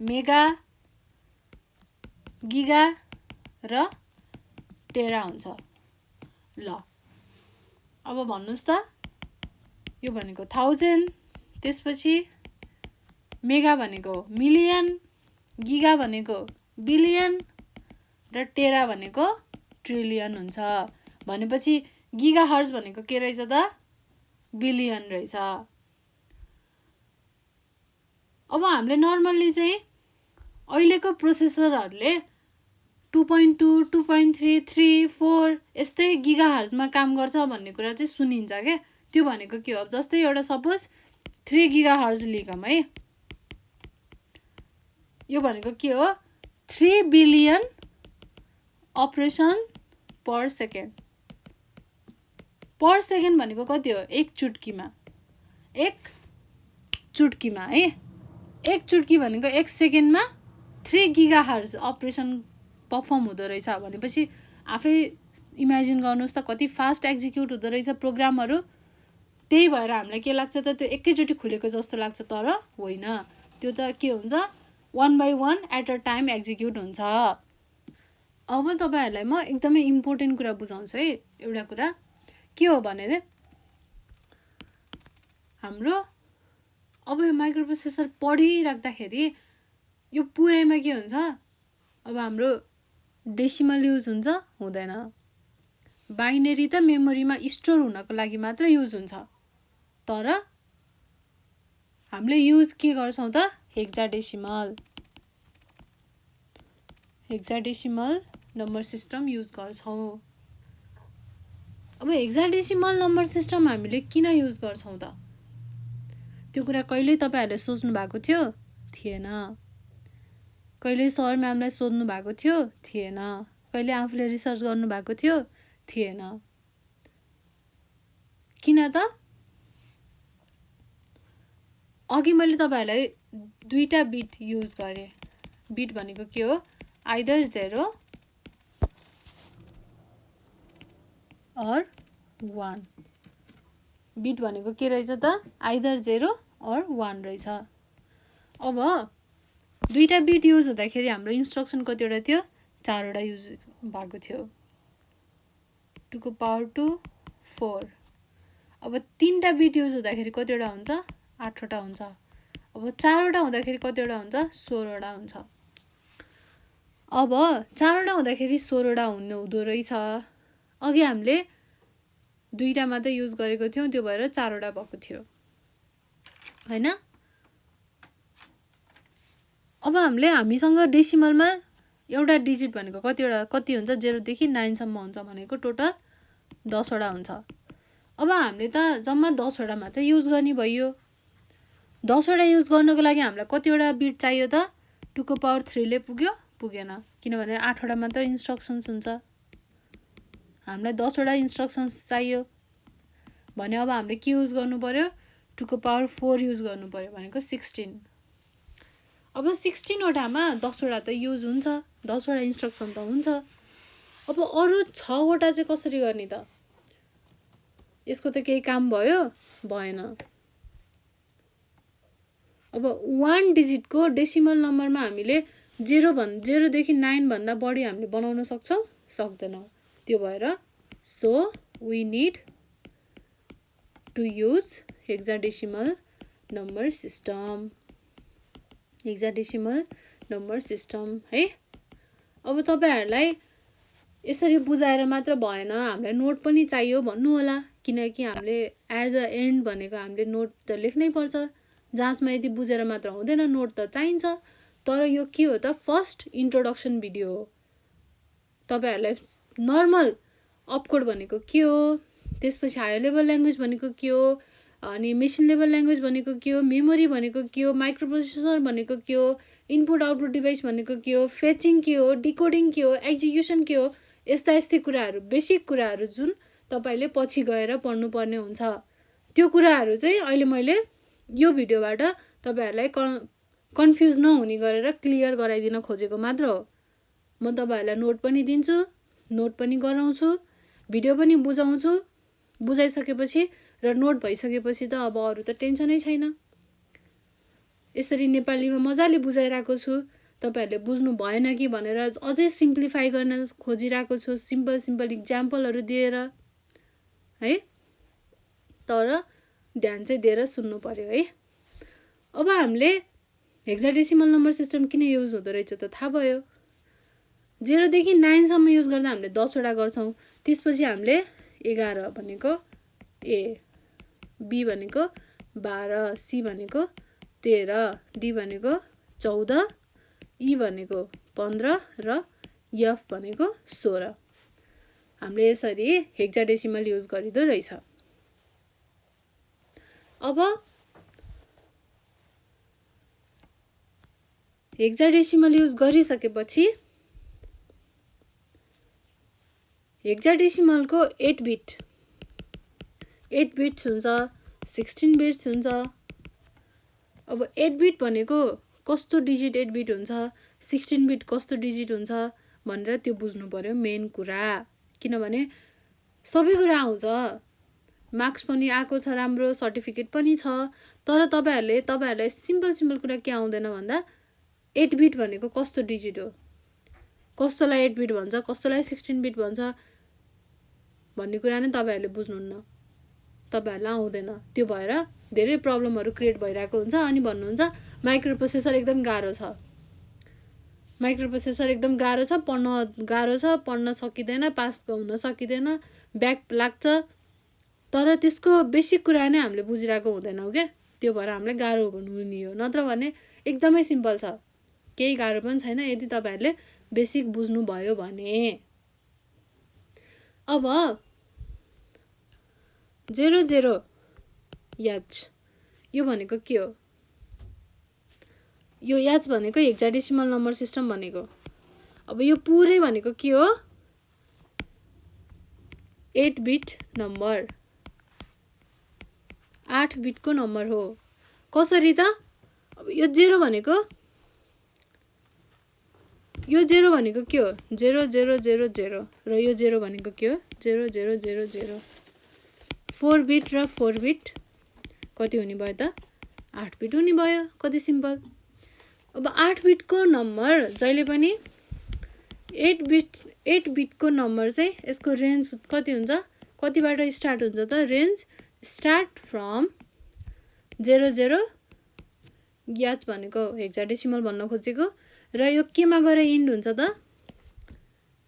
मेगा, गिगा र टेरा हुन्छ। ल अब भन्नुहोस् त, यो भनेको 1000, त्यसपछि मेगा भनेको मिलियन, गिगा भनेको बिलियन र टेरा भनेको ट्रिलियन हुन्छ। भनेपछि गिगा हर्ज भनेको के रहेछ त? बिलियन रहेछ। अब हामीले नर्मल्ली चाहिँ अहिलेको प्रोसेसरहरूले 2.2, 2.3, 3, 4 यस्तै गिगा हर्जमा काम गर्छ भन्ने कुरा चाहिँ सुनिन्छ क्या। त्यो भनेको के हो? अब जस्तै एउटा सपोज 3 गिगा हर्ज लिगम है, यो भनेको के हो? 3 billion operation per second. Per second भनेको कति हो? एक चुट्कीमा, एक चुट्कीमा है। एक चुट्की भनेको एक सेकेन्डमा 3 गिगा हर्ज अपरेसन पर्फर्म हुँदो रहेछ भनेपछि आफै इमेजिन गर्नुहोस् त कति फास्ट एक्जिक्युट हुँदो रहेछ प्रोग्रामहरू। त्यही भएर हामीलाई के लाग्छ त? त्यो एकैचोटि खुलेको जस्तो लाग्छ, तर होइन। त्यो त के हुन्छ? 1 by 1 at a time execute हुन्छ। अब तपाईँहरूलाई म एकदमै इम्पोर्टेन्ट कुरा बुझाउँछु है। एउटा कुरा के हो भने हाम्रो अब यो माइक्रो प्रोसेसर पढिराख्दाखेरि यो पुरैमा के हुन्छ? अब हाम्रो डेसिमल युज हुन्छ? हुँदैन। बाइनेरी त मेमोरीमा स्टोर हुनको लागि मात्र युज हुन्छ, तर हामीले युज के गर्छौँ त? Hexadecimal, hexadecimal number system use गर्छौँ। अब हेक्साडेसिमल नम्बर सिस्टम हामीले किन युज गर्छौँ त? त्यो कुरा कहिल्यै तपाईँहरूले सोच्नु भएको थियो? थिएन। कहिल्यै सर म्यामलाई सोध्नु भएको थियो? थिएन। कहिले आफूले रिसर्च गर्नु भएको थियो? थिएन। किन त? अघि मैले तपाईँहरूलाई 2टा बिट युज गरेँ। बिट भनेको के हो? Either 0 or 1। बिट भनेको के रहेछ त? आइदर 0 or 1 रहेछ। अब 2टा बिट युज हुँदाखेरि हाम्रो इन्स्ट्रक्सन कतिवटा थियो? 4वटा युज भएको थियो। 2 को पावर 2, 4। अब 3टा बिट युज हुँदाखेरि कतिवटा हुन्छ? 8वटा हुन्छ। अब 4वटा हुँदाखेरि कतिवटा हुन्छ? 16वटा हुन्छ। अब 4वटा हुँदाखेरि 16वटा हुँदो रहेछ। अघि हामीले 2टा मात्रै युज गरेको थियौँ, त्यो भएर 4वटा भएको थियो हैन। अब हामीसँग डेसिमलमा एउटा डिजिट भनेको कति हुन्छ? 0 देखि 9 सम्म हुन्छ भनेको टोटल 10वटा हुन्छ। अब हामीले त जम्मा 10वटा मात्रै युज गर्ने भयो। 10वटा युज गर्नको लागि हामीलाई कतिवटा बिट चाहियो त? 2 को पावर 3 ले पुग्यो? पुगेन, किनभने 8वटा मात्र इन्स्ट्रक्सन्स हुन्छ। हामीलाई 10वटा इन्स्ट्रक्सन्स चाहियो भने अब हामीले के युज गर्नु पर्यो, 2 को पावर 4 युज गर्नु पर्यो, भनेको 16। अब 16वटामा 10वटा त युज हुन्छ, 10वटा इन्स्ट्रक्सन त हुन्छ। अब अरू 6वटा चाहिँ कसरी गर्ने त? यसको त केही काम भयो? भएन। अब 1 डिजिटको डेसिमल नम्बरमा हामीले 0 देखि 9 भन्दा बढी हामीले बनाउन सक्छौँ? सक्दैनौँ। त्यो भएर so we need to use hexadecimal number system. Hexadecimal number system है। अब तपाईहरूलाई यसरी बुझाएर मात्र भएन, हामीलाई नोट पनि चाहियो भन्नु होला, किनकि हामीले एट द एन्ड भनेको हामीले नोट त लेख्नै पर्छ। जाँचमा यदि बुझेर मात्र हुँदैन, नोट त चाहिन्छ। तर यो के हो त, फर्स्ट इन्ट्रोडक्सन भिडियो हो। तपाईहरूलाई नर्मल अपकोड भनेको के हो, त्यसपछि हायर लेभल ल्याङ्ग्वेज भनेको के हो, अनि मेसिन लेभल ल्याङ्ग्वेज भनेको के हो, मेमोरी भनेको के हो, माइक्रो प्रोसेसर भनेको के हो, इनपुट आउटपुट डिभाइस भनेको के हो, फेचिङ के हो, डिकोडिङ के हो, एक्जिक्युसन के हो, यस्ता कुराहरू, बेसिक कुराहरू जुन तपाईँले पछि गएर पढ्नुपर्ने हुन्छ। त्यो कुराहरू चाहिँ अहिले मैले यो भिडियोबाट तपाईँहरूलाई कन्फ्युज नहुने गरेर क्लियर गराइदिन खोजेको मात्र हो। म तपाईँहरूलाई नोट पनि दिन्छु, नोट पनि गराउँछु, भिडियो पनि बुझाउँछु। बुझाइसकेपछि र नोट भइसकेपछि त अब अरू त टेन्सनै छैन। यसरी नेपालीमा मजाले बुझाइरहेको छु, तपाईँहरूले बुझ्नु भएन कि भनेर अझै सिम्प्लिफाई गर्न खोजिरहेको छु, सिम्पल इक्जाम्पलहरू दिएर है। तर ध्यान चाहिँ दिएर सुन्नु पर्यो है। अब हामीले हेक्साडेसिमल नम्बर सिस्टम किन युज हुँदो रहेछ त थाहा भयो। 0 देखि 9 सम्म युज गर्दा हामीले 10वटा गर्छौँ। त्यसपछि हामीले 11 भनेको ए, बी भनेको 12, सी भनेको 13, डी भनेको 14, ई भनेको 15 र एफ भनेको 16। हामीले यसरी हेक्साडेसिमल युज गरिँदो रहेछ। अब हेक्साडेसिमल युज गरिसकेपछि हेक्साडेसिमलको 8 बिट्स हुन्छ, 16 बिट्स हुन्छ। अब 8 बिट भनेको कस्तो डिजिट 8 बिट हुन्छ, 16 बिट कस्तो डिजिट हुन्छ भनेर त्यो बुझ्नु पर्यो मेन कुरा। किनभने सबै कुरा आउँछ, मार्क्स पनि आएको छ, राम्रो सर्टिफिकेट पनि छ। तर तपाईँहरूलाई सिम्पल कुरा के आउँदैन भन्दा 8 बिट भनेको कस्तो डिजिट हो, कस्तोलाई 8 बिट भन्छ, कस्तोलाई 16 बिट भन्छ भन्ने कुरा नै तपाईँहरूले बुझ्नुहुन्न, तपाईँहरूलाई आउँदैन। त्यो भएर धेरै प्रब्लमहरू क्रिएट भइरहेको हुन्छ। अनि भन्नुहुन्छ माइक्रो प्रोसेसर एकदम गाह्रो छ, माइक्रो प्रोसेसर एकदम गाह्रो छ, पढ्न गाह्रो छ, पढ्न सकिँदैन, पास हुन सकिँदैन, ब्याक लाग्छ। तर त्यसको बेसिक कुरा नै हामीले बुझिरहेको हुँदैनौँ क्या। त्यो भएर हामीलाई गाह्रो हुने हो, नत्र भने एकदमै सिम्पल छ, केही गाह्रो पनि छैन यदि तपाईँहरूले बेसिक बुझ्नुभयो भने। अब 00 याच यो भनेको के हो? यो याच भनेको हेक्साडेसिमल नम्बर सिस्टम भनेको। अब यो पुरै भनेको के हो? 8 बिट नम्बर, 8 बिटको नम्बर हो। कसरी त? अब यो 0 भनेको के हो? 0000 र यो 0 भनेको के हो? 0000। 4 बिट र 4 बिट कति हुने भयो त? 8 बिट हुने भयो। कति सिम्पल। अब 8 बिटको नम्बर जहिले पनि 8 बिटको नम्बर चाहिँ यसको रेन्ज कति हुन्छ? कतिबाट स्टार्ट हुन्छ त? रेन्ज स्टार्ट फ्रम 00 याच भनेको हेक्साडेसिमल भन्न खोजेको। र यो केमा गएर इन्ड हुन्छ त?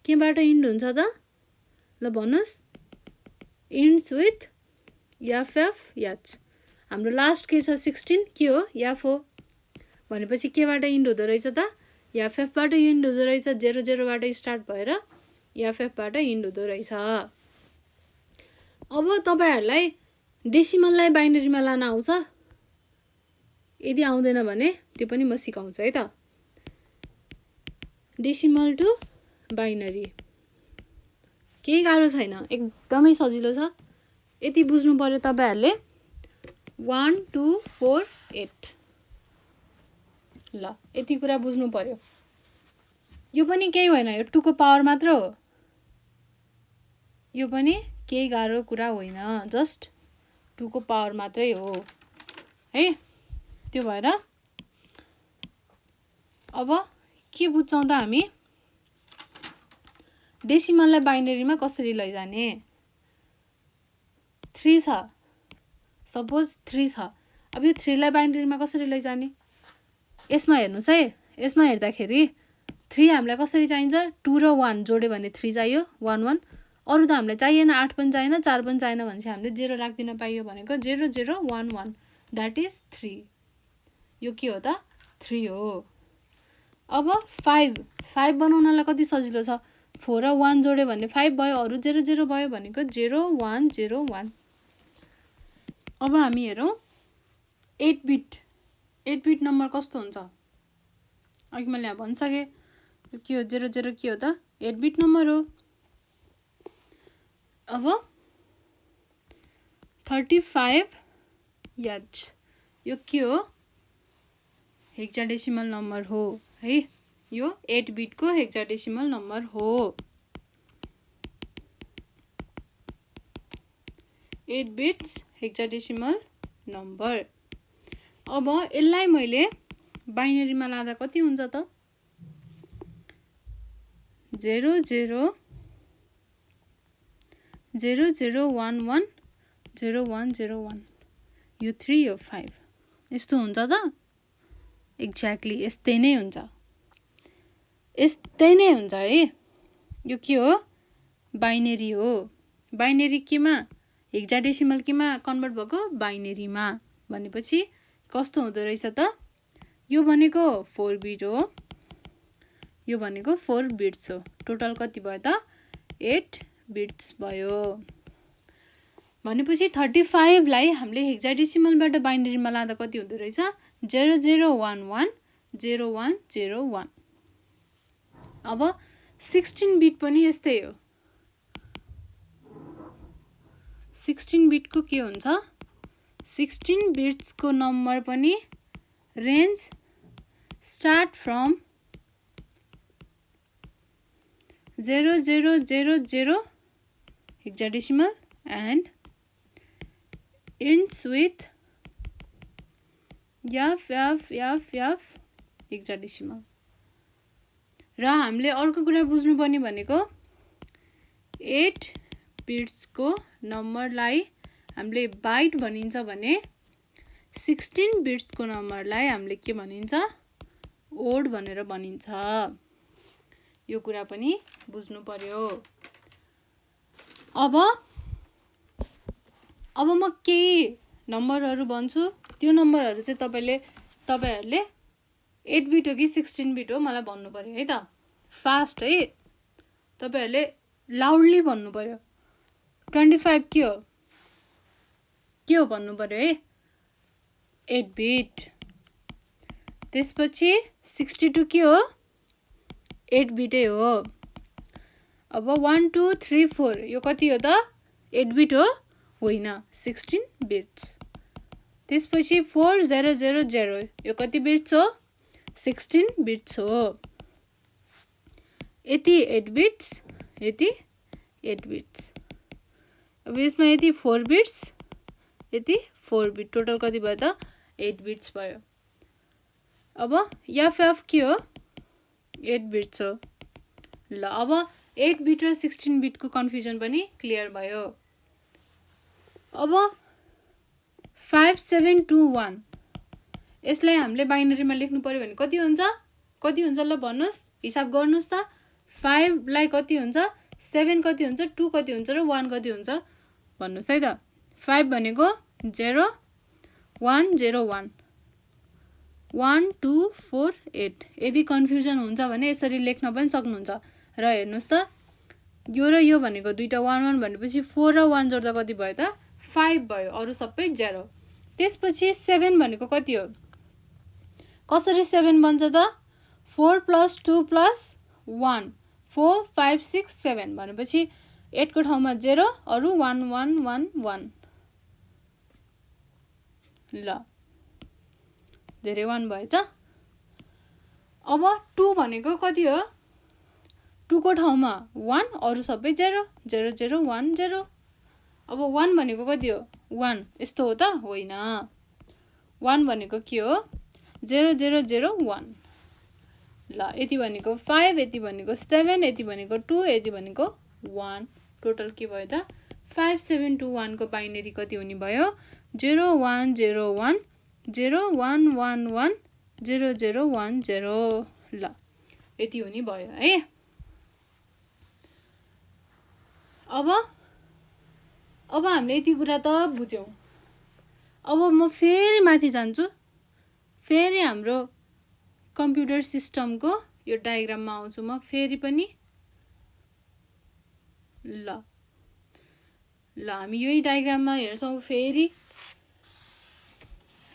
केबाट इन्ड हुन्छ त? ल भन्नुहोस्। इन्ड्स विथ एफएफ याच। हाम्रो लास्ट के छ? 16 के हो? एफ हो। भनेपछि केबाट इन्ड हुँदो रहेछ त? एफएफबाट इन्ड हुँदो रहेछ। 00बाट स्टार्ट भएर एफएफबाट इन्ड हुँदो रहेछ। अब तपाईँहरूलाई डेसिमललाई बाइनरीमा लान आउँछ? यदि आउँदैन भने त्यो पनि म सिकाउँछु है त। डेसिमल टु बाइनरी केही गाह्रो छैन, एकदमै सजिलो छ। यति बुझ्नु पर्यो तपाईहरुले 1 2 4 8 ल यति कुरा बुझ्नु पर्यो। यो पनि केही होइन, यो 2 को पावर मात्र हो। यो पनि केही गाह्रो कुरा होइन, जस्ट 2 को पावर मात्रै हो है। त्यो भएर अब के बुझ्छौं त हामी, डेसिमललाई बाइनरीमा कसरी लैजाने। 3 छ, सपोज 3 छ। अब यो 3 लाई बाइनरीमा कसरी लैजाने, यसमा हेर्नुस् है। यसमा हेर्दाखेरि 3 हामीलाई कसरी चाहिन्छ, 2 र 1 जोड्यो भने 3 चाहियो, 1 1। अरु त हामीलाई चाहिएन, 8 पनि चाहिएन, 4 पनि चाहिएन भनेपछि हामीले 0 राख्दिन पाइयो भनेको 0 0 1 1 दैट इज 3। यो के हो त, 3 हो। अब 5 बनाउनलाई कति सजिलो छ, 4 र 1 जोड्यो भने 5 भयो, अरु 0 0 भयो भनेको 0 1 0 1। अब हामी हेरौं 8 बिट नम्बर कस्तो हुन्छ। अघि मैले यहाँ भनिसके, यो के हो, 0 0 के हो त, 8 बिट नम्बर हो। अब 35 H यो के हो, हेक्साडेसिमल नम्बर हो है। यो 8 बिट को हेक्साडेसिमल नम्बर हो। 8 बिट्स हेक्साडेसिमल नम्बर। अब यसलाई मैले बाइनरीमा लादा कति हुन्छ त, 0 0 0 0 1 1 0 1 0 1। यो 3 यो 5 यस्तो हुन्छ त। एक्ज्याक्टली यस्तै नै हुन्छ, यस्तै नै हुन्छ है। यो के हो, बाइनरी हो। बाइनरी केमा, हेक्साडेसिमल केमा कन्भर्ट भएको, बाइनरीमा। भनेपछि कस्तो हुँदो रहेछ त, यो भनेको 4 बिट हो, यो भनेको 4 बिट्स हो। टोटल कति भयो त, 8 बिट्स भयो। भनेपछि 35 लाई हामीले हेक्साडेसिमलबाट बाइनरीमा लादा कति हुँदो रहेछ, 0 0 1 1 0 1 0 1। अब 16 बिट पनि यस्तै हो। 16 बिट को के हुन्छ, 16 बिट्स को नम्बर पनि range start from 0 0 0 0 hexadecimal and ends with F hexadecimal. र हामीले अर्को कुरा बुझ्नुपर्ने भनेको 8 बिट्स को नम्बरलाई हामीले बाइट भनिन्छ भने 16 बिट्स को नम्बरलाई हामीले के भनिन्छ, ओड भनेर भनिन्छ। यो कुरा पनि बुझ्नु पर्यो। अब म केही नम्बरहरु भन्छु, त्यो नम्बरहरु चाहिँ तपाईहरुले 8 बिट हो कि 16 बिट हो मलाई भन्नु पर्यो है त। फास्ट है, तपाईहरुले लाउडली भन्नु पर्यो। 25 के हो भन्नु पर्यो है, 8 बिट। त्यसपछि 62 के हो, 8 बिटै हो। अब 1 2 3 4 यो कति हो त, 8 बिट हो, होइन 16 बिट्स। त्यसपछि 4 0 0 0 यो कति बिट्स हो, 16 बिट्स हो। यति 8 बिट्स, यति 8 बिट्स। अब यसमा यति 4 बिट्स, यति 4 बिट। टोटल कति भयो त, 8 बिट्स भयो। अब एफ के हो, 8 बिट्स हो। ल अब 8 बिट र 16 बिट को कन्फ्युजन पनि क्लियर भयो। अब 5 7 2 1 यसलाई हामीले बाइनरीमा लेख्नु पर्यो भने कति हुन्छ, ल भन्नुस्, हिसाब गर्नुस् त। 5 लाई कति हुन्छ, 7 कति हुन्छ, 2 कति हुन्छ र 1 कति हुन्छ भन्नुस् है त। 5 भनेको 0 1 0 1 1 2 4 8। यदि कन्फ्युजन हुन्छ भने यसरी लेख्न पनि सक्नुहुन्छ। र हेर्नुस् त, यो र यो भनेको दुईटा 1 1 भनेपछि 4 र 1 जोड्दा कति भयो त, 5 भयो, अरु सबै 0। त्यसपछि 7 भनेको कति हो, कसरी 7 बन्छ त, 4 + 2 + 1 4 5 6 7 भनेपछि 8 को ठाउँमा 0 अरु 1 1 1 1 ल धेरै 1 भएछ। अब 2 भनेको कति हो 2 को ठाउँमा 1 अरु सबै 0 0 0 1 0। अब 1 भनेको कति हो 1 यस्तो हो त होइन 1 भनेको के हो 0 0 0 1 ल यति भनेको 5 यति भनेको 7 यति भनेको 2 यति भनेको 1 टोटल के भयो त 5 7 2 1 को बाइनरी कति हुने भयो 0 1 0 1 0 1 1 1 0 0 1 0 ल यति हुने भयो है। अब हामीले यति कुरा त बुझ्यौं। अब म फेरि माथि जान्छु फेरि हाम्रो कम्प्युटर सिस्टमको यो डायग्राममा आउँछु म फेरि पनि ल हामी यही डायग्राममा हेर्छौं फेरि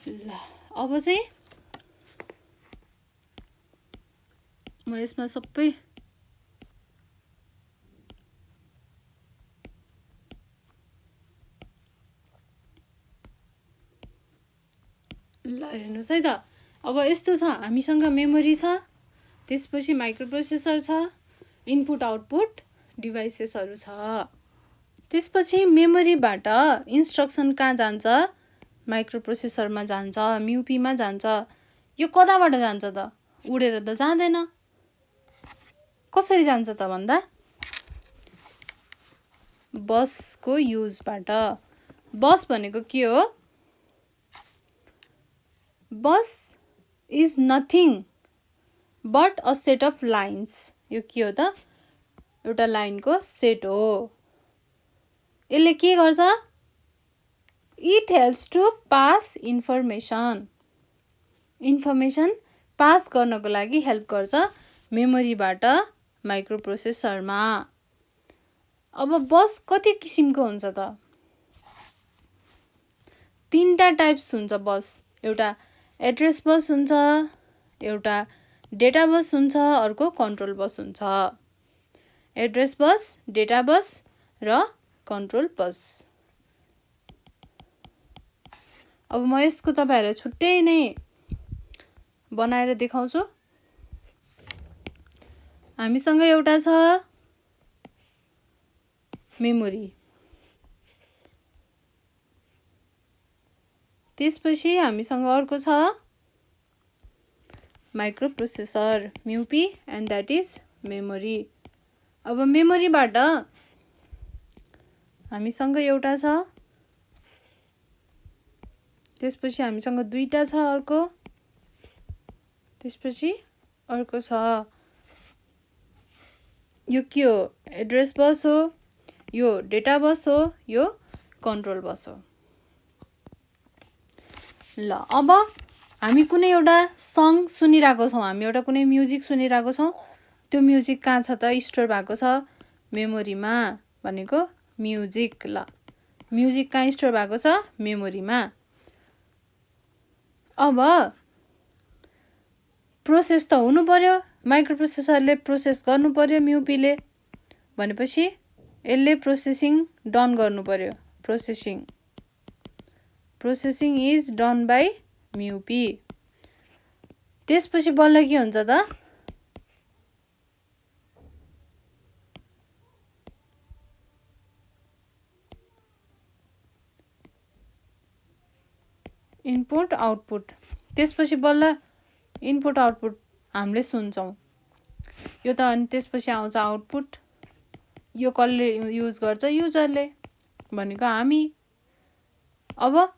ल अब चाहिँ म यसमा सबै ल हेर्नुस् है त अब यस्तो छ हामीसँग मेमोरी छ त्यसपछि माइक्रोप्रोसेसर छ इनपुट आउटपुट डिभाइसेसहरु छ त्यसपछि मेमोरीबाट इन्स्ट्रक्सन कहाँ जान्छ माइक्रोप्रोसेसरमा जान्छ म्युपीमा जान्छ यो कताबाट जान्छ त उडेर त जाँदैन कसरी जान्छ त भन्दा बसको युजबाट बस भनेको के हो बस is nothing but a set of lines यो के हो त एउटा लाइनको सेट हो यसले के गर्छ it helps to pass information pass गर्नको लागि हेल्प गर्छ मेमोरीबाट माइक्रोप्रोसेसरमा। अब बस कति किसिमको हुन्छ त तीनटा टाइप्स हुन्छ बस एउटा एड्रेस बस हुन्छ एउटा डेटा बस हुन्छ अर्को कन्ट्रोल बस हुन्छ एड्रेस बस डेटा बस र कन्ट्रोल बस। अब म यसको तपाईहरुलाई छुट्टै नै बनाएर देखाउँछु हामीसँग एउटा छ मेमोरी त्यसपछि हामीसँग अर्को छ microprocessor mu P and that is memory. अब मेमोरीबाट हामीसँग एउटा छ त्यसपछि हामीसँग दुईटा छ अर्को त्यसपछि अर्को छ यो के हो एड्रेस बस हो यो डेटा बस हो यो कन्ट्रोल बस हो। ल अब हामी कुनै एउटा सङ सुनिरहेको छौं हामी एउटा कुनै म्युजिक सुनिरहेको छौं त्यो म्युजिक कहाँ छ त स्टोर भएको छ मेमोरीमा भनेको म्युजिक। ल म्युजिक कहाँ स्टोर भएको छ मेमोरीमा। अब प्रोसेस त हुनु पर्यो माइक्रोप्रोसेसरले प्रोसेस गर्नु पर्यो म्युपीले भनेपछि यसले प्रोसेसिङ डन गर्नु पर्यो प्रोसेसिङ इज डन बाइ म्युपी। त्यसपछि बल्ल के हुन्छ त इनपुट आउटपुट त्यसपछि बल्ल इनपुट आउटपुट हामीले सुन्छौं यो त अनि त्यसपछि आउँछ आउटपुट यो कसले युज गर्छ युजरले भनेको हामी। अब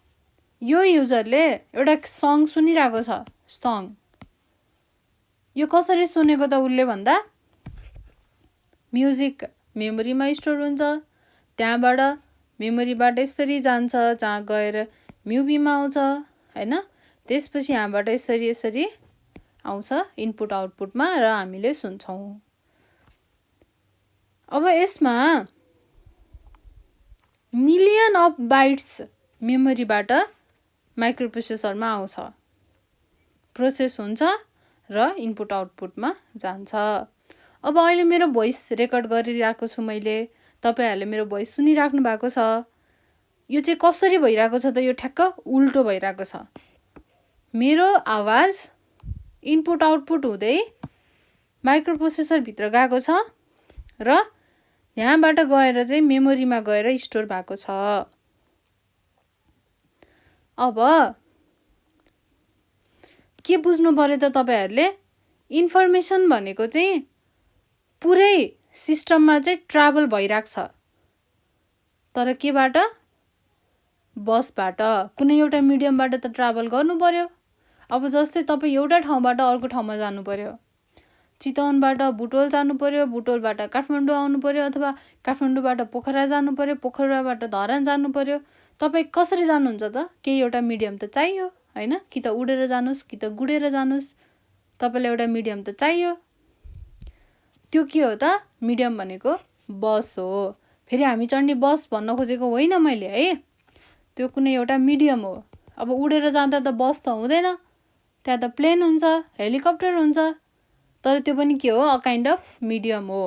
यो युजरले एउटा सङ सुनिरहेको छ सङ यो कसरी सुनेको त उले भन्दा म्युजिक मेमोरीमा स्टोर हुन्छ त्यहाँबाट मेमोरीबाट यसरी जान्छ जहाँ गएर म्युपीमा आउँछ हैन त्यसपछि यहाँबाट यसरी आउँछ इनपुट आउटपुटमा र हामीले सुन्छौं। अब यसमा मिलियन अफ बाइट्स मेमोरीबाट माइक्रोप्रोसेसरमा आउँछ प्रोसेस हुन्छ र इनपुट आउटपुटमा जान्छ। अब अहिले मेरो भोइस रेकर्ड गरिरहेको छु मैले, तपाईँहरूले मेरो भोइस सुनिराख्नु भएको छ। यो चाहिँ कसरी भइरहेको छ त? यो ठ्याक्क उल्टो भइरहेको छ। मेरो आवाज इनपुट आउटपुट हुँदै माइक्रो प्रोसेसरभित्र गएको छ र यहाँबाट गएर चाहिँ मेमोरीमा गएर स्टोर भएको छ। अब के बुझ्नु पर्यो त तपाईँहरूले? इन्फर्मेसन भनेको चाहिँ पुरै सिस्टममा चाहिँ ट्राभल भइरहेको छ। तर केबाट? बसबाट, कुनै एउटा मिडियमबाट त ट्राभल गर्नु पर्यो। अब जस्तै तपाईँ एउटा ठाउँबाट अर्को ठाउँमा जानु पर्यो, चितवनबाट बुटोल जानु पर्यो, बुटोलबाट काठमाडौँ आउनु पर्यो, अथवा काठमाडौँबाट पोखरा जानु पर्यो, पोखराबाट धरान जानु पर्यो। तपाईँ कसरी जानुहुन्छ त? केही एउटा मिडियम त चाहियो होइन? कि त उडेर जानुहोस् कि त गुडेर जानुहोस्, तपाईँलाई एउटा मिडियम त चाहियो। त्यो के हो त? मिडियम भनेको बस हो। फेरि हामी चढ्ने बस भन्न खोजेको होइन मैले है, त्यो कुनै एउटा मिडियम हो। अब उडेर जाँदा त बस त हुँदैन, त्यहाँ त प्लेन हुन्छ, हेलिकप्टर हुन्छ, तर त्यो पनि के हो? अ काइन्ड अफ मिडियम हो।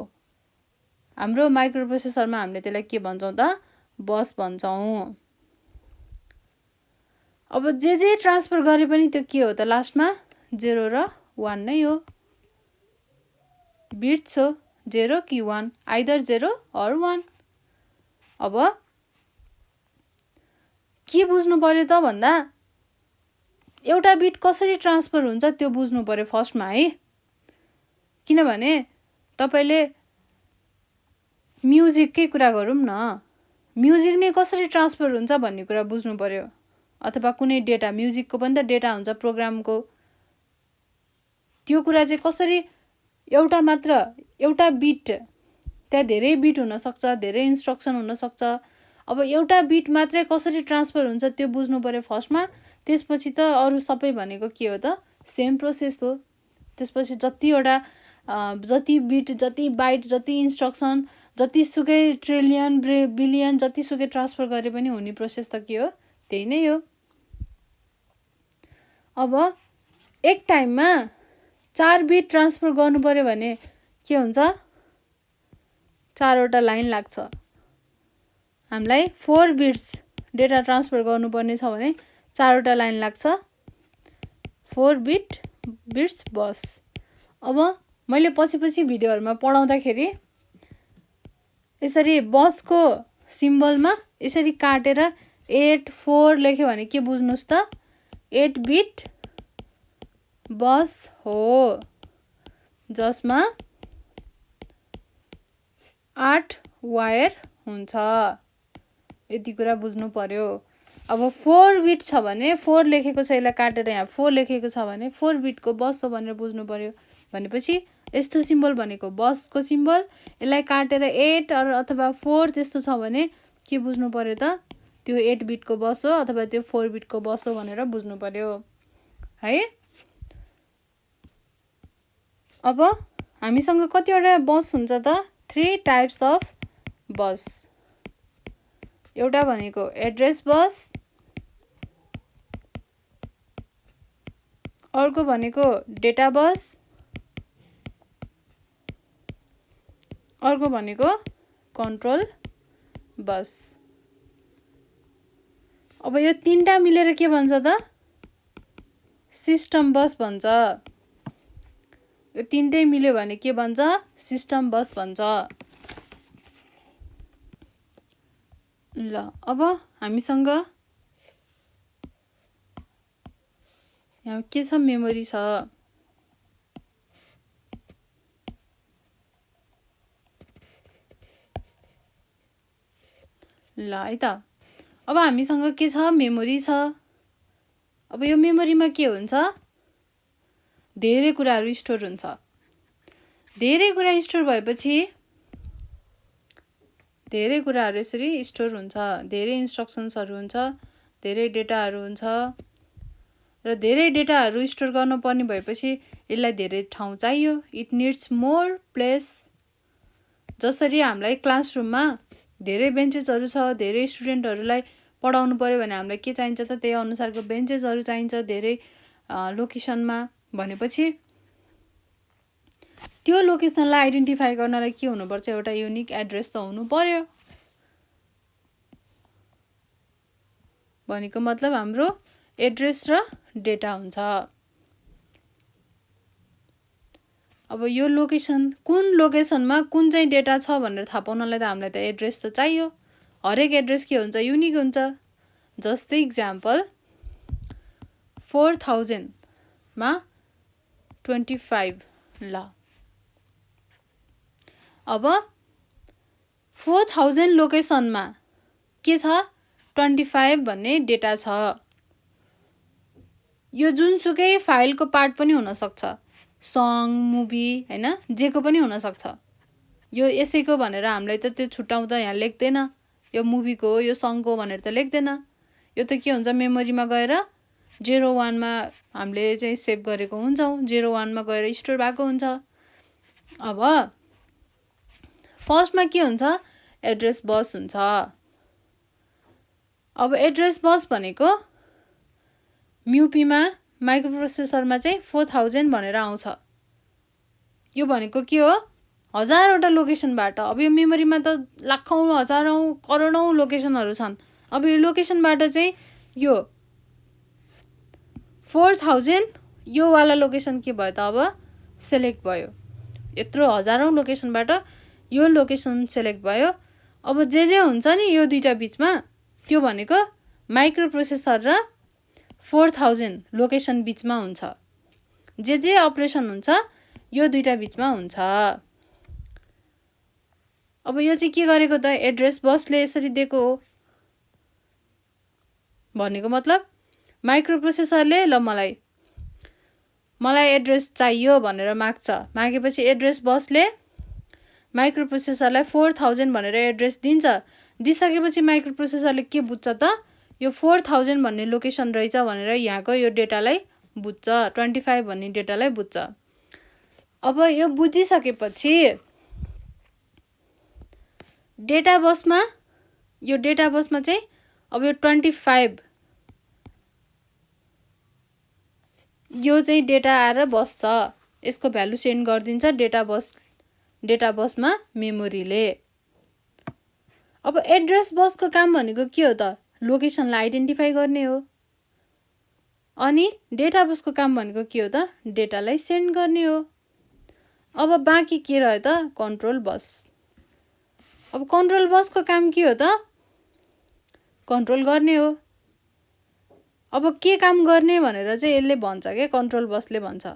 हाम्रो माइक्रो प्रोसेसरमा हामीले त्यसलाई के भन्छौँ त? बस भन्छौँ। अब जे ट्रान्सफर गरे पनि त्यो के हो त? लास्टमा 0 र 1 नै हो। बिट्स हो 0 कि 1, आइदर 0 or 1। अब के बुझ्नु पर्यो त भन्दा एउटा बिट कसरी ट्रान्सफर हुन्छ त्यो बुझ्नु पर्यो फर्स्टमा है। किनभने तपाईँले म्युजिककै कुरा गरौँ न, म्युजिक नै कसरी ट्रान्सफर हुन्छ भन्ने कुरा बुझ्नु पर्यो। अथवा कुनै डेटा, म्युजिकको पनि त डेटा हुन्छ प्रोग्रामको, त्यो कुरा चाहिँ कसरी एउटा बिट, त्यहाँ धेरै बिट हुनसक्छ, धेरै इन्स्ट्रक्सन हुनसक्छ। अब एउटा बिट मात्रै कसरी ट्रान्सफर हुन्छ त्यो बुझ्नु पर्यो फर्स्टमा। त्यसपछि त अरू सबै भनेको के हो त? सेम प्रोसेस हो। त्यसपछि जति बिट, जति बाइट, जति इन्स्ट्रक्सन, जतिसुकै ट्रिलियन बिलियन जतिसुकै ट्रान्सफर गरे पनि हुने प्रोसेस त के हो? त्यही नै हो। अब एक टाइममा 4 बिट ट्रान्सफर गर्नु पर्यो भने के हुन्छ? 4वटा लाइन लाग्छ। हामीलाई 4 बिट्स डेटा ट्रान्सफर गर्नुपर्ने छ भने 4वटा लाइन लाग्छ। 4 बिट्स बस। अब मैले पछि भिडियोहरूमा पढाउँदाखेरि यसरी बसको सिम्बलमा यसरी काटेर 8 4 लेख्यो भने के बुझ्नुहोस् त? 8 बिट बस हो, जसमा 8 वायर हुन्छ। यति कुरा बुझ्नु पर्यो। अब 4 बिट छ भने 4 लेखेको छ, यसलाई काटेर यहाँ 4 लेखेको छ भने 4 बिटको बस हो भनेर बुझ्नु पर्यो। भनेपछि यस्तो सिम्बल भनेको बसको सिम्बल, यसलाई काटेर 8 अथवा 4 त्यस्तो छ भने के बुझ्नु पर्यो त? त्यो 8 बिटको बस हो अथवा त्यो 4 बिटको बस हो भनेर बुझ्नु पर्यो है। अब हामीसँग कतिवटा बस हुन्छ त? 3 टाइप्स अफ बस। एउटा भनेको एड्रेस बस, अर्को भनेको डेटा बस, अर्को भनेको कन्ट्रोल बस। अब यो 3टा मिलेर के भन्छ त? सिस्टम बस भन्छ। यो 3टै मिल्यो भने के भन्छ? सिस्टम बस भन्छ। ल अब हामीसँग यहाँ के छ? मेमोरी छ। ल है त, अब हामीसँग के छ? मेमोरी छ। अब यो मेमोरीमा के हुन्छ? धेरै कुराहरू स्टोर हुन्छ। धेरै कुरा स्टोर भएपछि धेरै कुराहरू यसरी स्टोर हुन्छ, धेरै इन्स्ट्रक्सन्सहरू हुन्छ, धेरै डेटाहरू हुन्छ र धेरै डेटाहरू स्टोर गर्नुपर्ने भएपछि यसलाई धेरै ठाउँ चाहियो। It needs more place. जसरी हामीलाई क्लासरुममा धेरै बेन्चेसहरू छ, धेरै स्टुडेन्टहरूलाई पढाउनु पर्यो भने हामीलाई के चाहिन्छ त? त्यही अनुसारको बेन्चेसहरू चाहिन्छ धेरै लोकेसनमा। भनेपछि त्यो लोकेसनलाई आइडेन्टिफाई गर्नलाई के हुनुपर्छ, एउटा युनिक एड्रेस त हुनु पर्यो। भनेको मतलब हाम्रो एड्रेस र डेटा हुन्छ। अब यो लोकेसन कुन लोकेसनमा कुन चाहिँ डेटा छ भनेर थाहा पाउनलाई त हामीलाई त एड्रेस त चाहियो। हरेक एड्रेस के हुन्छ, युनिक हुन्छ। जस्तै इक्जाम्पल 4000 मा 25 ल। अब 4000 लोकेसनमा के छ, 25 भन्ने डेटा छ। यो जुनसुकै फाइलको पार्ट पनि हुन सक्छ, सङ, मुभी, हैन, जेको पनि हुन सक्छ। यो यसैको भनेर हामीलाई त त्यो छुट्याउँदा यहाँ लेख्दैन, यो मुभीको हो, यो सङको भनेर त लेख्दैन। यो त के हुन्छ, मेमोरीमा गएर 01 मा हामीले चाहिँ सेभ गरेको हुन्छौँ, 01 मा गएर स्टोर भएको हुन्छ। अब फर्स्टमा के हुन्छ, एड्रेस बस हुन्छ। अब एड्रेस बस भनेको म्युपीमा माइक्रोप्रोसेसरमा चाहिँ 4000 भनेर आउँछ। यो भनेको के हो, हजारवटा लोकेसनबाट। अब यो मेमोरीमा त लाखौँ हजारौँ करोडौँ लोकेसनहरू छन्। अब यो लोकेसनबाट चाहिँ यो 4000 यो वाला लोकेसन के भयो त, अब सेलेक्ट भयो। यत्रो हजारौँ लोकेसनबाट यो लोकेसन सेलेक्ट भयो। अब जे हुन्छ नि यो दुईटा बिचमा, त्यो भनेको माइक्रोप्रोसेसर र 4000 लोकेसन बिचमा हुन्छ। जे अपरेसन हुन्छ यो दुईटा बिचमा हुन्छ। अब यो चाहिँ के गरेको त, एड्रेस बसले यसरी दिएको हो। भनेको मतलब माइक्रोप्रोसेसरले ल मलाई एड्रेस चाहियो भनेर माग्छ। मागेपछि एड्रेस बसले माइक्रोप्रोसेसरलाई 4000 भनेर एड्रेस दिन्छ। दिइसकेपछि माइक्रोप्रोसेसरले के बुझ्छ त, यो 4000 भन्ने लोकेसन रहेछ भनेर यहाँको यो डेटालाई बुझ्छ, 25 भन्ने डेटालाई बुझ्छ। अब यो बुझिसकेपछि डेटा बसमा चाहिँ अब यो 25 यो चाहिँ डेटा आएर बस्छ। यसको भ्यालु सेन्ड गरिदिन्छ डेटा बसमा मेमोरीले। अब एड्रेस बसको काम भनेको के हो त, लोकेसनलाई आइडेन्टिफाई गर्ने हो। अनि डेटा बसको काम भनेको के हो त, डेटालाई सेन्ड गर्ने हो। अब बाँकी के रह्यो त, कन्ट्रोल बस। अब कन्ट्रोल बसको काम के हो त, कन्ट्रोल गर्ने हो। अब के काम गर्ने भनेर चाहिँ यसले भन्छ के, कन्ट्रोल बसले भन्छ।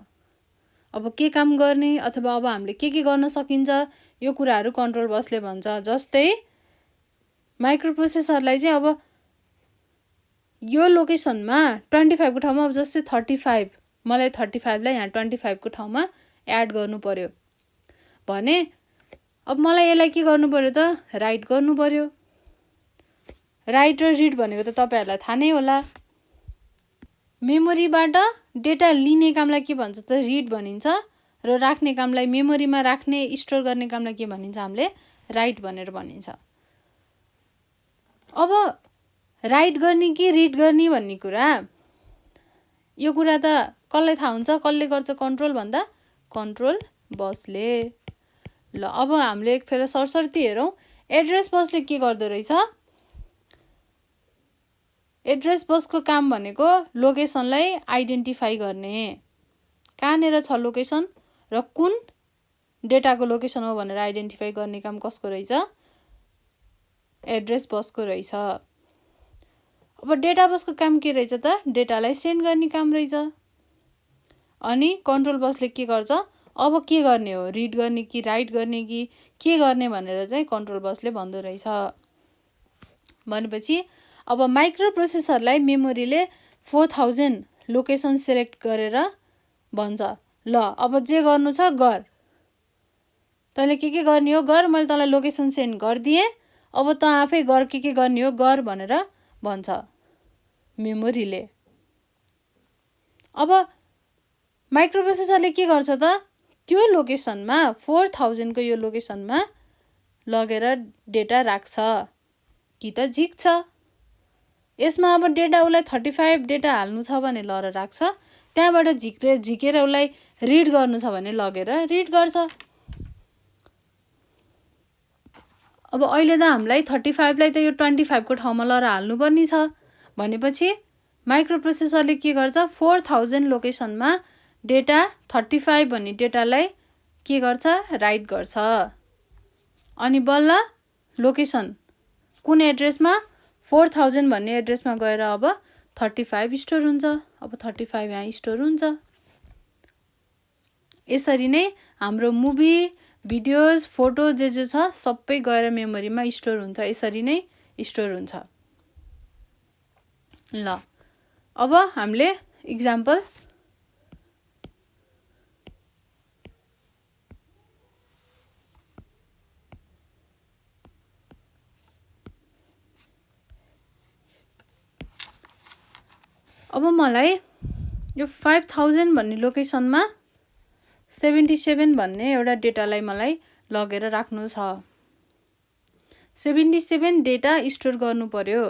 अब के काम गर्ने अथवा अब हामीले के गर्न सकिन्छ, यो कुराहरू कन्ट्रोल बसले भन्छ। जस्तै माइक्रोप्रोसेसरलाई चाहिँ अब यो लोकेसनमा 25 को ठाउँमा अब जस्तै 35, मलाई 35 लाई यहाँ 25 को ठाउँमा एड गर्नु पर्यो भने अब मलाई यसलाई के गर्नु पर्यो त, राइट गर्नु पर्यो। राइट र रिड भनेको त तपाईहरुलाई थाहा नै होला। मेमोरीबाट डेटा लिने कामलाई के भन्छ त, रिड भनिन्छ, र राख्ने कामलाई, मेमोरीमा राख्ने स्टोर गर्ने कामलाई के भनिन्छ, हामीले राइट भनेर भनिन्छ। अब राइट गर्ने कि रिड गर्ने भन्ने कुरा, यो कुरा त कसलाई थाहा हुन्छ, कसले गर्छ कन्ट्रोल भन्दा, कन्ट्रोल बसले। ल अब हामीले एक फेर सरसर्ती हेरौँ, एड्रेस बसले के गर्दो रहेछ। एड्रेस बसको काम भनेको लोकेसनलाई आइडेन्टिफाई गर्ने, कहाँनिर छ लोकेसन र कुन डेटाको लोकेसन हो भनेर आइडेन्टिफाई गर्ने काम कसको रहेछ, एड्रेस बसको रहेछ। अब डेटा बसको काम के रहेछ त, डेटालाई सेन्ड गर्ने काम रहेछ। अनि कन्ट्रोल बसले के गर्छ, अब के गर्ने हो, रिड गर्ने कि राइट गर्ने कि के गर्ने भनेर चाहिँ कन्ट्रोल बसले भन्दो रहेछ। भनेपछि अब माइक्रोप्रोसेसरलाई मेमोरीले 4000 लोकेसन सेलेक्ट गरेर भन्छ, ल अब जे गर्नु छ गर, तैँले के गर्ने हो गर, मैले तँलाई लोकेसन सेन्ड गरिदिएँ, अब त आफै गर, के गर्ने हो गर भनेर भन्छ मेमोरीले। अब माइक्रोप्रोसेसरले के गर्छ त, त्यो लोकेसनमा 4000 को यो लोकेसनमा लगेर डेटा राख्छ कि त झिक्छ। यसमा अब डेटा उसलाई 35 डेटा हाल्नु छ भने लर राख्छ, त्यहाँबाट झिकेर उसलाई रिड गर्नु छ भने लगेर रिड गर्छ। अब अहिले त हामीलाई 35 लाई त यो 25 को ठाउँमा लएर हाल्नुपर्ने छ भनेपछि माइक्रो प्रोसेसरले के गर्छ 4000 लोकेसनमा डेटा 35 भन्ने डेटालाई के गर्छ राइट गर्छ। अनि बल्ल लोकेसन कुन एड्रेसमा 4000 भन्ने एड्रेसमा गएर अब 35 स्टोर हुन्छ। अब 35 यहाँ स्टोर हुन्छ। यसरी नै हाम्रो मुभी भिडियोज फोटो जे छ सबै गएर मेमोरीमा स्टोर हुन्छ। यसरी नै स्टोर हुन्छ। ल अब हामीले इक्जाम्पल अब मलाई यो 5000 भन्ने लोकेसनमा 77 भन्ने एउटा डेटालाई मलाई लगेर राख्नु छ। 77 डेटा स्टोर गर्नु पर्यो।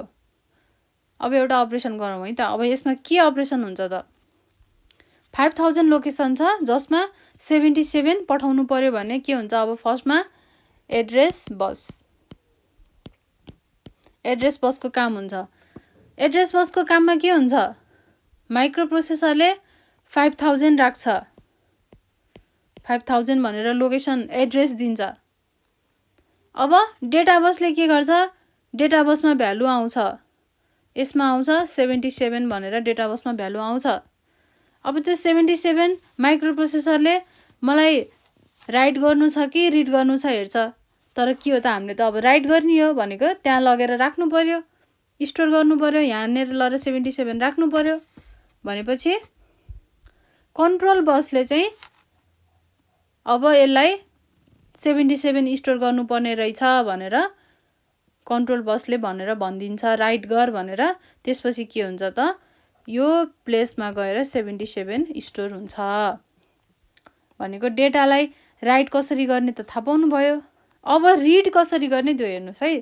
अब एउटा अपरेसन गरौँ है त। अब यसमा के अपरेसन हुन्छ त 5000 लोकेसन छ जसमा 77 पठाउनु पर्यो भने के हुन्छ। अब फर्स्टमा एड्रेस बसको काम हुन्छ। एड्रेस बसको काममा के हुन्छ माइक्रो प्रोसेसरले 5000 राख्छ। 5000 भनेर लोकेसन एड्रेस दिन्छ। अब डेटा बसले के गर्छ डेटा बसमा भ्यालु आउँछ। यसमा आउँछ 77 भनेर डेटा बसमा भ्यालु आउँछ। अब त्यो 77 माइक्रो प्रोसेसरले मलाई राइट गर्नु छ कि रिड गर्नु छ हेर्छ। तर के हो त हामीले त अब राइट गर्ने हो भनेको त्यहाँ लगेर राख्नु पर्यो स्टोर गर्नु पर्यो। यहाँनिर लगेर 77 राख्नु पर्यो भनेपछि कन्ट्रोल बसले चाहिँ अब यसलाई 77 स्टोर गर्नुपर्ने रहेछ भनेर कन्ट्रोल बसले भनिदिन्छ राइट गर भनेर। त्यसपछि के हुन्छ त यो प्लेसमा गएर 77 स्टोर हुन्छ। भनेको डेटालाई राइट कसरी गर्ने त थाहा पाउनु भयो। अब रिड कसरी गर्ने त्यो हेर्नुहोस् है।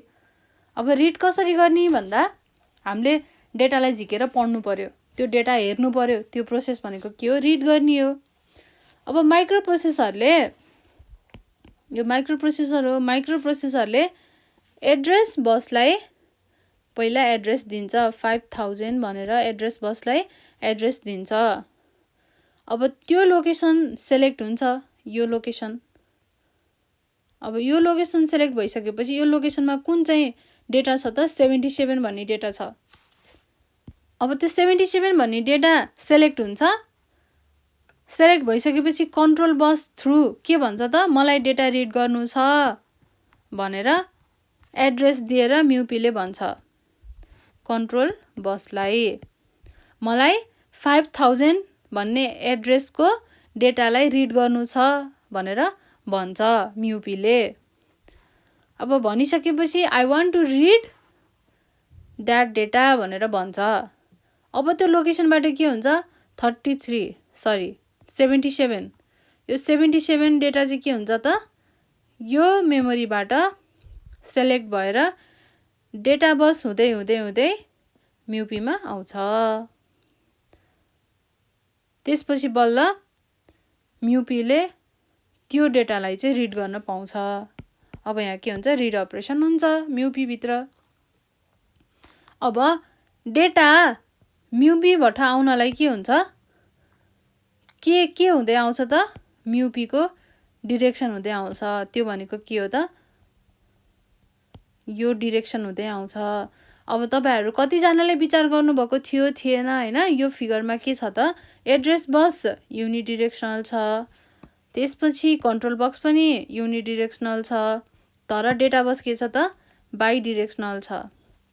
अब रिड कसरी गर्ने भन्दा हामीले डेटालाई झिकेर पढ्नु पर्यो। त्यो डेटा हेर्नु पर्यो। त्यो प्रोसेस भनेको के हो रिड गर्ने हो। अब माइक्रो प्रोसेसरले यो माइक्रो प्रोसेसर हो। माइक्रो प्रोसेसरले एड्रेस बसलाई पहिला एड्रेस दिन्छ 5000 भनेर एड्रेस बसलाई एड्रेस दिन्छ। अब त्यो लोकेसन सेलेक्ट हुन्छ यो लोकेसन। अब यो लोकेसन सेलेक्ट भइसकेपछि यो लोकेसनमा कुन चाहिँ डेटा छ त 77 भन्ने डेटा छ। अब त्यो 77 भन्ने डेटा सेलेक्ट हुन्छ। सेलेक्ट भइसकेपछि कन्ट्रोल बस थ्रु के भन्छ त मलाई डेटा रिड गर्नु छ भनेर एड्रेस दिएर म्युपीले भन्छ कन्ट्रोल बसलाई मलाई 5000 भन्ने एड्रेसको डेटालाई रिड गर्नु छ भनेर भन्छ म्युपीले। अब भनिसकेपछि I want to read that data भनेर भन्छ। अब त्यो लोकेसनबाट के हुन्छ 77 यो 77 डेटा चाहिँ के हुन्छ त यो मेमोरीबाट सेलेक्ट भएर डेटा बस हुँदै हुँदै हुँदै म्युपीमा आउँछ। त्यसपछि बल्ल म्युपीले त्यो डेटालाई चाहिँ रिड गर्न पाउँछ। अब यहाँ के हुन्छ रिड अपरेसन हुन्छ म्युपी भित्र। अब डेटा म्युपीबाट आउनलाई के हुन्छ के हुँदै आउँछ त म्युपीको डिरेक्सन हुँदै आउँछ। त्यो भनेको के हो त यो डिरेक्सन हुँदै आउँछ। अब तपाईहरु कतिजनाले विचार गर्नुभएको थियो थिएन हैन। यो फिगरमा के छ त एड्रेस बस युनिडिरेक्सनल छ। त्यसपछि कन्ट्रोल बक्स पनि युनिडिरेक्सनल छ। तर डेटा बस के छ त बाइ डिरेक्सनल छ।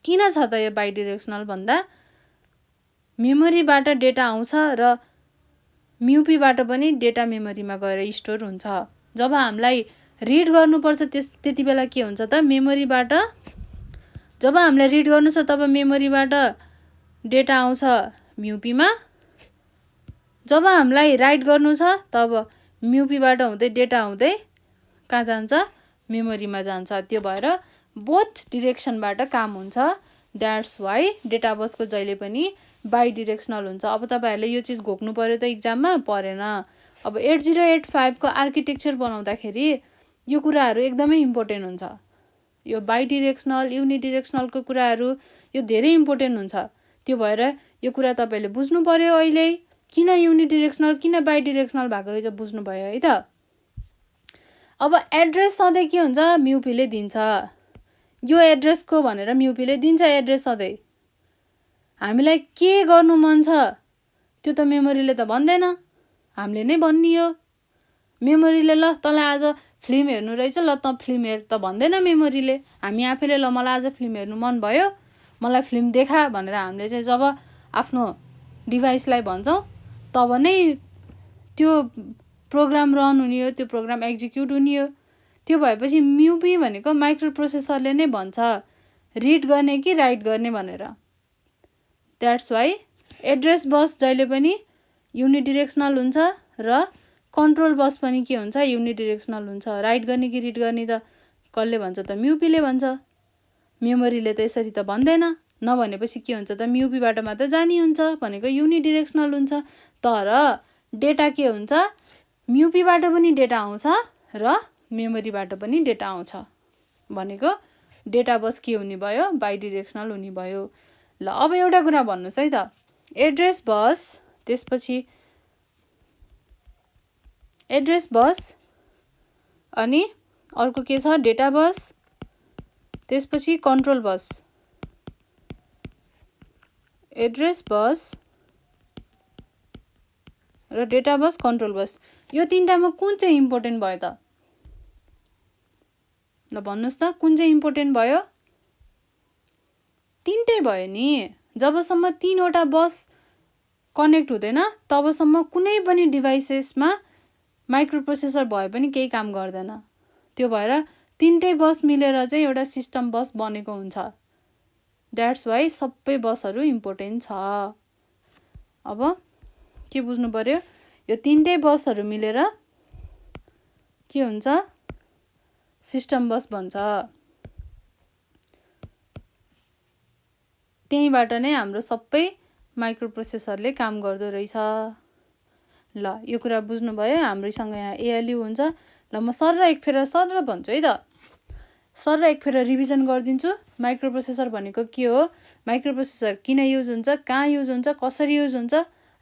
किन छ त यो बाइ डिरेक्सनल भन्दा मेमोरीबाट डेटा आउँछ र म्युपीबाट पनि डेटा मेमोरीमा गएर स्टोर हुन्छ। जब हामीलाई रिड गर्नुपर्छ त्यति बेला के हुन्छ त मेमोरीबाट जब हामीलाई रिड गर्नु छ तब मेमोरीबाट डेटा आउँछ म्युपीमा। जब हामीलाई राइट गर्नु छ तब म्युपीबाट हुँदै डेटा हुँदै कहाँ जान्छ मेमोरीमा जान्छ। त्यो भएर बोथ डिरेक्सनबाट काम हुन्छ। द्याट्स वाइ डेटा बसको जहिले पनि बाई डिरेक्सनल हुन्छ। अब तपाईँहरूले यो चिज घोक्नु पर्यो त इक्जाममा, परेन। अब 8085 को आर्किटेक्चर बनाउँदाखेरि यो कुराहरू एकदमै इम्पोर्टेन्ट हुन्छ। यो बाई डिरेक्सनल युनिडिरेक्सनलको कुराहरू यो धेरै इम्पोर्टेन्ट हुन्छ। त्यो भएर यो कुरा तपाईँले बुझ्नु पर्यो। अहिले किन युनिडिरेक्सनल किन बाई डिरेक्सनल भएको रहेछ बुझ्नु भयो है त। अब एड्रेस सधैँ के हुन्छ, म्युपीले दिन्छ। यो एड्रेसको भनेर म्युपीले दिन्छ एड्रेस सधैँ। हामीलाई के गर्नु मन छ त्यो त मेमोरीले त भन्दैन, हामीले नै भन्नियो। मेमोरीले ल तँलाई आज फिल्म हेर्नु रहेछ, ल त फिल्म हेर त भन्दैन मेमोरीले। हामी आफैले ल मलाई आज फिल्म हेर्नु मन भयो, मलाई फिल्म देखा भनेर हामीले चाहिँ जब आफ्नो डिभाइसलाई भन्छौँ तब नै त्यो प्रोग्राम रन हुने हो, त्यो प्रोग्राम एक्जिक्युट हुने हो। त्यो भएपछि म्युपी भनेको माइक्रो प्रोसेसरले नै भन्छ रिड गर्ने कि राइट गर्ने भनेर। द्याट्स वाइ एड्रेस बस जहिले पनि युनिडिरेक्सनल हुन्छ र कन्ट्रोल बस पनि के हुन्छ, युनिडिरेक्सनल हुन्छ। राइट गर्ने कि रिड गर्ने त कसले भन्छ त, म्युपीले भन्छ। मेमोरीले त यसरी त भन्दैन। नभनेपछि के हुन्छ त, म्युपीबाट मात्र जाने हुन्छ भनेको युनिडिरेक्सनल हुन्छ। तर डेटा के हुन्छ, म्युपीबाट पनि डेटा आउँछ र मेमोरीबाट पनि डेटा आउँछ भनेको डेटा बस के हुने भयो, बाई डिरेक्सनल हुने भयो। ल अब एउटा कुरा भन्नुहोस् है त, एड्रेस बस, त्यसपछि एड्रेस बस अनि अर्को के छ, डेटा बस, त्यसपछि कन्ट्रोल बस। एड्रेस बस र डेटा बस, कन्ट्रोल बस, यो तीनटामा कुन चाहिँ इम्पोर्टेन्ट भयो त? ल भन्नुहोस् त कुन चाहिँ इम्पोर्टेन्ट भयो? तीनटै भयो नि। जबसम्म तीनवटा बस कनेक्ट हुँदैन तबसम्म कुनै पनि डिभाइसेसमा माइक्रो प्रोसेसर भए पनि केही काम गर्दैन। त्यो भएर तीनटै बस मिलेर चाहिँ एउटा सिस्टम बस बनेको हुन्छ। द्याट्स वाइ सबै बसहरू इम्पोर्टेन्ट छ। अब के बुझ्नु पर्यो, यो तीनटै बसहरू मिलेर के हुन्छ, सिस्टम बस बन्छ। त्यहीबाट नै हाम्रो सबै माइक्रो प्रोसेसरले काम गर्दो रहेछ। ल यो कुरा बुझ्नुभयो। हाम्रोसँग यहाँ एएलयू हुन्छ। ल म सर एक फेर भन्छु है त, सर एक फेर रिभिजन गरिदिन्छु। माइक्रो प्रोसेसर भनेको के हो, माइक्रो प्रोसेसर किन युज हुन्छ, कहाँ युज हुन्छ, कसरी युज हुन्छ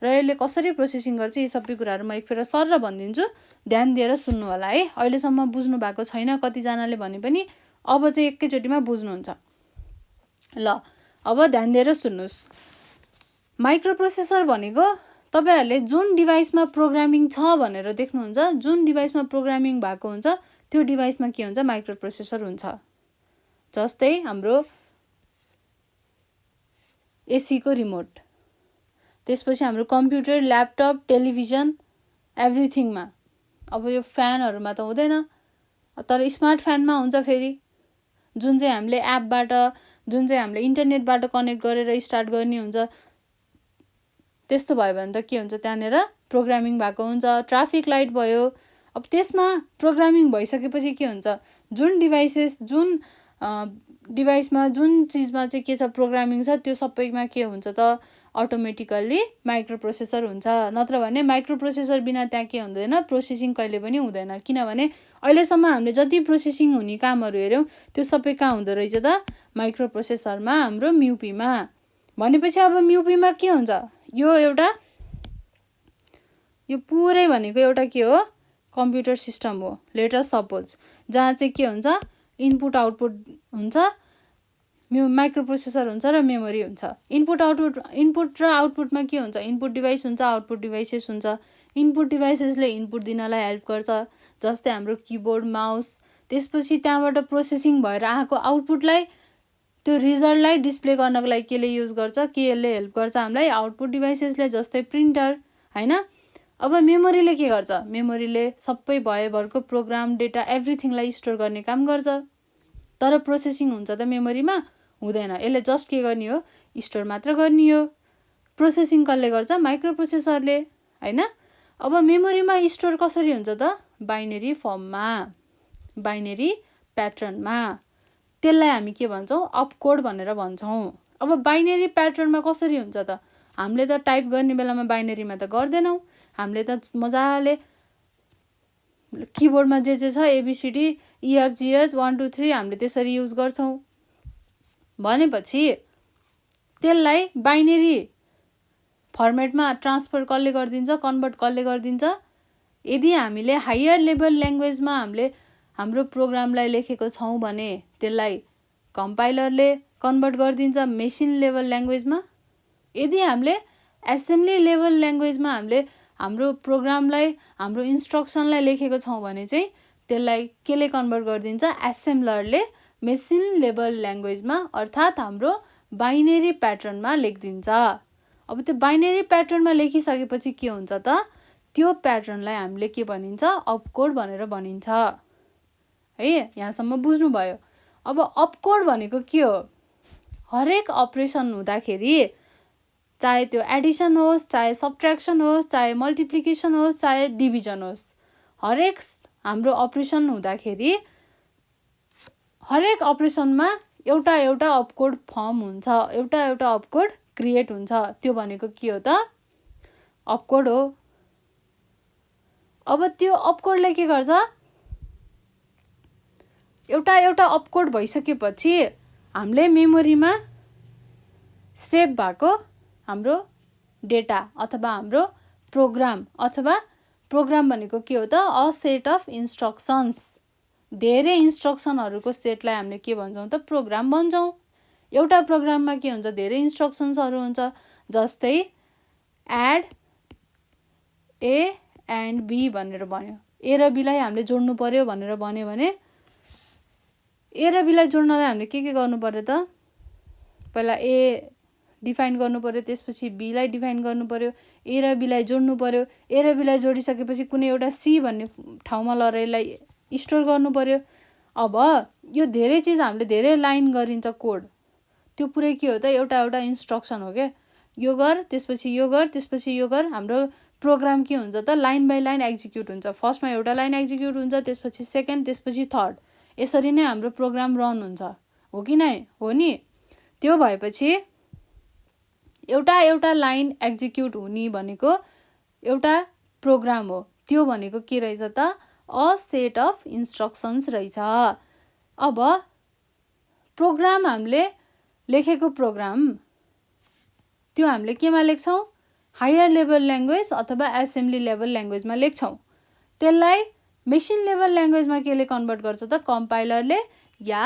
र यसले कसरी प्रोसेसिङ गर्छ, यी सबै कुराहरू म एक फेर सर भनिदिन्छु। ध्यान दिएर सुन्नु होला है। अहिलेसम्म बुझ्नु भएको छैन कतिजनाले भने पनि अब चाहिँ एकैचोटिमा बुझ्नुहुन्छ। ल अब ध्यान दिएर सुन्नुहोस्। माइक्रो प्रोसेसर भनेको तपाईँहरूले जुन डिभाइसमा प्रोग्रामिङ छ भनेर देख्नुहुन्छ, जुन डिभाइसमा प्रोग्रामिङ भएको हुन्छ त्यो डिभाइसमा के हुन्छ, माइक्रो प्रोसेसर हुन्छ। जस्तै हाम्रो एसीको रिमोट, त्यसपछि हाम्रो कम्प्युटर, ल्यापटप, टेलिभिजन, एभ्रिथिङमा। अब यो फ्यानहरूमा त हुँदैन, तर स्मार्ट फ्यानमा हुन्छ फेरि, जुन चाहिँ हामीले एपबाट, जुन चाहिँ हामीले इन्टरनेटबाट कनेक्ट गरेर स्टार्ट गर्ने हुन्छ। त्यस्तो भयो भने त के हुन्छ, त्यहाँनिर प्रोग्रामिङ भएको हुन्छ। ट्राफिक लाइट भयो, अब त्यसमा प्रोग्रामिङ भइसकेपछि के हुन्छ, जुन डिभाइसमा जुन चिजमा चाहिँ के छ प्रोग्रामिङ छ त्यो सबैमा के हुन्छ त, अटोमेटिकल्ली माइक्रो प्रोसेसर हुन्छ। नत्र भने माइक्रो प्रोसेसर बिना त्यहाँ के हुँदैन, प्रोसेसिङ कहिले पनि हुँदैन। किनभने अहिलेसम्म हामीले जति प्रोसेसिङ हुने कामहरू हेऱ्यौँ त्यो सबै कहाँ हुँदो रहेछ त, माइक्रो प्रोसेसरमा, हाम्रो म्युपीमा। भनेपछि अब म्युपीमा के हुन्छ, यो पुरै भनेको एउटा के हो, कम्प्युटर सिस्टम हो। लेट अस सपोज जहाँ चाहिँ के हुन्छ, इनपुट आउटपुट हुन्छ, माइक्रो प्रोसेसर हुन्छ र मेमोरी हुन्छ। इनपुट र आउटपुटमा के हुन्छ, इनपुट डिभाइस हुन्छ, आउटपुट डिभाइसेस हुन्छ। इनपुट डिभाइसेसले इनपुट दिनलाई हेल्प गर्छ, जस्तै हाम्रो किबोर्ड, माउस। त्यसपछि त्यहाँबाट प्रोसेसिङ भएर आएको आउटपुटलाई, त्यो रिजल्टलाई डिस्प्ले गर्नको लागि केले युज गर्छ, केले हेल्प गर्छ हामीलाई, आउटपुट डिभाइसेसले, जस्तै प्रिन्टर हैन। अब मेमोरीले के गर्छ, मेमोरीले सबै भएभरको प्रोग्राम, डेटा, एभ्रिथिङलाई स्टोर गर्ने काम गर्छ। तर प्रोसेसिङ हुन्छ त मेमोरीमा हुँदैन। यसले जस्ट के गर्ने हो, स्टोर मात्र गर्ने हो। प्रोसेसिङ कसले गर्छ, माइक्रो प्रोसेसरले हैन। अब मेमोरीमा स्टोर कसरी हुन्छ त, बाइनेरी फर्ममा, बाइनेरी प्याटर्नमा। त्यसलाई हामी के भन्छौँ, अपकोड भनेर भन्छौँ। अब बाइनेरी प्याटर्नमा कसरी हुन्छ त, हामीले त टाइप गर्ने बेलामा बाइनरीमा त गर्दैनौँ, हामीले त मजाले किबोर्डमा जे छ एबिसिडी EFGH 1 2 3 हामीले त्यसरी युज गर्छौँ। भनेपछि त्यसलाई बाइनरी फर्मेटमा ट्रान्सफर कसले गरिदिन्छ, कन्भर्ट कसले गरिदिन्छ? यदि हामीले हायर लेभल ल्याङ्ग्वेजमा हामीले हाम्रो प्रोग्रामलाई लेखेको छौँ भने त्यसलाई कम्पाइलरले कन्भर्ट गरिदिन्छ मेसिन लेभल ल्याङ्ग्वेजमा। यदि हामीले एसेम्ब्ली लेभल ल्याङ्ग्वेजमा हामीले हाम्रो प्रोग्रामलाई, हाम्रो इन्स्ट्रक्सनलाई लेखेको छौँ भने चाहिँ त्यसलाई केले कन्भर्ट गरिदिन्छ? एसेम्बलरले मेसिन लेभल ल्याङ्ग्वेजमा अर्थात् हाम्रो बाइनरी प्याटर्नमा लेखिदिन्छ। अब त्यो बाइनरी प्याटर्नमा लेखिसकेपछि के हुन्छ त? त्यो प्याटर्नलाई हामीले के भनिन्छ? अपकोड भनेर भनिन्छ। है, यहाँसम्म बुझ्नुभयो। अब अपकोड भनेको के हो? हरेक अपरेसन हुँदाखेरि, चाहे त्यो एडिसन होस्, चाहे सब्ट्र्याक्सन होस्, चाहे मल्टिप्लिकेसन होस्, चाहे डिभिजन होस्, हरेक हाम्रो अपरेसन हुँदाखेरि हरेक अपरेसनमा एउटा एउटा अपकोड फर्म हुन्छ, एउटा एउटा अपकोड क्रिएट हुन्छ। त्यो भनेको के हो त? अपकोड हो। अब त्यो अपकोडले के गर्छ? एउटा एउटा अपकोड भइसकेपछि हामीले मेमोरीमा सेभ भएको हाम्रो डेटा अथवा हाम्रो प्रोग्राम, अथवा प्रोग्राम भनेको के हो त? अ सेट अफ इन्स्ट्रक्सन्स, धेरै इन्स्ट्रक्सनहरूको सेटलाई हामीले के भन्छौँ त? प्रोग्राम भन्छौँ। एउटा प्रोग्राममा के हुन्छ? धेरै इन्स्ट्रक्सन्सहरू हुन्छ। जस्तै एड ए एन्ड बी भनेर भन्यो, ए र बीलाई हामीले जोड्नु पर्यो भनेर भन्यो भने ए र बीलाई जोड्नलाई हामीले के गर्नु पर्यो त? पहिला ए डिफाइन गर्नु पर्यो, त्यसपछि बीलाई डिफाइन गर्नु पर्यो, ए र बीलाई जोड्नु पर्यो। ए र बीलाई जोडिसकेपछि कुनै एउटा सी भन्ने ठाउँमा लगेर यसलाई स्टोर गर्नु पर्यो। अब यो धेरै चिज हामीले धेरै लाइन गरिन्छ कोड, त्यो पुरै के हो त? एउटा एउटा इन्स्ट्रक्सन हो क्या। यो गर, त्यसपछि यो गर, त्यसपछि यो गर। हाम्रो प्रोग्राम के हुन्छ त? लाइन बाई लाइन एक्जिक्युट हुन्छ। फर्स्टमा एउटा लाइन एक्जिक्युट हुन्छ, त्यसपछि सेकेन्ड, त्यसपछि थर्ड। यसरी नै हाम्रो प्रोग्राम रन हुन्छ, हो कि नै? हो नि। त्यो भएपछि एउटा एउटा लाइन एक्जिक्युट हुने भनेको एउटा प्रोग्राम हो। त्यो भनेको के रहेछ त? अ सेट अफ इन्स्ट्रक्सन्स रहेछ। अब प्रोग्राम हामीले लेखेको प्रोग्राम त्यो हामीले केमा लेख्छौँ? हायर लेभल ल्याङ्ग्वेज अथवा एसेम्ब्ली लेभल ल्याङ्ग्वेजमा लेख्छौँ। त्यसलाई मेसिन लेभल ल्याङ्ग्वेजमा केले कन्भर्ट गर्छ त? कम्पाइलरले या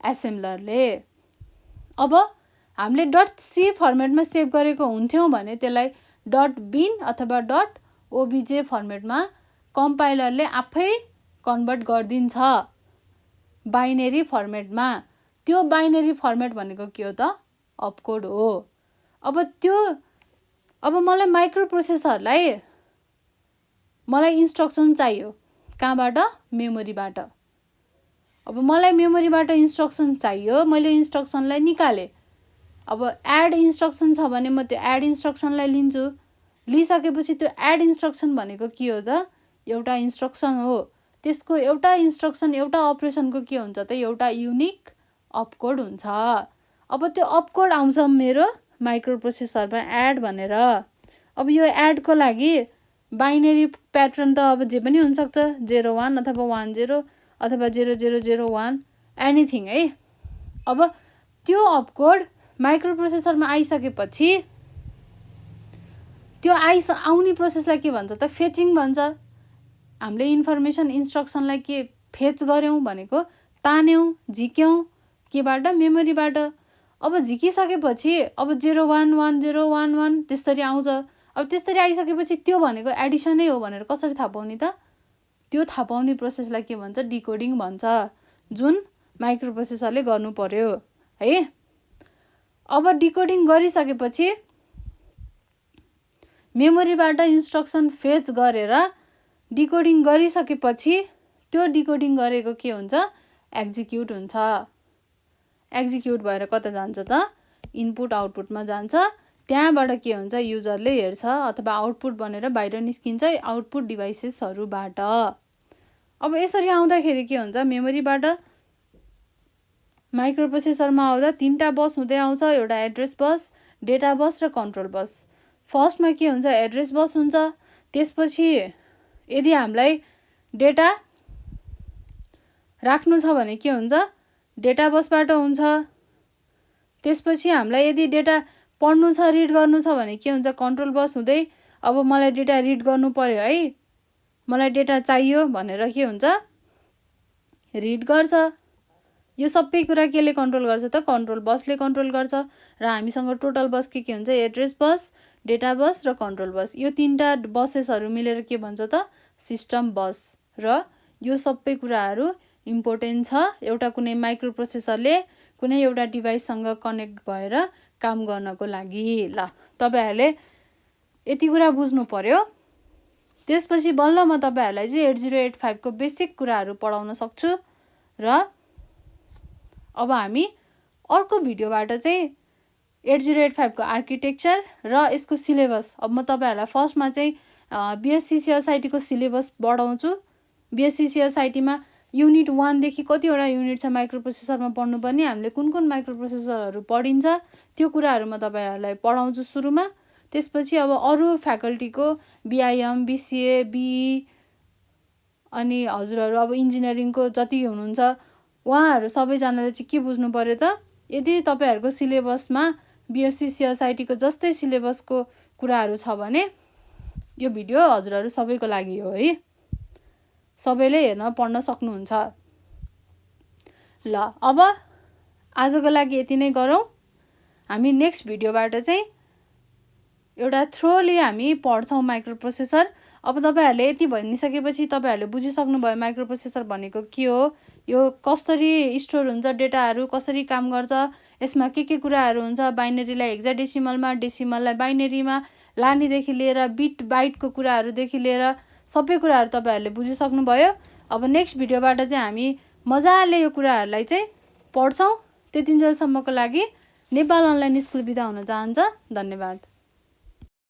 एसेम्बलरले। अब हामीले .c फर्मेटमा सेभ गरेको हुन्थ्यौँ भने त्यसलाई .bin अथवा .obj फर्मेटमा कम्पाइलरले आफै कन्भर्ट गरिदिन्छ बाइनरी फर्मेटमा। त्यो बाइनरी फर्मेट भनेको के हो त? अपकोड हो। अब मलाई माइक्रो प्रोसेसरलाई मलाई इन्स्ट्रक्सन चाहियो, कहाँबाट? मेमोरीबाट। अब मलाई मेमोरीबाट इन्स्ट्रक्सन चाहियो, मैले इन्स्ट्रक्सनलाई निकालेँ। अब एड इन्स्ट्रक्सन छ भने म त्यो एड इन्स्ट्रक्सनलाई लिन्छु। लिइसकेपछि त्यो एड इन्स्ट्रक्सन भनेको के हो त? एउटा इन्स्ट्रक्सन हो। त्यसको एउटा इन्स्ट्रक्सन, एउटा अपरेसनको के हुन्छ त? एउटा युनिक अपकोड हुन्छ। अब त्यो अपकोड आउँछ मेरो माइक्रो प्रोसेसरमा एड भनेर। अब यो एडको लागि बाइनरी प्याटर्न त अब जे पनि हुनसक्छ, 01 अथवा 10 अथवा 0001 एनिथिङ है। अब त्यो अपकोड माइक्रो प्रोसेसरमा आइसकेपछि त्यो आउने प्रोसेसलाई के भन्छ त? फेचिङ भन्छ। हामीले इन्फर्मेसन इन्स्ट्रक्सनलाई के फेच गऱ्यौँ भनेको तान्यौँ, झिक्यौँ, केबाट? मेमोरीबाट। अब झिकिसकेपछि अब 011011 त्यसरी आउँछ। अब त्यसरी आइसकेपछि त्यो भनेको एडिसनै हो भनेर कसरी थाहा पाउने त? त्यो थाहा पाउने प्रोसेसलाई के भन्छ? डिकोडिङ भन्छ, जुन माइक्रो प्रोसेसरले गर्नु पर्यो है। अब डिकोडिङ गरिसकेपछि मेमोरीबाट इन्स्ट्रक्सन फेच गरेर डिकोडिङ गरिसकेपछि त्यो डिकोडिङ गरेको के हुन्छ? एक्जिक्युट हुन्छ। एक्जिक्युट भएर कता जान्छ त? इनपुट आउटपुटमा जान्छ। त्यहाँबाट के हुन्छ? युजरले हेर्छ अथवा आउटपुट बनेर बाहिर निस्किन्छ आउटपुट डिभाइसेसहरूबाट। अब यसरी आउँदाखेरि के हुन्छ? मेमोरीबाट माइक्रो प्रोसेसरमा आउँदा 3टा बस हुँदै आउँछ। एउटा एड्रेस बस, डेटा बस र कन्ट्रोल बस। फर्स्टमा के हुन्छ, एड्रेस बस हुन्छ। त्यसपछि यदि हामीलाई डेटा राख्नु छ भने के हुन्छ, डेटा बसबाट हुन्छ। त्यसपछि हामीलाई यदि डेटा पढ्नु छ, रिड गर्नु छ भने के हुन्छ, कन्ट्रोल बस हुँदै अब मलाई डेटा रिड गर्नु पर्यो है, मलाई डेटा चाहियो भनेर के हुन्छ, रिड गर्छ। यो सबै कुरा केले कन्ट्रोल गर्छ त, कन्ट्रोल बसले कन्ट्रोल गर्छ। र हामीसँग टोटल बस के हुन्छ, एड्रेस बस, डेटा बस र कन्ट्रोल बस। यो तीनटा बसेसहरू मिलेर के भन्छ त, सिस्टम बस। र यो सबै कुराहरू इम्पोर्टेन्ट छ एउटा कुनै माइक्रो प्रोसेसरले कुनै एउटा डिभाइससँग कनेक्ट भएर काम गर्नको लागि। ल तपाईहरूले यति कुरा बुझ्नु पर्यो। त्यसपछि बल्ल म तपाईहरूलाई चाहिँ 8085 को बेसिक कुराहरू पढाउन सक्छु। र अब हामी अर्को भिडियोबाट चाहिँ 8085 को आर्किटेक्चर र यसको सिलेबस, अब म तपाईहरूलाई फर्स्टमा चाहिँ बिएससी सिएसआइटी को सिलेबस बढाउँछु। बिएससी सिएसआइटी मा युनिट 1 देखि कतिवटा युनिट छ माइक्रो प्रोसेसरमा पढ्नुपर्ने, हामीले कुन कुन माइक्रो प्रोसेसरहरू पढिन्छ त्यो कुराहरू म तपाईहरूलाई पढाउँछु सुरुमा। त्यसपछि अब अरू फ्याकल्टीको बिआइएम, बिसिए, बिई अनि हजुरहरू अब इन्जिनियरिङको जति हुनुहुन्छ उहाँहरू सबैजनाले चाहिँ के बुझ्नु पर्यो त, यदि तपाईँहरूको सिलेबसमा बिएससी सिएसआइटी को जस्तै सिलेबसको कुराहरू छ भने यो भिडियो हजुरहरू सबैको लागि हो है, सबैले हेर्न पढ्न सक्नुहुन्छ। ल अब आजको लागि यति नै गरौँ। हामी नेक्स्ट भिडियोबाट चाहिँ एउटा थ्रोली हामी पढ्छौँ माइक्रो प्रोसेसर। अब तपाईहरूले यति भनिसकेपछि तपाईहरूले बुझिसक्नुभयो माइक्रो प्रोसेसर भनेको के हो, यो कसरी स्टोर हुन्छ, डेटाहरू कसरी काम गर्छ, यसमा के कुराहरू हुन्छ, बाइनरीलाई हेक्साडेसिमलमा, डेसिमललाई बाइनरीमा लानेदेखि लिएर बिट बाइटको कुराहरूदेखि लिएर सबै कुराहरू तपाईँहरूले बुझिसक्नुभयो। अब नेक्स्ट भिडियोबाट चाहिँ हामी मजाले यो कुराहरूलाई चाहिँ पढ्छौँ। त्यतिन्जेलसम्मको लागि नेपाल अनलाइन स्कुल बिदा हुन चाहन्छ। धन्यवाद।